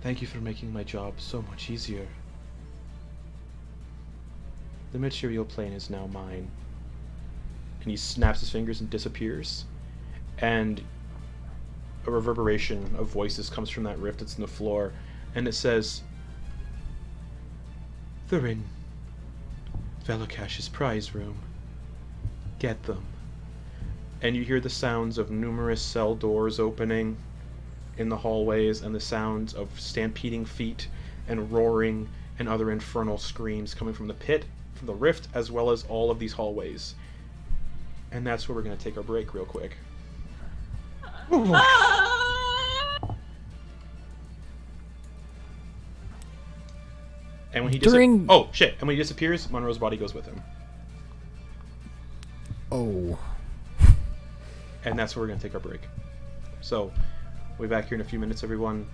Thank you for making my job so much easier. The material plane is now mine. And he snaps his fingers and disappears. And a reverberation of voices comes from that rift that's in the floor. And it says, "They're in Velokash's prize room. Get them." And you hear the sounds of numerous cell doors opening in the hallways, and the sounds of stampeding feet and roaring and other infernal screams coming from the pit, from the rift, as well as all of these hallways. And that's where we're going to take our break real quick. And when he oh shit! And when he disappears, Monroe's body goes with him. Oh. And that's where we're gonna take our break. So, we'll be back here in a few minutes, everyone.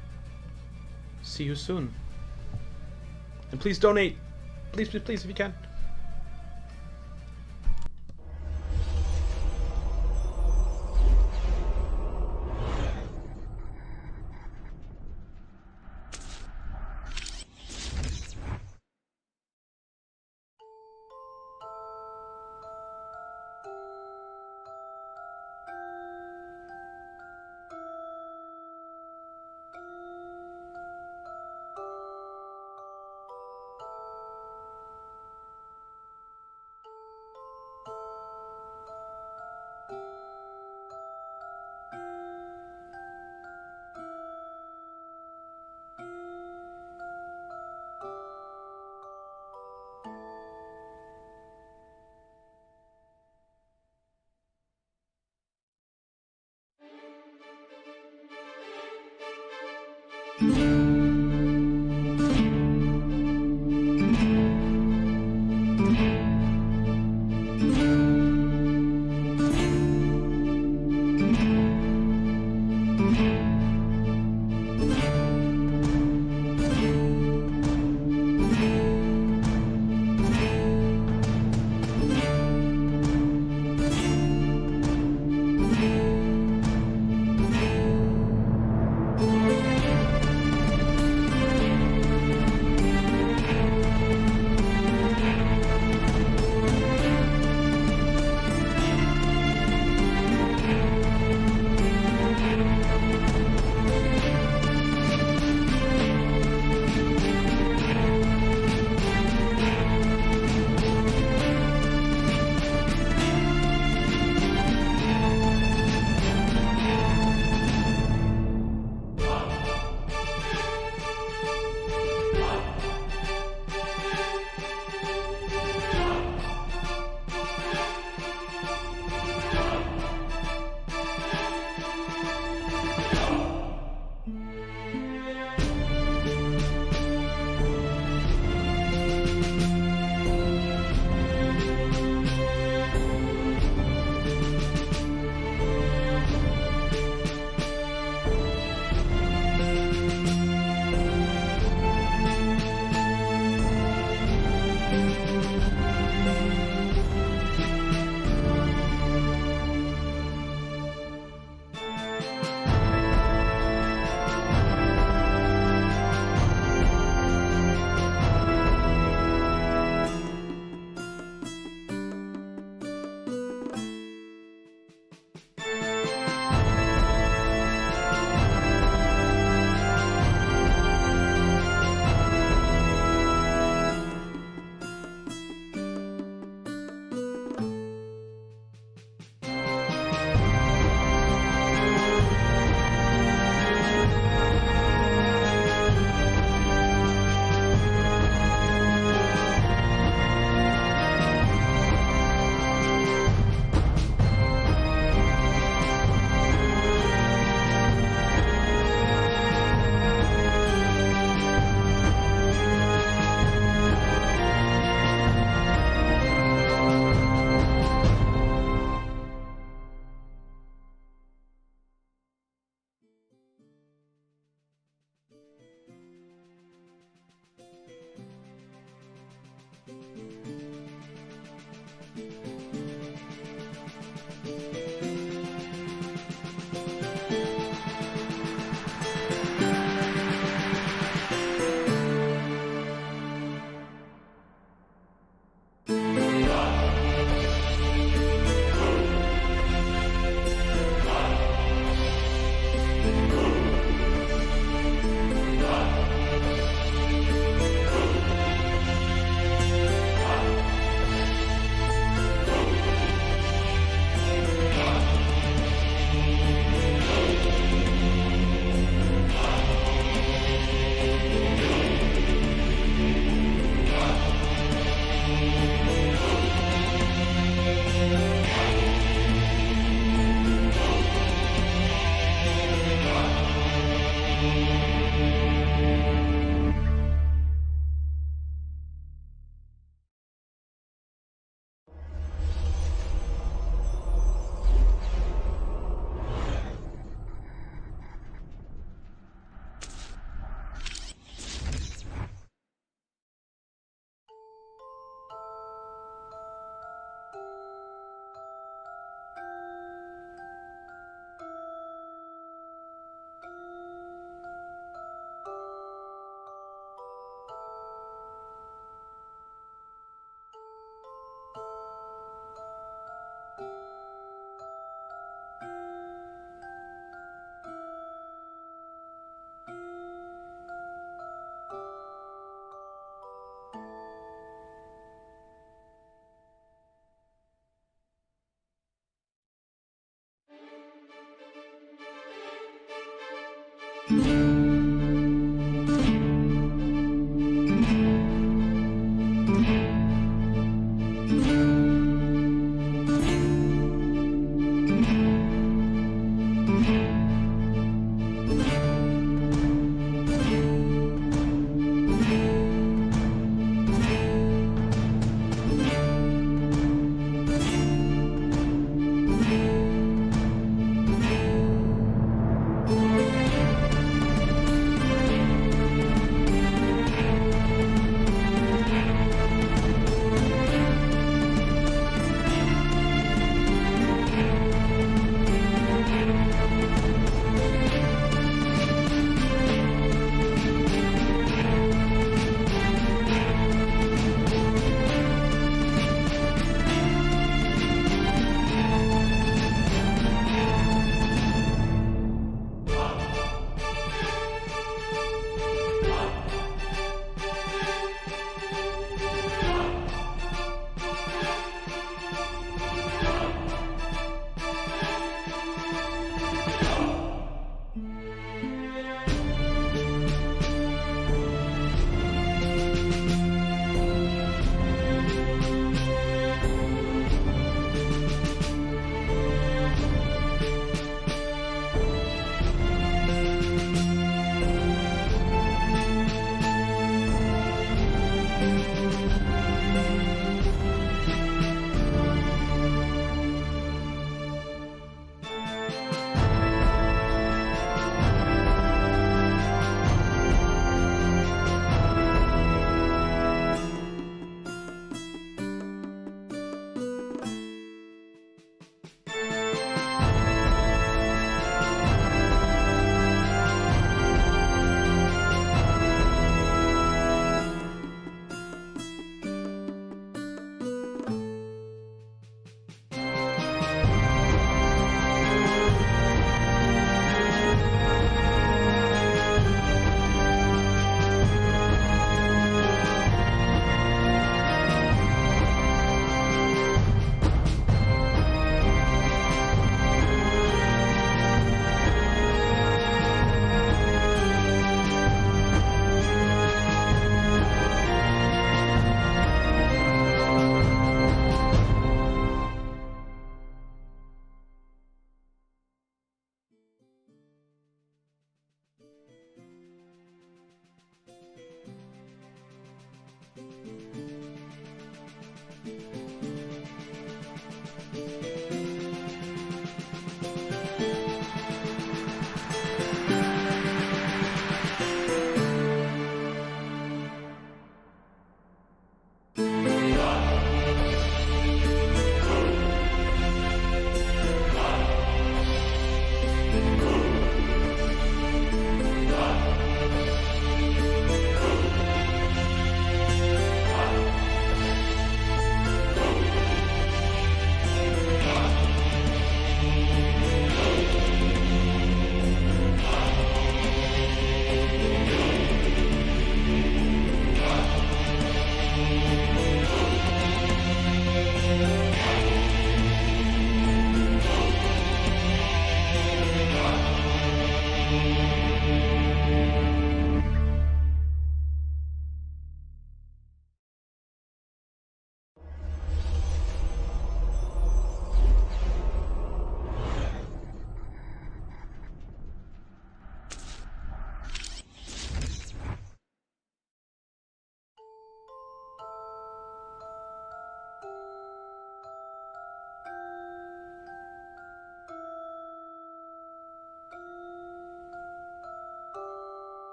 See you soon. And please donate, please, please, please, if you can.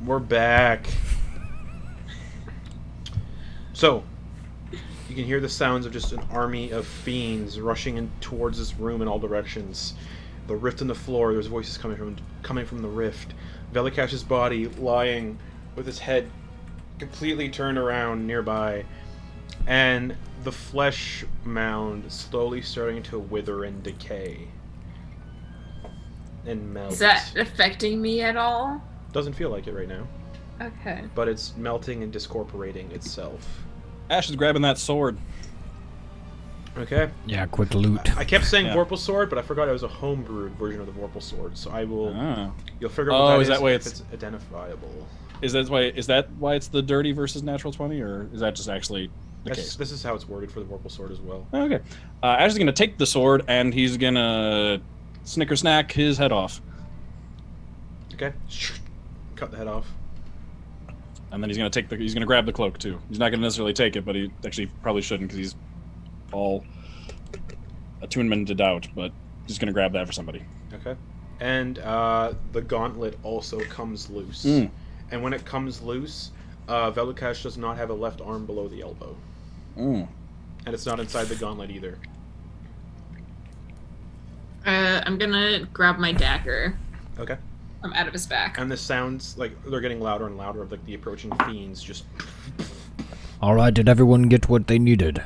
We're back. So, you can hear the sounds of just an army of fiends rushing in towards this room in all directions. The rift in the floor, there's voices coming from the rift. Velokash's body lying with his head completely turned around nearby. And the flesh mound slowly starting to wither and decay. And melt. Is that affecting me at all? Doesn't feel like it right now. Okay. But it's melting and discorporating itself. Ash is grabbing that sword. Okay. Yeah, quick loot. I kept saying Yeah. Vorpal Sword, but I forgot it was a homebrewed version of the Vorpal Sword, so I will... Ah. You'll figure out what is that why if it's- it's identifiable. Is that why it's the dirty versus natural 20, or is that just actually the case? This is how it's worded for the Vorpal Sword as well. Okay. Ash is going to take the sword, and he's going to snicker snack his head off. Okay. Cut the head off. And then he's going to grab the cloak, too. He's not going to necessarily take it, but he actually probably shouldn't, because he's all attunement to doubt, but he's going to grab that for somebody. Okay. And the gauntlet also comes loose. And when it comes loose, Velokash does not have a left arm below the elbow. And it's not inside the gauntlet either. I'm gonna grab my dagger. Okay. I'm out of his back. And the sounds, like, they're getting louder and louder of, like, the approaching fiends just... Alright, did everyone get what they needed?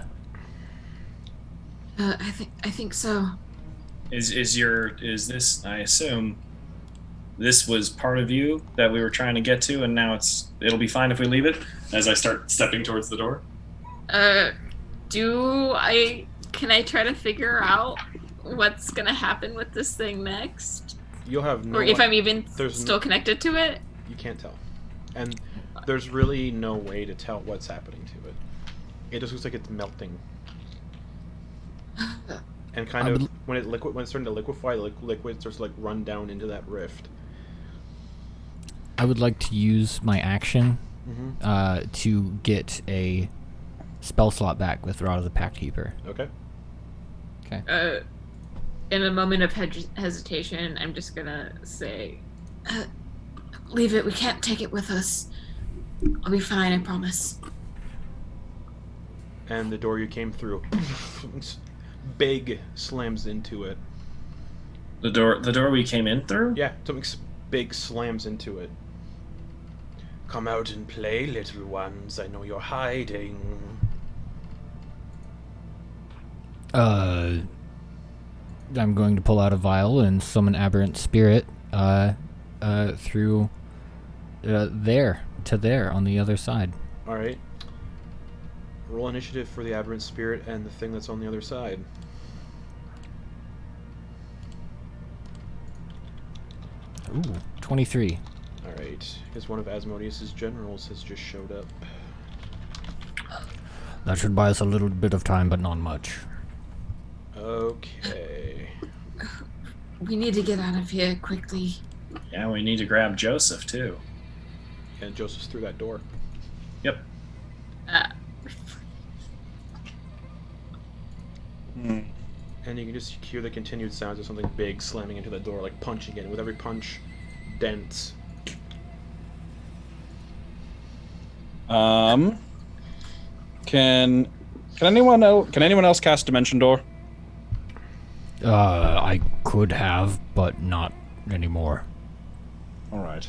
I think so. Is this? I assume this was part of you that we were trying to get to, and now it'll be fine if we leave it. As I start stepping towards the door. Can I try to figure out what's gonna happen with this thing next? You'll have no... Or if I'm even there's still connected to it? You can't tell. And there's really no way to tell what's happening to it. It just looks like it's melting. And kind of, when it's starting to liquefy, the liquid starts to, like, run down into that rift. I would like to use my action to get a spell slot back with Rod of the Pact Keeper. Okay. Okay. In a moment of hesitation, I'm just gonna say, leave it, we can't take it with us. I'll be fine, I promise. And the door you came through, big slams into it. The door we came in through? Yeah, something big slams into it. Come out and play, little ones. I know you're hiding. I'm going to pull out a vial and summon Aberrant Spirit through there to there on the other side. All right. Roll initiative for the Aberrant Spirit and the thing that's on the other side. Ooh, 23. All right, because one of Asmodeus's generals has just showed up. That should buy us a little bit of time, but not much. Okay. We need to get out of here quickly. Yeah, we need to grab Joseph too. And Joseph's through that door. Yep. And you can just hear the continued sounds of something big slamming into the door, like punching it. And with every punch, dents. Can anyone else cast Dimension Door? I could have, but not anymore. All right.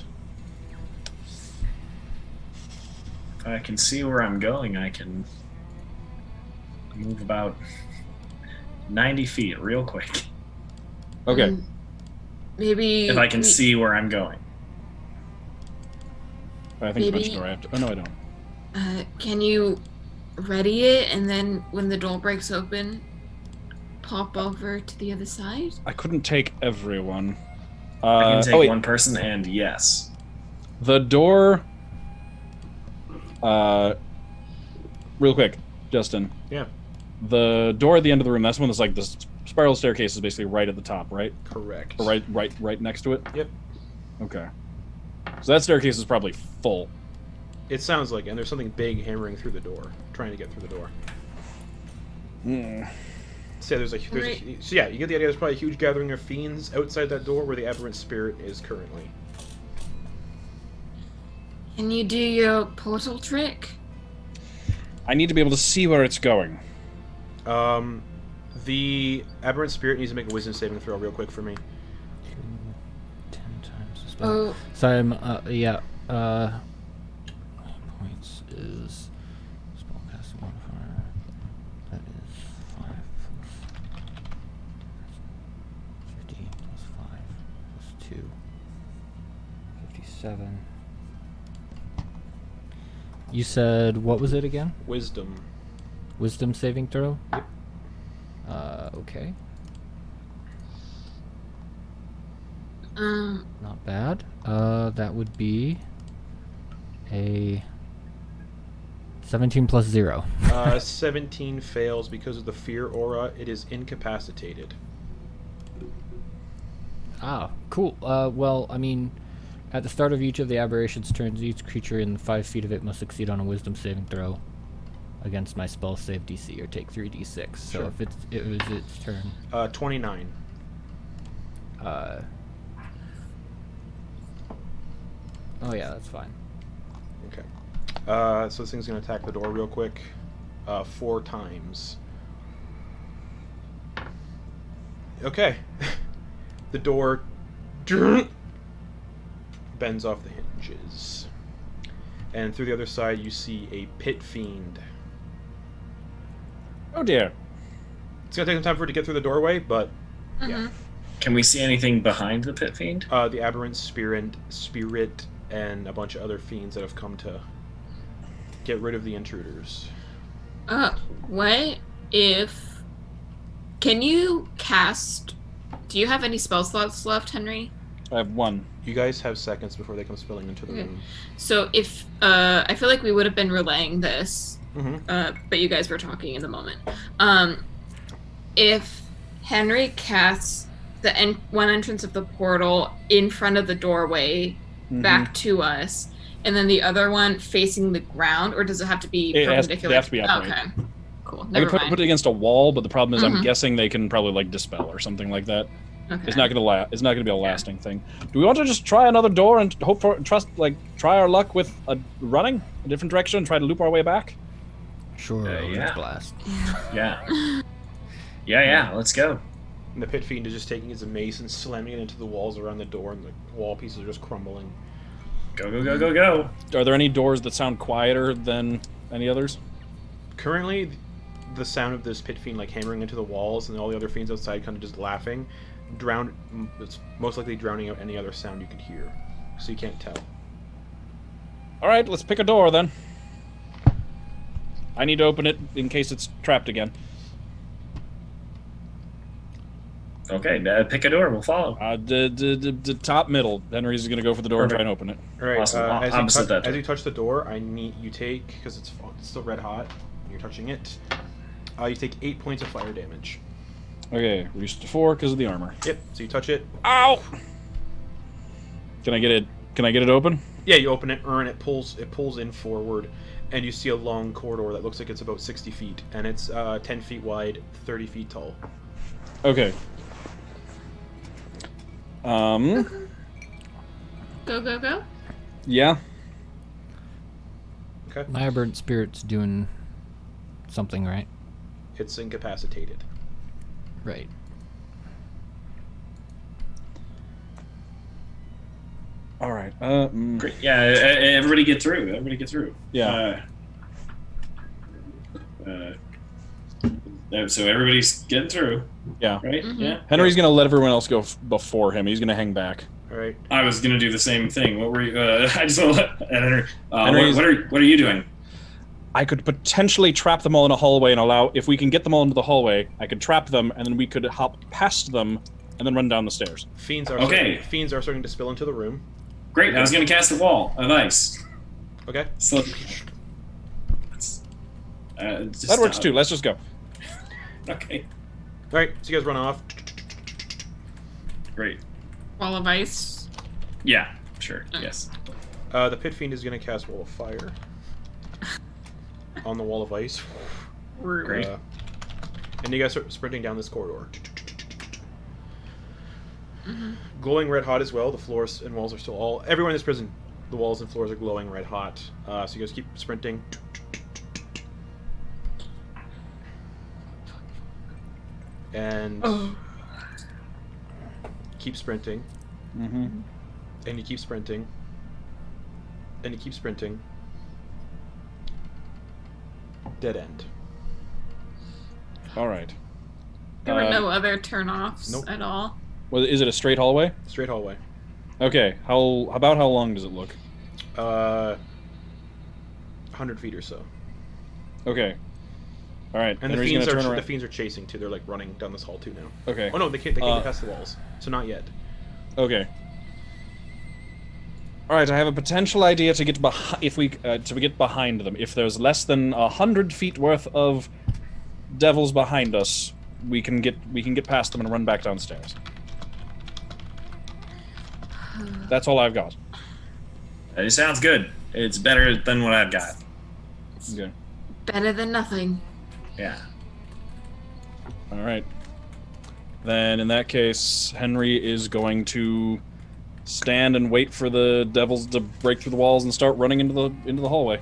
If I can see where I'm going, I can move about 90 feet real quick. Okay. Maybe If I can see where I'm going. I think Dimension Door I have to... Oh, no, I don't. Can you ready it, and then when the door breaks open, pop over to the other side? I couldn't take everyone. I can take wait. one person, and yes. The door... real quick, Justin. Yeah. The door at the end of the room, that's one that's like this spiral staircase is basically right at the top, right? Correct. Or right next to it? Yep. Okay. So that staircase is probably full. It sounds like it, and there's something big hammering through the door, trying to get through the door. So yeah, so yeah, you get the idea. There's probably a huge gathering of fiends outside that door where the aberrant spirit is currently. Can you do your portal trick? I need to be able to see where it's going. The aberrant spirit needs to make a wisdom saving throw real quick for me. 10 times the spell. Oh. Sorry, yeah. Points is spellcasting modifier. That is 5 plus 50 plus 5 plus 2. 57. You said, what was it again? Wisdom. Wisdom saving throw? Yep. Okay. Um. Not bad. That would be a 17 plus 0. 17 fails because of the fear aura. It is incapacitated. Ah, cool. Well, I mean, at the start of each of the aberrations' turns, each creature in 5 feet of it must succeed on a wisdom saving throw against my spell save DC or take 3d6. So Sure. if it was its turn. 29. Oh yeah, that's fine. Okay. So this thing's gonna attack the door real quick. 4 times. Okay. The door bends off the hinges. And through the other side you see a pit fiend. Oh dear. It's gonna take some time for it to get through the doorway, but yeah. Can we see anything behind the pit fiend? The aberrant spirit, and a bunch of other fiends that have come to get rid of the intruders. What if... Can you cast... Do you have any spell slots left, Henry? I have 1. You guys have seconds before they come spilling into the room. So if... I feel like we would have been relaying this, Mm-hmm. but you guys were talking in the moment. If Henry casts the one entrance of the portal in front of the doorway back to us, and then the other one facing the ground, or does it have to be perpendicular? They have to be upright. Okay, cool. I Never could mind. put it against a wall, but the problem is I'm guessing they can probably like dispel or something like that. Okay. It's not gonna It's not gonna be a lasting thing. Do we want to just try another door and hope for try our luck with running a different direction and try to loop our way back? Sure, yeah. blast. Yeah. Yeah, let's go. And the pit fiend is just taking his mace and slamming it into the walls around the door, and the wall pieces are just crumbling. Go, go, go, go, go. Are there any doors that sound quieter than any others? Currently, the sound of this pit fiend like hammering into the walls and all the other fiends outside kind of just laughing, it's most likely drowning out any other sound you could hear, so you can't tell. All right, let's pick a door then. I need to open it in case it's trapped again. Okay, pick a door. We'll follow. The top middle. Henry's gonna go for the door and try and open it. All right. Awesome. Opposite that door. As you touch the door, you take, because it's still red hot, and you're touching it. You take 8 points of fire damage. Okay, reduced to 4 because of the armor. Yep. So you touch it. Ow! Can I get it? Can I get it open? Yeah, you open it, and it pulls in forward, and you see a long corridor that looks like it's about 60 feet, and it's 10 feet wide, 30 feet tall. Okay. Go, go, go. Yeah. Okay. My aberrant spirit's doing something, right? It's incapacitated. Right. All right. Great. Yeah, everybody get through. Everybody get through. Yeah. So everybody's getting through, Yeah. right? Yeah. Henry's gonna let everyone else go before him. He's gonna hang back. All right. I was gonna do the same thing. What were you? I just want to let Henry. Henry's- What are you doing? I could potentially trap them all in a hallway and allow. If we can get them all into the hallway, I could trap them, and then we could hop past them, and then run down the stairs. Fiends are Okay. starting to spill into the room. Great. I was gonna cast a wall of ice. Okay. So. That works too. Let's just go. Okay. All right. So you guys run off. Great. Wall of ice. Yeah. Sure. Okay. Yes. The Pit Fiend is going to cast Wall of Fire on the Wall of Ice. Great. And you guys start sprinting down this corridor. Glowing red hot as well. The floors and walls are still all... Everyone in this prison, the walls and floors are glowing red hot. So you guys keep sprinting. And keep sprinting. And you keep sprinting. And you keep sprinting. Dead end. All right. There were no other turn-offs at all. Well, is it a straight hallway? Straight hallway. Okay. How long does it look? 100 feet or so. Okay. All right. And the fiends are chasing too. They're like running down this hall too now. Okay. Oh no, they can't get past the walls. So not yet. Okay. All right. I have a potential idea to get behind them. If there's less than 100 feet worth of devils behind us, we can get past them and run back downstairs. That's all I've got. It sounds good. It's better than what I've got. Okay. Better than nothing. Yeah. All right. Then in that case, Henry is going to stand and wait for the devils to break through the walls and start running into the hallway.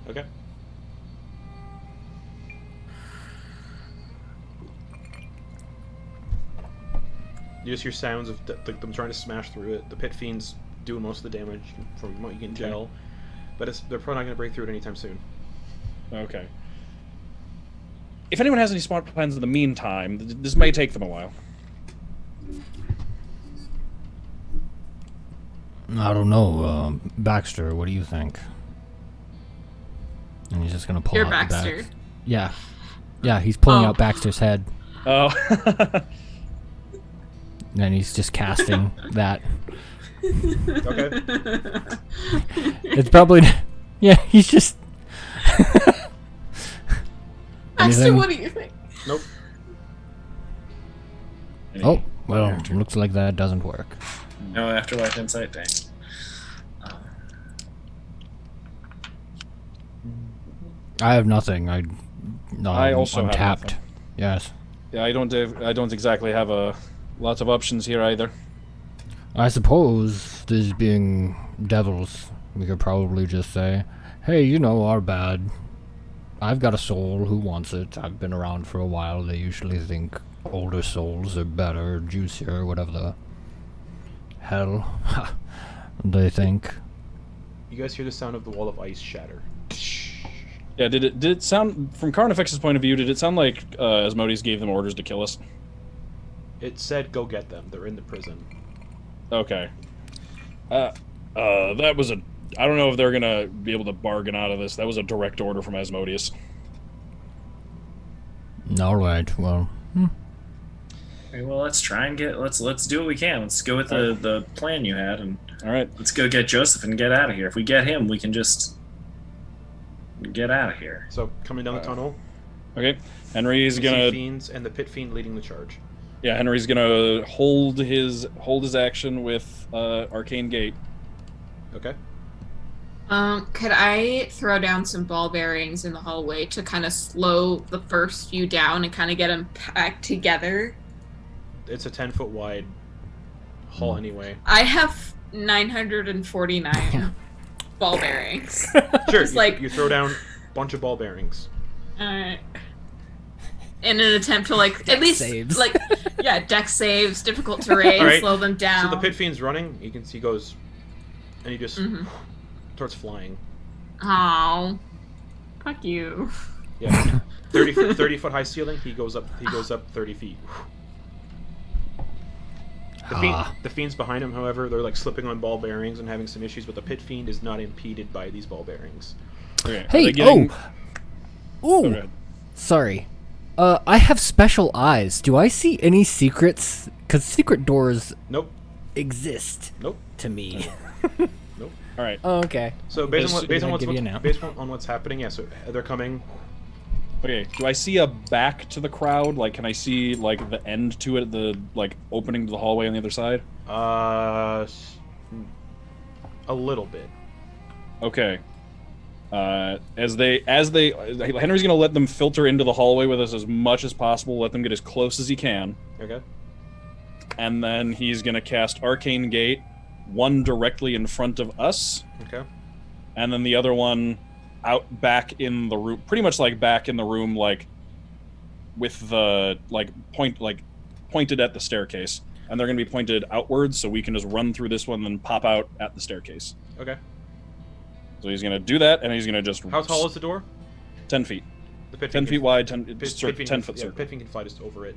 Okay. You just hear sounds of them trying to smash through it. The Pit Fiend's doing most of the damage from what you can tell. But they're probably not going to break through it anytime soon. Okay. If anyone has any smart plans in the meantime, this may take them a while. I don't know, Baxter, what do you think? And he's just gonna pull out Baxter. the back. Yeah. Yeah, he's pulling out Baxter's head. Oh. And he's just casting that. Okay. It's probably... Yeah, he's just... Baxter, what do you think? Nope. Oh, well, looks like that doesn't work. No afterlife insight, dang. I have nothing. I also have tapped. nothing. Yes. Yeah, I don't exactly have lots of options here either. I suppose, these being devils, we could probably just say, hey, you know, our bad. I've got a soul, who wants it? I've been around for a while. They usually think older souls are better, juicier, whatever the hell they think. You guys hear the sound of the wall of ice shatter. Yeah, did it sound, from Carnifex's point of view, did it sound like Asmodeus gave them orders to kill us? It said go get them. They're in the prison. Okay. That was I don't know if they're gonna be able to bargain out of this. That was a direct order from Asmodeus. Alright, well. Okay, well, let's try and let's do what we can. Let's go with the plan you had, and alright. Let's go get Joseph and get out of here. If we get him, we can just get out of here. So, coming down the tunnel. Okay. Henry's you gonna... see Fiends and the Pit Fiend leading the charge. Yeah, Henry's gonna hold his action with Arcane Gate. Okay. Could I throw down some ball bearings in the hallway to kind of slow the first few down and kind of get them packed together? It's a 10-foot wide hall anyway. I have 949 ball bearings. Sure, you throw down a bunch of ball bearings. Alright. In an attempt to at least saves. Dex saves, difficult terrain, Right. slow them down. So the Pit Fiend's running. You can see he goes, and he just starts flying. Oh, fuck you. Yeah, 30 foot high ceiling. He goes up 30 feet. The Fiend's behind him, however, they're slipping on ball bearings and having some issues, but the Pit Fiend is not impeded by these ball bearings. Okay. Hey, Ooh. Sorry. I have special eyes. Do I see any secrets? Because secret doors exist to me. Nope. All right. Oh, okay. So based on what's happening, yeah. So they're coming. Okay. Do I see a back to the crowd? Can I see the end to it, the opening to the hallway on the other side? A little bit. Okay. Henry's gonna let them filter into the hallway with us as much as possible. Let them get as close as he can. Okay. And then he's gonna cast Arcane Gate, one directly in front of us. Okay. And then the other one out back in the room, pretty much like back in the room, like with the pointed at the staircase. And they're gonna be pointed outwards, so we can just run through this one and then pop out at the staircase. Okay. So he's gonna do that, and he's gonna just. How tall is the door? 10 feet. The pit 10 feet wide, 10 Pit 10 foot circle. Pitfing can fly just over it.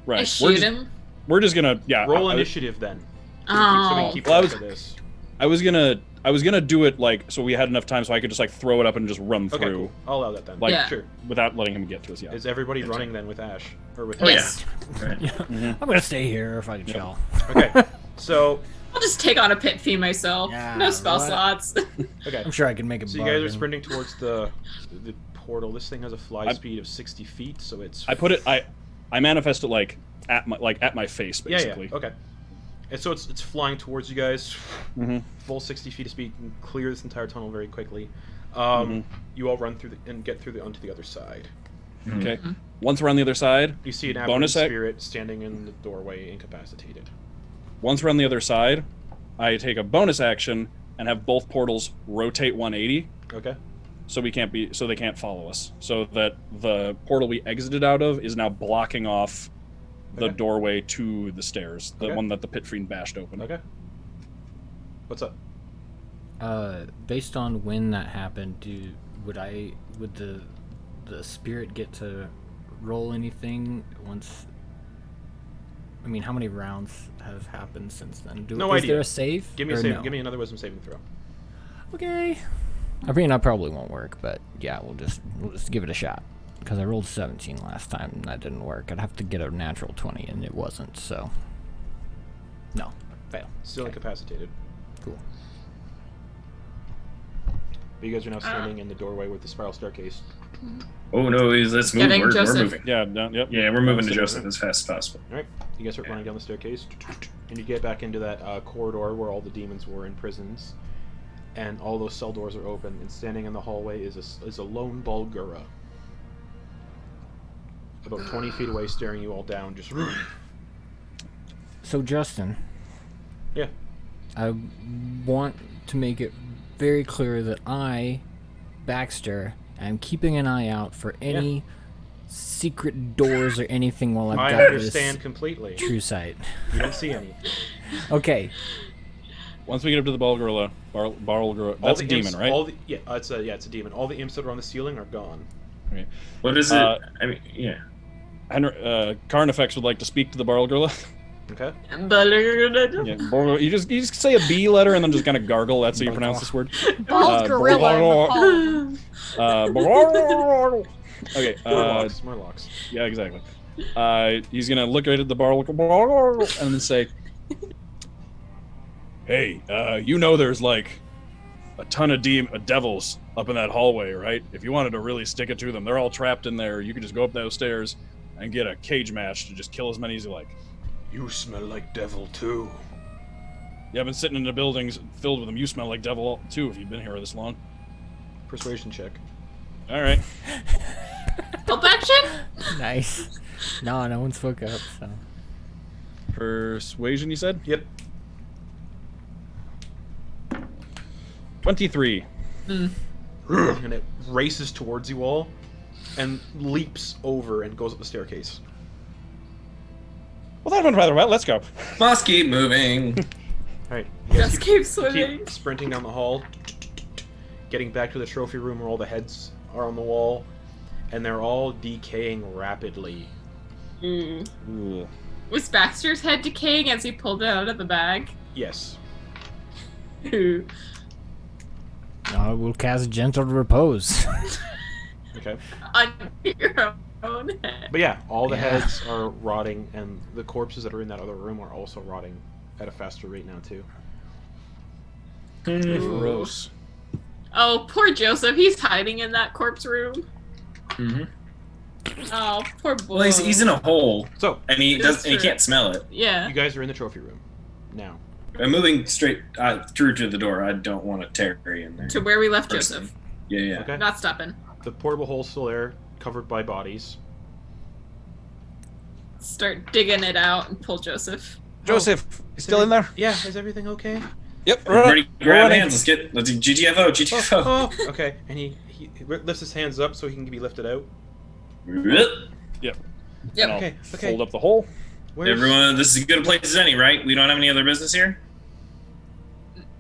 Right. I shoot him. We're just gonna Roll initiative then. So we Oh. keep Well, track of this. I was gonna do it like so we had enough time so I could just like throw it up and just run Okay, through cool. I'll allow that then. Like, Yeah. Sure. without letting him get to us. Yeah. Is everybody running then with Ash? Or with Yes. Right. I'm gonna stay here if I can chill. Okay. So I'll just take on a pit fee myself. Yeah, No spell what? slots. okay. I'm sure I can make a So you guys are sprinting towards the portal. This thing has a fly speed of 60 feet, so it's I manifest it like at my face basically. Yeah. Okay. And so it's flying towards you guys, Mm-hmm. full 60 feet of speed, and clear this entire tunnel very quickly. Mhm. You all run through and get through onto the other side. Okay. Once we're on the other side, You see an aberrant Bonus ac- spirit standing in the doorway, incapacitated. once we're on the other side, I take a bonus action and have both portals rotate 180. Okay. So they can't follow us. So that the portal we exited out of is now blocking off the Okay. doorway to the stairs, the Okay. one that the pit fiend bashed open. Okay. What's up? Based on when that happened, would the spirit get to roll anything once? I mean, how many rounds have happened since then? No is idea. there a save? Give me a or save. no? Give me another wisdom saving throw. Okay. I mean, that probably won't work, but yeah, we'll just give it a shot. Because I rolled 17 last time and that didn't work. I'd have to get a natural 20 and it wasn't, so. No, fail. Still incapacitated. Cool. But you guys are now standing in the doorway with the spiral staircase. Oh no, let's move. Getting We're Joseph. moving. Yeah, no, yep. Yeah, we're moving to Sitting Joseph there. as fast as possible. All right. You guys start running down the staircase, and you get back into that corridor where all the demons were in prisons, and all those cell doors are open. And standing in the hallway is a lone Bulgura, about 20 feet away, staring you all down. Just So, Justin. Yeah. I want to make it very clear that I, Baxter, am keeping an eye out for any secret doors or anything while I've I got understand this completely. true sight. You don't see any. Okay. Once we get up to the Barl Gorilla, that's a demon, right? It's a demon. All the imps that are on the ceiling are gone. Okay. What is it? I mean, yeah. Carnifex would like to speak to the Barl Gorilla. Okay. Yeah, you just say a B letter and then just kind of gargle. That's how you pronounce this word. Bald gorilla. Okay. Morlocks. Yeah, exactly. He's gonna look right at the bar and then say, "Hey, you know there's like a ton of devils up in that hallway, right? If you wanted to really stick it to them, they're all trapped in there. You could just go up those stairs and get a cage match to just kill as many as you like." You smell like devil too. Yeah, I've been sitting in the buildings filled with them. You smell like devil too if you've been here this long. Persuasion check. All right. Help action? Nice. No one spoke up, so. Persuasion, you said? Yep. 23. And it races towards you all, and leaps over and goes up the staircase. Well, that went rather well. Let's go. Must keep moving. All right. You guys Just keep swimming. keep sprinting down the hall, getting back to the trophy room where all the heads are on the wall, and they're all decaying rapidly. Ugh. Was Baxter's head decaying as he pulled it out of the bag? Yes. Ooh. We'll cast gentle repose. Okay. On your own head. But yeah, all the Yeah. heads are rotting, and the corpses that are in that other room are also rotting at a faster rate now too. Gross. Oh, poor Joseph. He's hiding in that corpse room. Mm-hmm. Oh, poor boy. Well, he's in a hole, So and he That's doesn't. He true. can't smell it. Yeah. you guys are in the trophy room now. I'm moving straight through to the door. I don't want to tarry in there. To where we left Personally. Joseph. Yeah. Okay. Not stopping. The portable hole's still there, covered by bodies. Start digging it out and pull Joseph. Joseph, you still in there? Yeah, is everything okay? Yep. Everybody we're grab running. hands. Let's do GTFO. Oh, okay. And he lifts his hands up so he can be lifted out. Yep. Yep. I'll Okay. Fold up the hole. Where's... Everyone, this is as good a place as any, right? We don't have any other business here?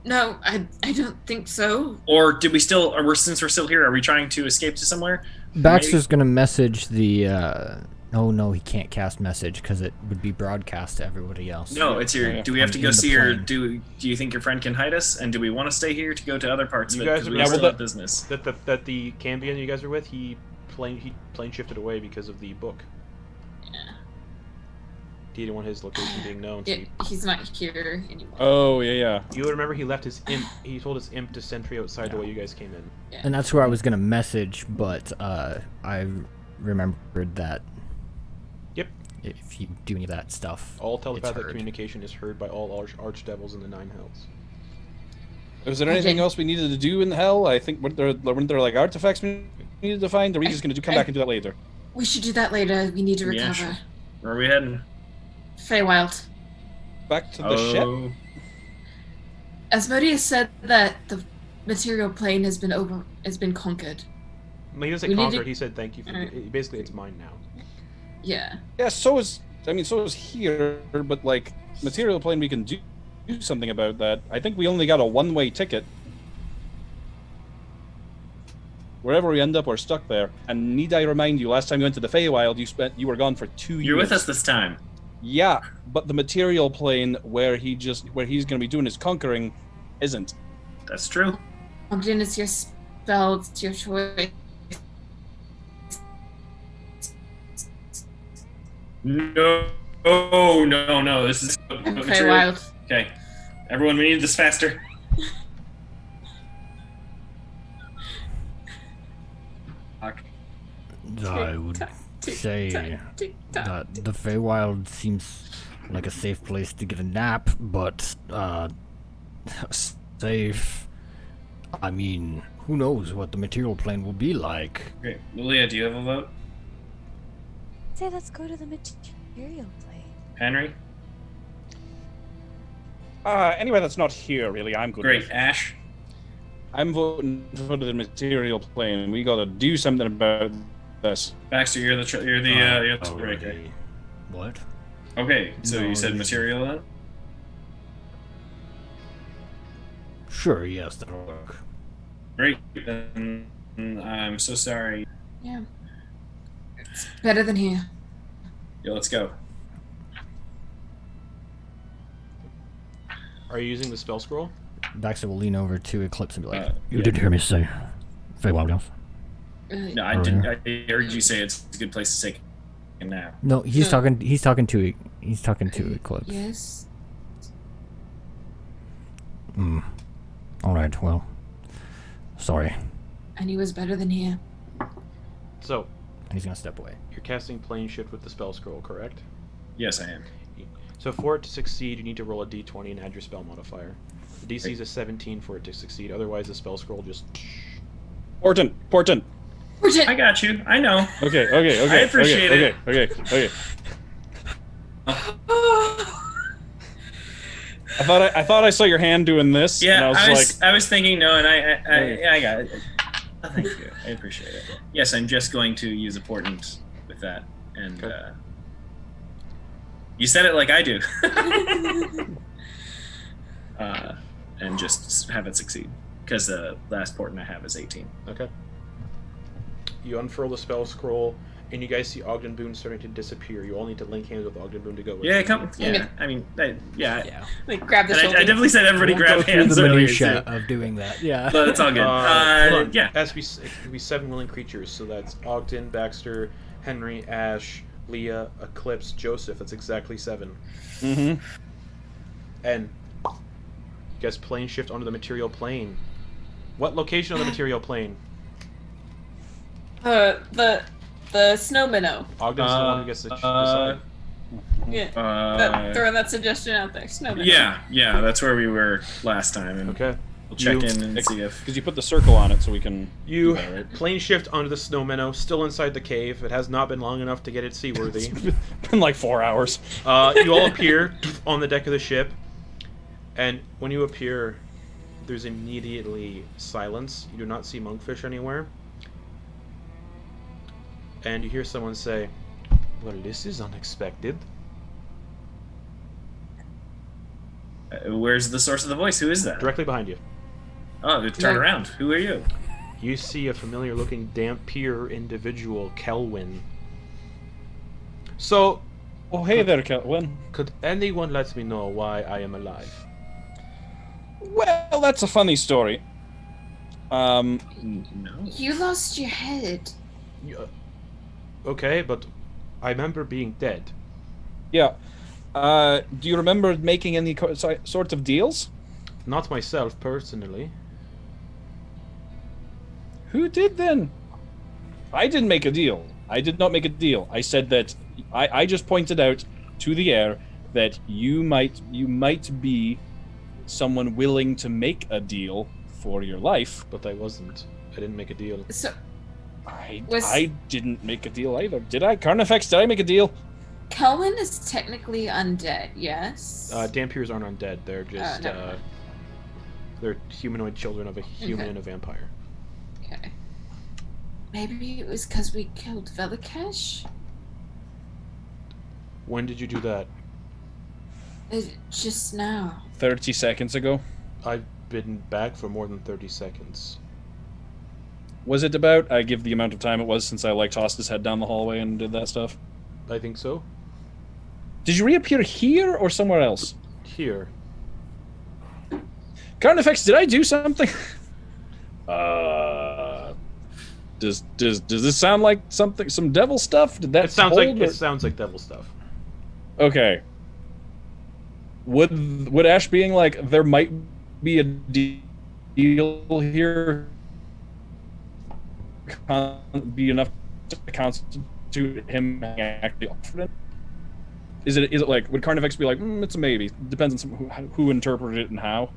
No, I don't think so. Or did we still, since we're still here, are we trying to escape to somewhere? Baxter's gonna message the. Oh no, he can't cast message because it would be broadcast to everybody else. No, it's here. Yeah. Do we have to In go the see her? plane. Do you think your friend can hide us? And do we want to stay here to go to other parts You of it? guys Because are- we yeah, still well, have business. that the Cambion you guys are with, he plane shifted away because of the book. Yeah. He didn't want his location being known. So He's not here anymore. Oh, yeah. you remember he left his imp. He told his imp to sentry outside the way you guys came in. And that's where I was gonna message, but I remembered that. Yep. If you do any of that stuff, All it's telepathic heard. communication is heard by all archdevils in the Nine Hells. Was there anything else we needed to do in hell? I think weren't there like artifacts we needed to find? Or are we just going to come back and do that later? We should do that later. We need to recover. Yeah, sure. Where are we heading? Feywild. Back to the ship? Asmodeus said that the material plane has been conquered. He doesn't say We need conquered. to- He said thank you. For basically, it's mine now. Yeah. Yeah, so is here, but like material plane we can do something about that. I think we only got a one-way ticket. Wherever we end up, we're stuck there. And need I remind you, last time you went to the Feywild, you were gone for 2 years. You're with us this time. Yeah, but the material plane where he's going to be doing his conquering isn't. That's true. Ogden, it's your spell. It's your choice. No. This is Feywild. Okay. Everyone, we need this faster. I would say that the Feywild seems like a safe place to get a nap, but safe. I mean, who knows what the material plane will be like? Okay, Lilia, do you have a vote? Say let's go to the material plane. Henry? Anyway, that's not here, really. I'm good. Great. with. Ash? I'm voting for the material plane. We gotta do something about this. Baxter, you're the breaker. already. What? Okay, so No, you said this- material then? Sure, yes, that'll work. Great. Then I'm so sorry. Yeah. It's better than here. Yeah, let's go. Are you using the spell scroll? Baxter will lean over to Eclipse and be like, "You yeah. did hear me say, Feywild elf." No, I didn't. I heard you say it's a good place to take a nap. No, he's No. talking to Eclipse. Yes. All right. Well, sorry. And he was better than here. So, And he's gonna step away. you're casting plane shift with the spell scroll, correct? Yes, I am. So for it to succeed, you need to roll a d20 and add your spell modifier. The DC is a 17 for it to succeed. Otherwise, the spell scroll just... Portent. I got you. I know. Okay. I appreciate it. Okay. I thought I saw your hand doing this. Yeah, and I was like, I was thinking no, and I got it. Oh, thank you. I appreciate it. Yes, I'm just going to use a portent with that, and Okay. you said it like I do, and just have it succeed because the last portent I have is 18. Okay. You unfurl the spell scroll, and you guys see Ogden Boon starting to disappear. You all need to link hands with Ogden Boon to go with Yeah, him. come. Yeah, Okay. I mean, yeah. Like grab the And shoulder. I definitely said everybody We'll grab go through hands the earlier, minutia too. of doing that. Yeah. But it's all good. Hold on. Yeah. It will be 7 willing creatures, so that's Ogden, Baxter, Henry, Ash, Leah, Eclipse, Joseph. That's exactly 7. mm-hmm. And you guys plane shift onto the material plane. What location on the material plane? The snow minnow. Ogden's the one who gets to decide. Yeah. Throwing that suggestion out there. Snowman. Yeah, that's where we were last time. And Okay. we'll check in and see if... Because you put the circle on it so we can... You do that, right? plane shift onto the snow minnow, still inside the cave. It has not been long enough to get it seaworthy. It's been like 4 hours. You all appear on the deck of the ship, and when you appear, there's immediately silence. You do not see monkfish anywhere. And you hear someone say, "Well, this is unexpected." Where's the source of the voice? Who is that? Directly behind you. Oh, turn around. Who are you? You see a familiar-looking Dampier individual, Kelwyn. So, Oh, hey there, Kelwyn. could anyone let me know why I am alive? Well, that's a funny story. No. You lost your head. Okay, but I remember being dead. Yeah. Do you remember making any sorts of deals? Not myself, personally. Who did then? I didn't make a deal. I did not make a deal. I said that I just pointed out to the air that you might be someone willing to make a deal for your life. But I wasn't. I didn't make a deal. So, I didn't make a deal either. Did I? Carnifex, did I make a deal? Kelwyn is technically undead, yes? Dampiers aren't undead. They're just, never mind. they're humanoid children of a human and a vampire. Okay. Maybe it was because we killed Velokash? When did you do that? Just now. 30 seconds ago. I've been back for more than 30 seconds. Was it about? I give the amount of time it was since I tossed his head down the hallway and did that stuff. I think so. Did you reappear here or somewhere else? Here. Carnifex, did I do something? Does this sound like some devil stuff? Did that It sounds hold, like devil stuff. Okay. Would Ash being like there might be a deal here be enough to constitute him actually offered it? Is it like would Carnifex be like it's a maybe? Depends on who interpreted it and how.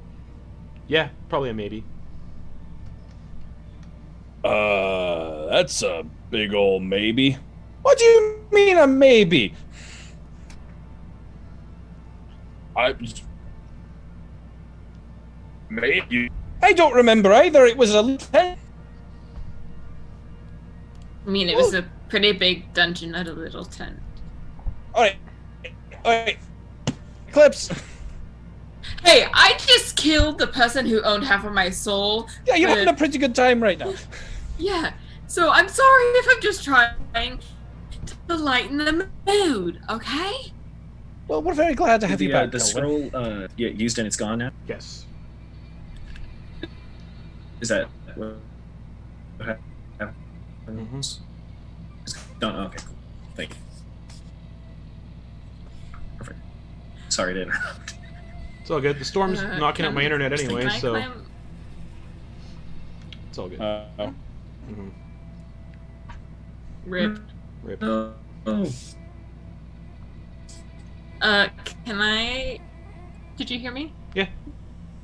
Yeah, probably a maybe. That's a big old maybe. What do you mean a maybe? Maybe. I don't remember either. It was a 10. I mean, it was a pretty big dungeon, not a little tent. Alright. Eclipse. Hey, I just killed the person who owned half of my soul. Yeah, you're having a pretty good time right now. Yeah, so I'm sorry if I'm just trying to lighten the mood, okay? Well, we're very glad to have you back. The scroll used and it's gone now? Yes. Is that what Mm-hmm. It's gone. Okay, cool. Thank you. Perfect. Sorry to interrupt. It's all good. The storm's knocking out my internet anyway, so it's all good. Mm-hmm. Rip. Oh. Can I... Did you hear me? Yeah.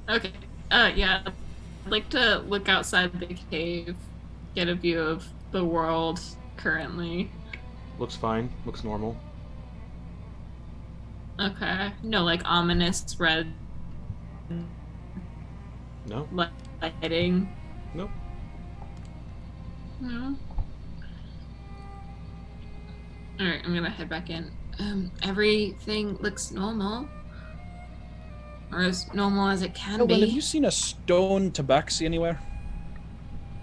Okay. Yeah. I'd like to look outside the cave, get a view of the world currently. Looks fine. Looks normal. Okay. No, like, ominous red No? lighting. Nope. No. Alright, I'm gonna head back in. Everything looks normal. Or as normal as it can be. Have you seen a stone tabaxi anywhere?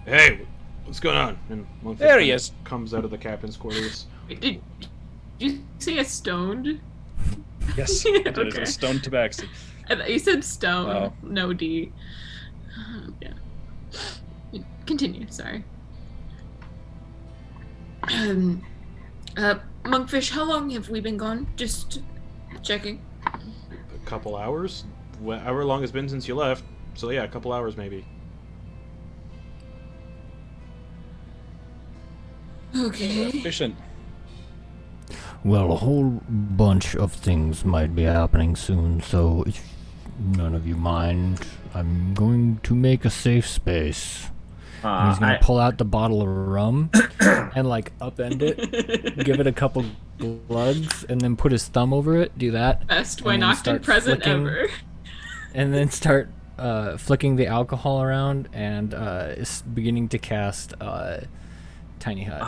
Hey, what's going on? And There he is. Comes out of the captain's quarters. Wait, did you say a stoned? Yes, Okay. it is a stone tabaxi. I thought you said stone. Oh. No D. Yeah. Continue, sorry. Monkfish, how long have we been gone? Just checking. A couple hours? However long it's been since you left. So yeah, a couple hours maybe. Okay. Efficient. Well, a whole bunch of things might be happening soon, so if none of you mind, I'm going to make a safe space. And he's gonna pull out the bottle of rum and like upend it, give it a couple glugs, and then put his thumb over it. Do that. Best wine Ogden present ever. And then start flicking the alcohol around and is beginning to cast Tiny Hut.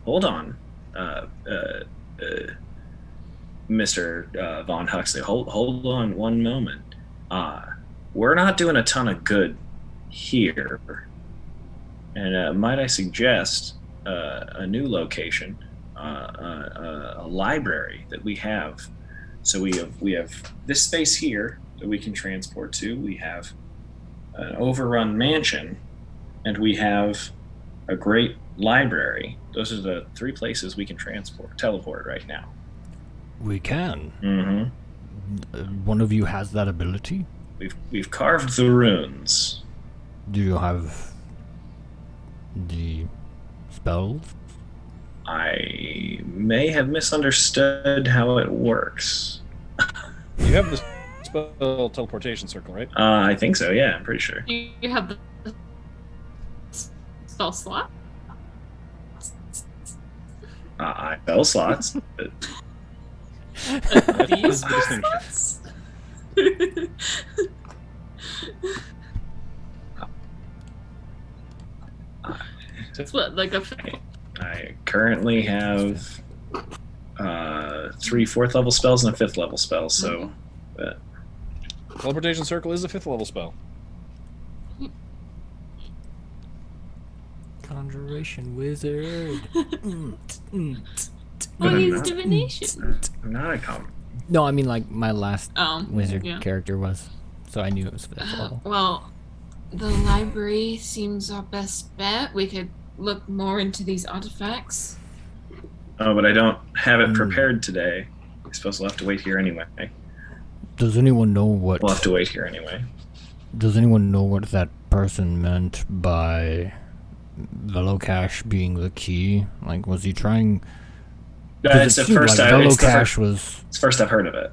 Hold on, Mr. Von Huxley. Hold on one moment. We're not doing a ton of good here, and might I suggest a new location, a library that we have. So we have this space here that we can transport to. We have an overrun mansion, and we have a great library. Those are the 3 places we can teleport right now. We can. Mm-hmm. One of you has that ability? We've carved the runes. Do you have the spells? I may have misunderstood how it works. You have the spell teleportation circle, right? I think so, yeah, I'm pretty sure. You have the spell slot? I spell slots, but... These distinction. slots? It's what, like a... I currently have 3 4th level spells and a 5th level spell, so... Teleportation circle is a 5th level spell. Conjuration wizard. Well, he's divination. I'm not a No, I mean like my last wizard yeah. character was, so I knew it was 5th level. Well, the library seems our best bet. We could look more into these artifacts. Oh, but I don't have it prepared today. I suppose we'll have to wait here anyway. Does anyone know what? We'll have to wait here anyway. Does anyone know what that person meant by Velokash being the key? Like, was he trying? It's the first like Velokash was. It's first I've heard of it.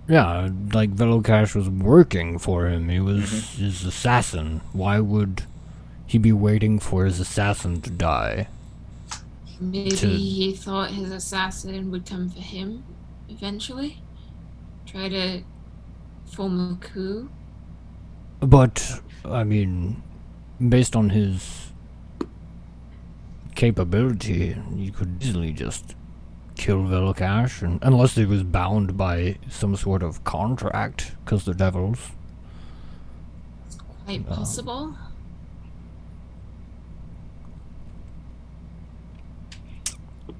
Yeah, like Velokash was working for him. He was his assassin. Why would he be waiting for his assassin to die? Maybe he thought his assassin would come for him eventually. Try to form a coup. But, I mean, based on his capability, you could easily just kill Velokash, and unless he was bound by some sort of contract, because they're devils. It's quite possible.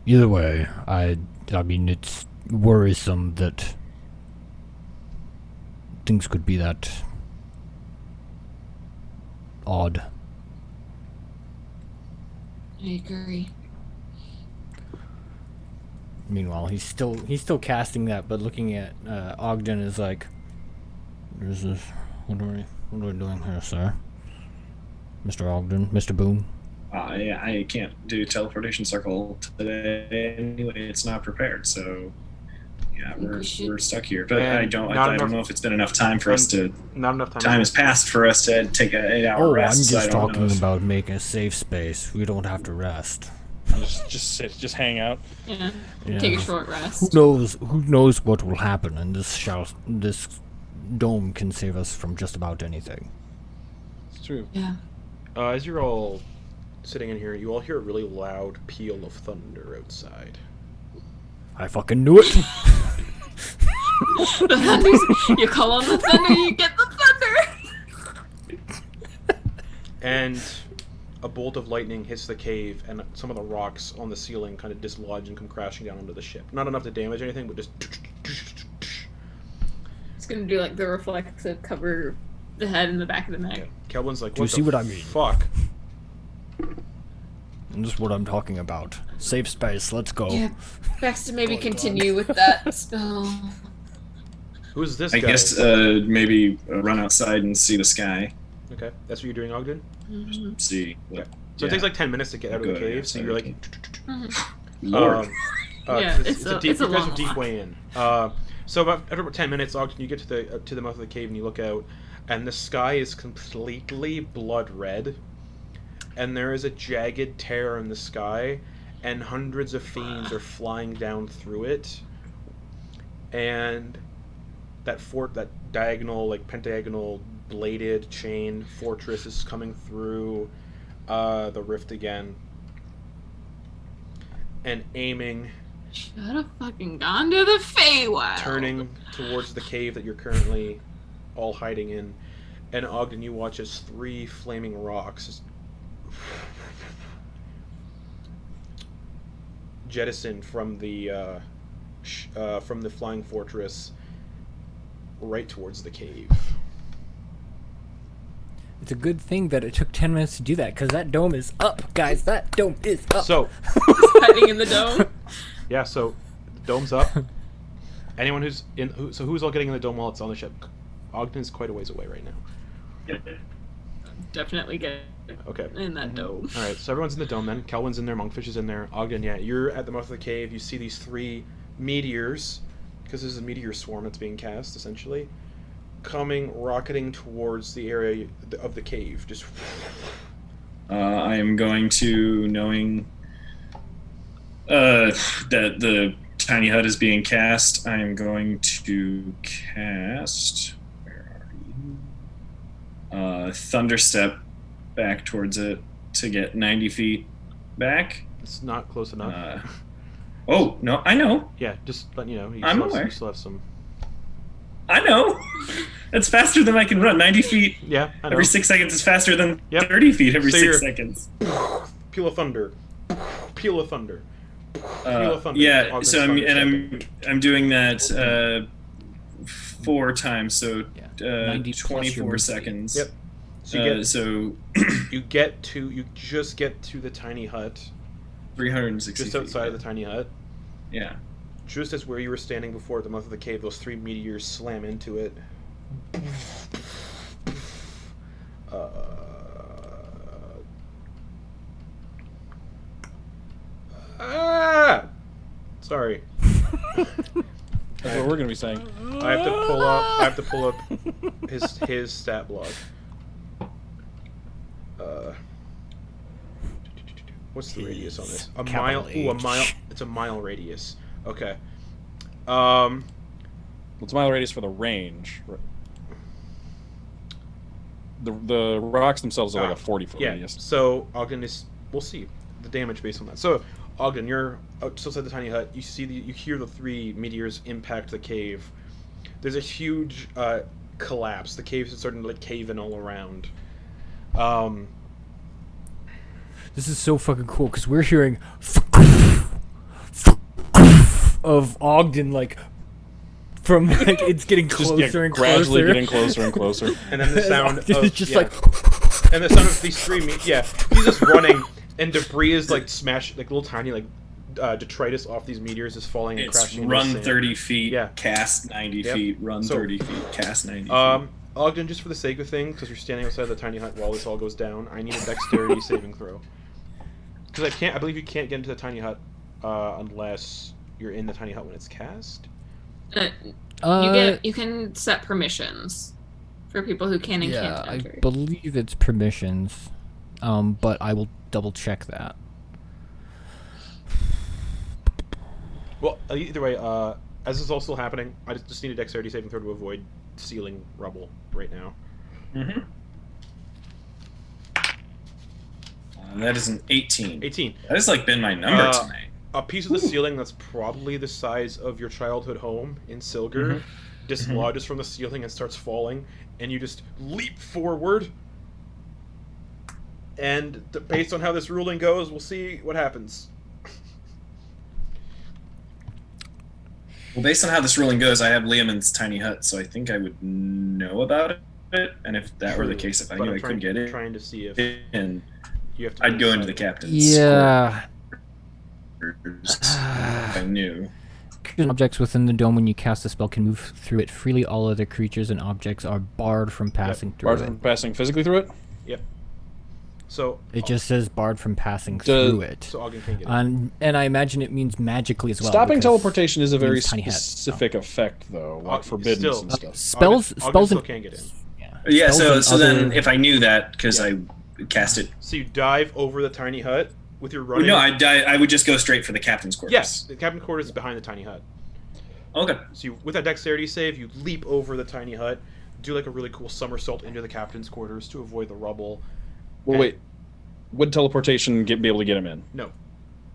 Either way, I mean, it's worrisome that things could be that odd. I agree. Meanwhile, he's still casting that, but looking at Ogden is like, "There's this. What are we doing here, sir? Mr. Ogden, Mr. Boon?" Yeah, I can't do teleportation circle today anyway. It's not prepared, so yeah, we're stuck here. But I don't know if it's been enough time for us to. Not enough time. Time has passed for us to take an 8-hour rest. I'm just talking about making a safe space. We don't have to rest. Just sit, just hang out. Yeah. Yeah. Take a short rest. Who knows what will happen, and this dome can save us from just about anything. It's true. Yeah. As you're all sitting in here, you all hear a really loud peal of thunder outside. I fucking knew it. The thunder's, you call on the thunder, you get the thunder. And a bolt of lightning hits the cave, and some of the rocks on the ceiling kind of dislodge and come crashing down onto the ship. Not enough to damage anything, but just... It's gonna do like the reflexive cover the head and the back of the neck. Yeah. Kelvin's like, Do you see what I mean? Fuck. And this is what I'm talking about. Safe space, let's go. Yeah, Baxter maybe continue with that spell. Who's this I guy? guess maybe run outside and see the sky. Okay, that's what you're doing, Ogden? Mm-hmm. See. So it takes like 10 minutes to get out of the cave, so you're like... Lord. Yeah, it's a it's a you guys long are deep walk. way in. So after about 10 minutes, Ogden, you get to the mouth of the cave and you look out, and the sky is completely blood red, and there is a jagged tear in the sky, and hundreds of fiends are flying down through it, and that diagonal, like pentagonal bladed chain fortress is coming through the rift again, and aiming. Should have fucking gone to the Feywild. Turning towards the cave that you're currently all hiding in, and Ogden, you watch as 3 flaming rocks jettison from the flying fortress right towards the cave. It's a good thing that it took 10 minutes to do that, because that dome is up, guys. That dome is up. So, Hiding in the dome. yeah, so the dome's up. Anyone who's who's all getting in the dome while it's on the ship? Ogden is quite a ways away right now. Definitely get Okay. in that dome. All right, so everyone's in the dome then. Kelwin's in there, Monkfish is in there. Ogden, yeah, you're at the mouth of the cave. You see these 3 meteors, because there's a meteor swarm that's being cast, essentially, rocketing towards the area of the cave. Just. I am going to, knowing that the tiny hut is being cast, I am going to cast. Where are you? Thunderstep back towards it to get 90 feet back. It's not close enough. Oh no, I know. Yeah, just letting you know. I'm aware. You still have some. I know. It's faster than I can run. 90 feet Yeah, I know. every 6 seconds is faster than Yep. 30 feet every So 6 you're- seconds. Peal of thunder. Peal of thunder. Peal of thunder. Yeah, Ogden's so thunderstepping. I'm doing that 4 times, so Yeah. 90 plus your 24 move speed. seconds. Yep. So you So you just get to the tiny hut, 360 just outside of the tiny hut. Yeah. Just as where you were standing before at the mouth of the cave, those 3 meteors slam into it. Sorry. That's what we're gonna be saying. I have to pull up his stat block. What's the radius on this? A mile. Ooh, a mile. It's a mile radius. Okay. What's mile radius for the range? The rocks themselves are like a 40-foot Yeah. radius. So Ogden is. We'll see the damage based on that. So Ogden, you're outside the tiny hut. You hear the 3 meteors impact the cave. There's a huge collapse. The cave is starting to like cave in all around. This is so fucking cool, because we're hearing of Ogden, like, from, like, it's getting closer and gradually closer. getting closer and closer. And then the sound Ogden of is just yeah. like... And the sound of these 3 he's just running, and debris is like smashed, like little tiny like detritus off these meteors is falling and It's crashing. into run the sand. 30 feet, Yeah. cast 90 Yep. feet, run So, 30 feet, cast 90 feet. Ogden, just for the sake of things, because you're standing outside the tiny hut while this all goes down, I need a dexterity saving throw. Because I believe you can't get into the tiny hut unless you're in the tiny hut when it's cast. You can set permissions for people who can and Yeah, can't I enter. believe it's permissions, but I will double check that. Well, either way, as this is all still happening, I just need a dexterity saving throw to avoid ceiling rubble right now. Mm-hmm. That is an 18. 18. That has like been my number tonight. A piece of the ceiling that's probably the size of your childhood home in Silgar dislodges from the ceiling and starts falling, and you just leap forward. And based on how this ruling goes, we'll see what happens. Well, based on how this ruling goes, I have Liamon's tiny hut, so I think I would know about it. And if that were the case, if I knew I couldn't get it, Trying to see if and you have to I'd go into the captain's Yeah. quarters if I knew. Objects within the dome when you cast a spell can move through it freely. All other creatures and objects are barred from passing through Barred it. from passing physically through it? Yep. So It just says barred from passing through it. So Ogden can't get in. And I imagine it means magically as well. Stopping because teleportation is a it very means tiny hat, specific effect, though, like forbiddance and stuff. Spells Ogden still and can't get in. Yeah, Spells so and then other- if I knew that, because I cast it. So you dive over the tiny hut with your running. No, I would just go straight for the captain's quarters. Yes, the captain's quarters is behind the tiny hut. Okay. So with that dexterity save, you leap over the tiny hut, do like a really cool somersault into the captain's quarters to avoid the rubble. Well, wait. Would teleportation be able to get him in? No.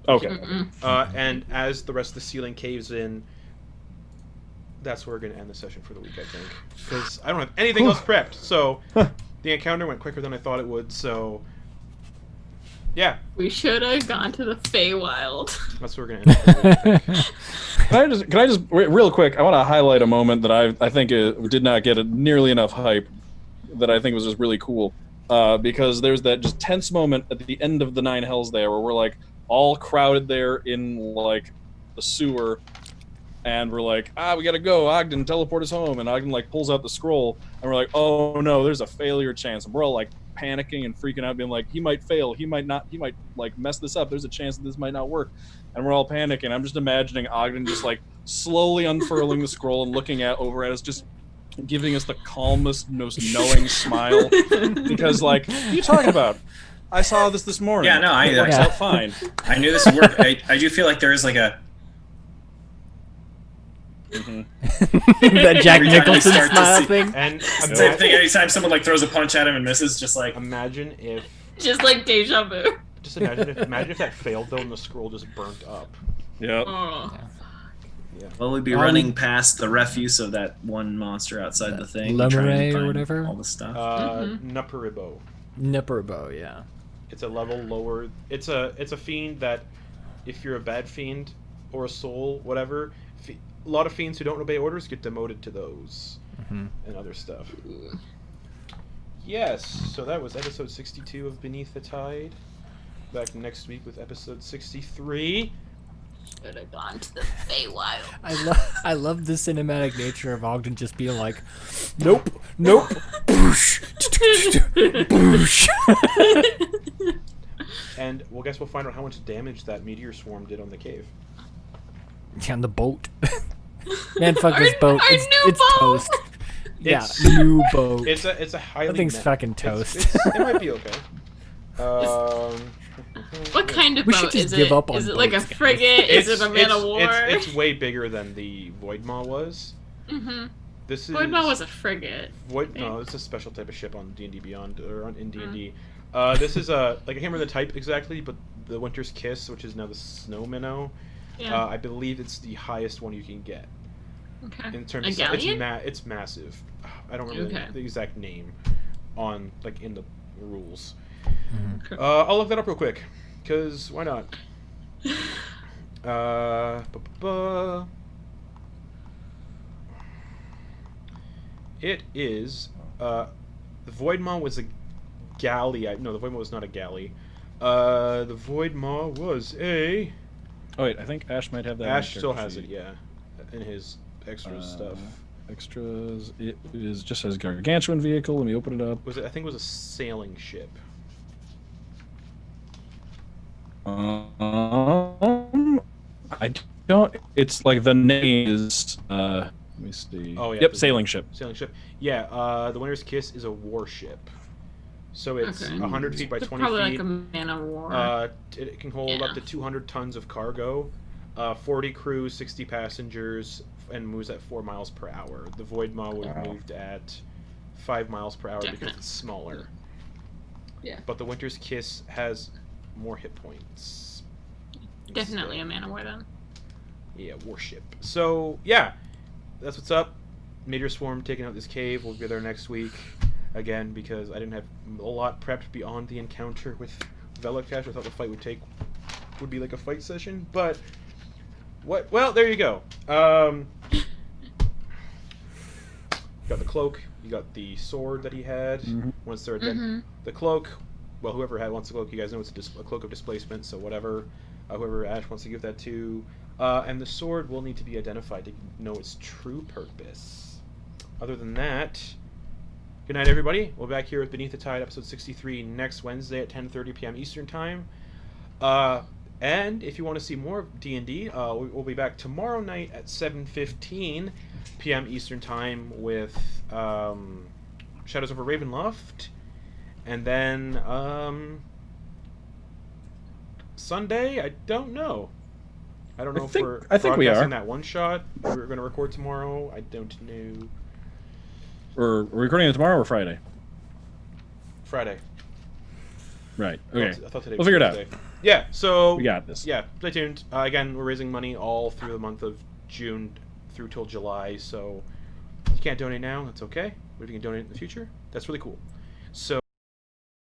Okay. And as the rest of the ceiling caves in, that's where we're going to end the session for the week, I think. Because I don't have anything else prepped. So the encounter went quicker than I thought it would, so... Yeah. We should have gone to the Feywild. That's where we're going to end the week. Can I just real quick? I want to highlight a moment that I think did not get nearly enough hype. That I think was just really cool, because there's that just tense moment at the end of the Nine Hells there, where we're like all crowded there in like the sewer, and we're like, we gotta go. Ogden, teleport us home, and Ogden like pulls out the scroll, and we're like, oh no, there's a failure chance, and we're all like panicking and freaking out, being like, he might fail, he might not, he might like mess this up. There's a chance that this might not work. And we're all panicking. I'm just imagining Ogden just like slowly unfurling the scroll and looking over at us, just giving us the calmest, most knowing smile. Because like, what are you talking about? I saw this morning. Yeah, no, it works out fine. I knew this would work. I do feel like there is like a... that Jack Every time I Nicholson start to smile see- thing. And Same thing, anytime someone like throws a punch at him and misses, just like... imagine if Deja vu. Just imagine if that failed though and the scroll just burnt up. Yep. Oh. Well, we'd be running past the refuse of that one monster outside the thing. Lemure or find whatever? All the stuff. Nuparibo. Nipperbo, yeah. It's a level lower. It's a fiend that, if you're a bad fiend or a soul, whatever, a lot of fiends who don't obey orders get demoted to those and other stuff. Yes, so that was episode 62 of Beneath the Tide. Back next week with episode 63. Should have gone to the Feywild. I love the cinematic nature of Ogden just being like, nope, boosh, boosh. And we'll guess we'll find out how much damage that meteor swarm did on the cave. Yeah, on the boat. Man, fuck this boat. our It's new boat! toast. Yeah, It's- new boat. It's a highly. That thing's fucking toast. It might be okay. What kind of We should boat just is give it? up on Is it like a boats, guys. frigate? Is it a man of war? It's way bigger than the Voidmaw was. Mm-hmm. This is Voidmaw was a frigate. No, it's a special type of ship on D&D Beyond or in D&D. This is I can't remember the type exactly, but the Winter's Kiss, which is now the Snow Minnow, Yeah. I believe it's the highest one you can get. Okay. In terms A of galleon? it's massive. I don't remember Okay. the exact name on in the rules. Mhm. I'll look that up real quick, cause why not? It is the Voidmaw was a galley. No, the Voidmaw was not a galley. The Voidmaw was a. Oh wait, I think Ash might have that. Ash still has it, yeah, in his extras stuff. Extras. It is just as gargantuan vehicle. Let me open it up. Was it? I think it was a sailing ship. I don't. It's like the name is. Let me see. Oh yeah. Yep, sailing ship. Sailing ship. Yeah. The Winter's Kiss is a warship. So it's Okay. 100 feet by It's 20 probably feet. like a man of war. It can hold Yeah. up to 200 tons of cargo, 40 crew, 60 passengers, and moves at 4 miles per hour. The Voidmaw would have moved at 5 miles per hour because Definite. it's smaller. Yeah. But the Winter's Kiss has more hit points. Definitely a man of war then. Yeah, warship. So, yeah, that's what's up. Meteor Swarm taking out this cave. We'll be there next week again because I didn't have a lot prepped beyond the encounter with Velokash. I thought the fight would be like a fight session, but what? Well, there you go. You got the cloak. You got the sword that he had. Once they're dead, the cloak. Well, whoever wants the cloak, you guys know it's a cloak of displacement. So whatever, whoever Ash wants to give that to. And the sword will need to be identified to know its true purpose. Other than that, Good night, everybody. We'll be back here with Beneath the Tide, episode 63, next Wednesday at 10:30 p.m. Eastern Time. And if you want to see more of D&D, we'll be back tomorrow night at 7:15 p.m. Eastern Time with Shadows over Ravenloft. And then Sunday, I don't know. I don't know if we're broadcasting that one shot. We're going to record tomorrow. I don't know. We're recording it tomorrow or Friday? Friday. Right. Okay. I thought today we'll figure it out. Yeah. So we got this. Yeah. Stay tuned. Again, we're raising money all through the month of June through till July. So if you can't donate now, that's okay. But if you can donate in the future, that's really cool. So.